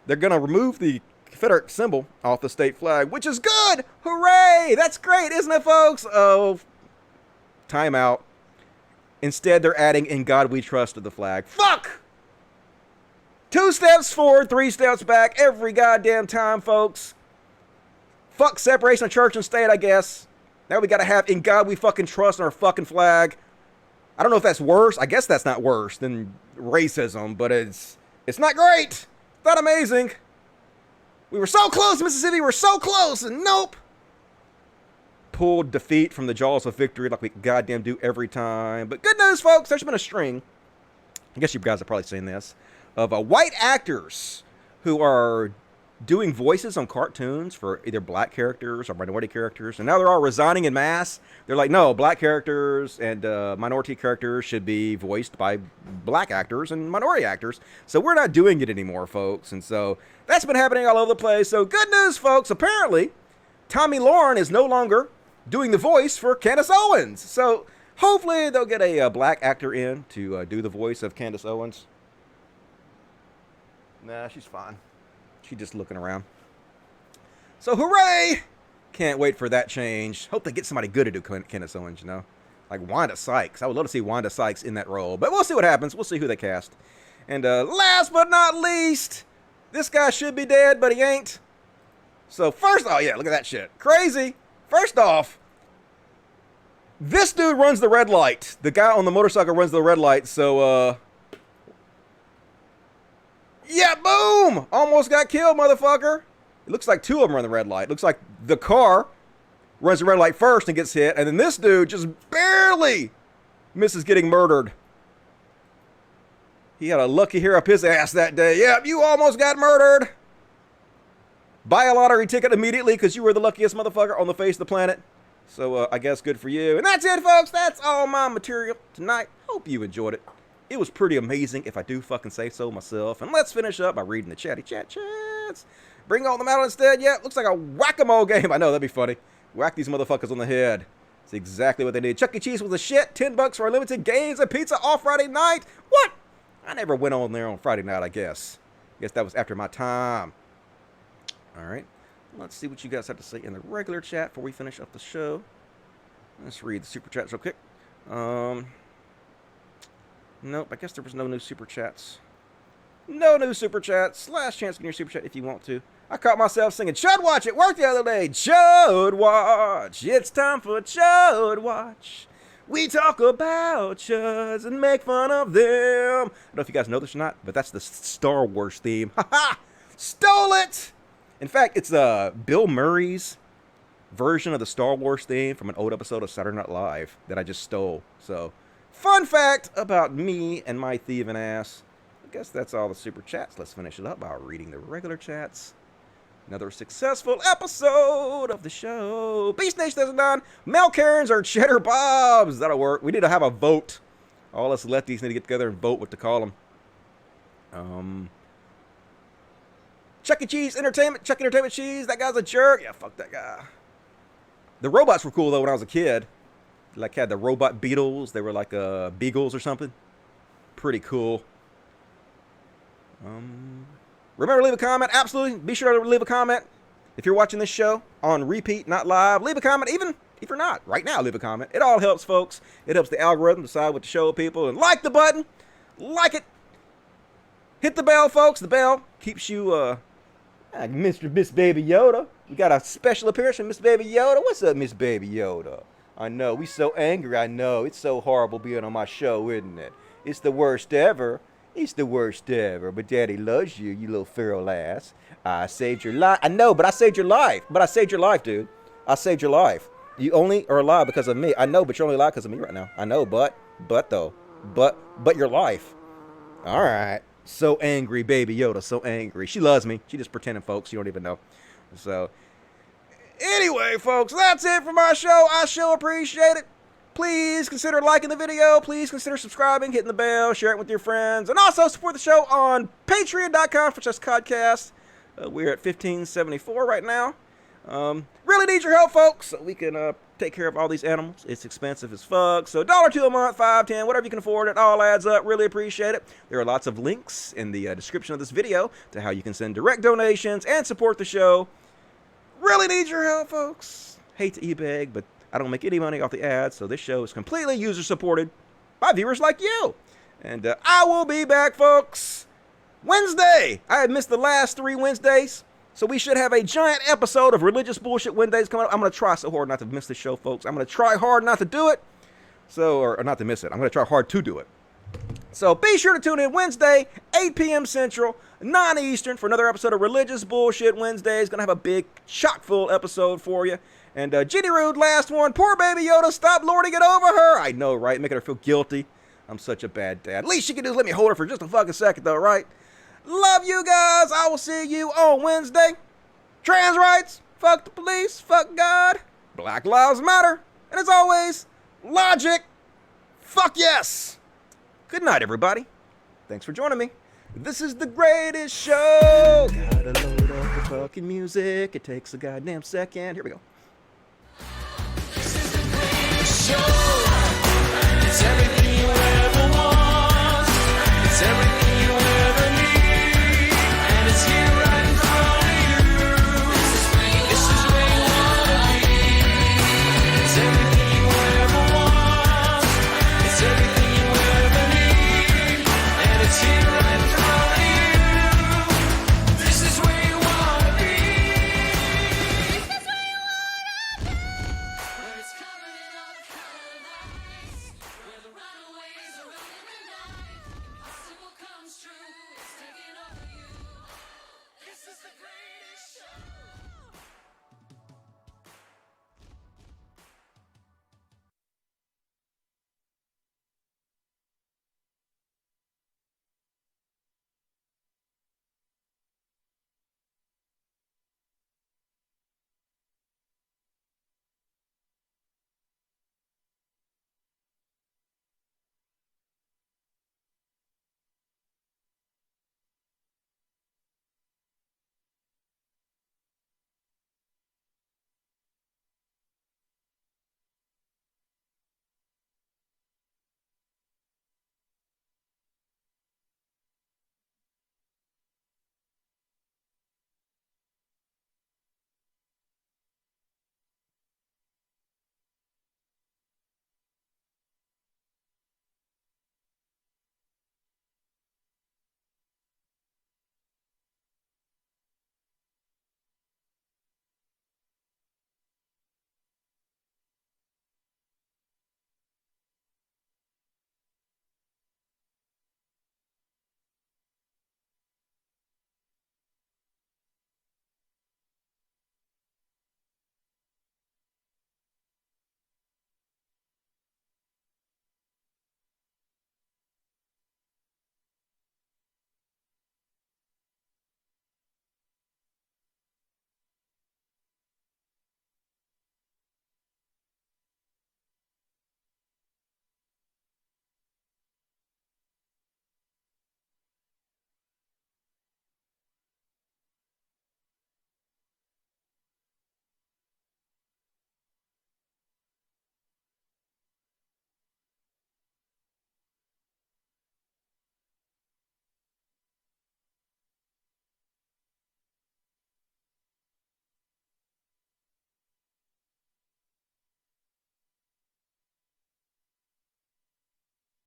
They're going to remove the Confederate symbol off the state flag, which is good. Hooray! That's great, isn't it, folks? Oh, time out. Instead, they're adding "In God We Trust" to the flag. Fuck! 2 steps forward, 3 steps back every goddamn time, folks. Fuck separation of church and state, I guess. Now we got to have "In God We Fucking Trust" on our fucking flag. I don't know if that's worse. I guess that's not worse than racism, but it's not great. It's not amazing. We were so close, Mississippi. We're so close, and nope. Pulled defeat from the jaws of victory like we goddamn do every time. But good news, folks. There's been a string, I guess you guys have probably seen this, of white actors who are doing voices on cartoons for either black characters or minority characters, and now they're all resigning en masse. They're like, no, black characters and minority characters should be voiced by black actors and minority actors, so we're not doing it anymore, folks. And so that's been happening all over the place. So good news, folks. Apparently Tommy Lauren is no longer doing the voice for Candace Owens, so hopefully they'll get a black actor in to do the voice of Candace Owens. Nah, she's fine. She's just looking around. So hooray! Can't wait for that change. Hope they get somebody good to do Candace Owens, you know. Like Wanda Sykes. I would love to see Wanda Sykes in that role. But we'll see what happens. We'll see who they cast. And last but not least, this guy should be dead, but he ain't. So first, oh yeah, look at that shit. Crazy. First off, this dude runs the red light. The guy on the motorcycle runs the red light. So, yeah, boom! Almost got killed, motherfucker. It looks like 2 of them run the red light. It looks like the car runs the red light first and gets hit, and then this dude just barely misses getting murdered. He had a lucky hair up his ass that day. Yep, you almost got murdered. Buy a lottery ticket immediately because you were the luckiest motherfucker on the face of the planet. So I guess good for you. And that's it, folks. That's all my material tonight. Hope you enjoyed it. It was pretty amazing, if I do fucking say so myself. And let's finish up by reading the chatty chats. Bring all them out instead. Yeah, looks like a whack-a-mole game. I know, that'd be funny. Whack these motherfuckers on the head. That's exactly what they need. Chuck E. Cheese was a shit. $10 for unlimited games and pizza off Friday night. What? I never went on there on Friday night, I guess. Guess that was after my time. All right. Let's see what you guys have to say in the regular chat before we finish up the show. Let's read the super chats real quick. Nope, I guess there was no new super chats. No new super chats. Last chance to get your super chat if you want to. I caught myself singing Chud Watch at work the other day. Chud Watch. It's time for Chud Watch. We talk about chuds and make fun of them. I don't know if you guys know this or not, but that's the Star Wars theme. Ha ha! Stole it! In fact, it's Bill Murray's version of the Star Wars theme from an old episode of Saturday Night Live that I just stole. So, fun fact about me and my thieving ass. I guess that's all the super chats. Let's finish it up by reading the regular chats. Another successful episode of the show. Beast Nation 2009. Mel Karens or Cheddar Bobs. That'll work. We need to have a vote. All us lefties need to get together and vote what to call them. Chuck E. Cheese Entertainment. Chuck Entertainment Cheese. That guy's a jerk. Yeah, fuck that guy. The robots were cool, though, when I was a kid. Like, had the robot beetles. They were like beagles or something. Pretty cool. Remember to leave a comment. Absolutely. Be sure to leave a comment. If you're watching this show on repeat, not live, leave a comment. Even if you're not, right now, leave a comment. It all helps, folks. It helps the algorithm decide what to show people. And like the button. Like it. Hit the bell, folks. The bell keeps you, Miss Baby Yoda. We got a special appearance from Miss Baby Yoda. What's up, Miss Baby Yoda? I know. We so angry. I know. It's so horrible being on my show, isn't it? It's the worst ever. It's the worst ever, but Daddy loves you, you little feral ass. I saved your life. I know, but I saved your life. But I saved your life, dude. I saved your life. You only are alive because of me. I know, but you're only alive because of me right now. I know, but your life. All right. So angry, Baby Yoda. So angry. She loves me. She just pretending, folks. You don't even know. So, anyway, folks, that's it for my show. I sure appreciate it. Please consider liking the video. Please consider subscribing, hitting the bell, share it with your friends, and also support the show on patreon.com/podcast. We're at $15.74 right now. Really need your help, folks, so we can take care of all these animals. It's expensive as fuck. So $1 a month, $5, $10, whatever you can afford, it all adds up. Really appreciate it. There are lots of links in the description of this video to how you can send direct donations and support the show. Really need your help, folks. Hate to e-beg, but I don't make any money off the ads, so this show is completely user-supported by viewers like you. And I will be back, folks, Wednesday. I have missed the last 3 Wednesdays, so we should have a giant episode of Religious Bullshit Wednesdays coming up. I'm going to try so hard not to miss this show, folks. I'm going to try hard not to do it, or not to miss it. I'm going to try hard to do it. So be sure to tune in Wednesday, 8 p.m. Central, 9 Eastern, for another episode of Religious Bullshit Wednesdays. Going to have a big, chock-full episode for you. And Ginny Rude, last one. Poor Baby Yoda, stop lording it over her. I know, right? Making her feel guilty. I'm such a bad dad. Least she can do is let me hold her for just a fucking second, though, right? Love you guys. I will see you on Wednesday. Trans rights. Fuck the police. Fuck God. Black Lives Matter. And as always, logic. Fuck yes. Good night, everybody. Thanks for joining me. This is the greatest show. Gotta load up the fucking music. It takes a goddamn second. Here we go. It's everything you ever want. It's everything.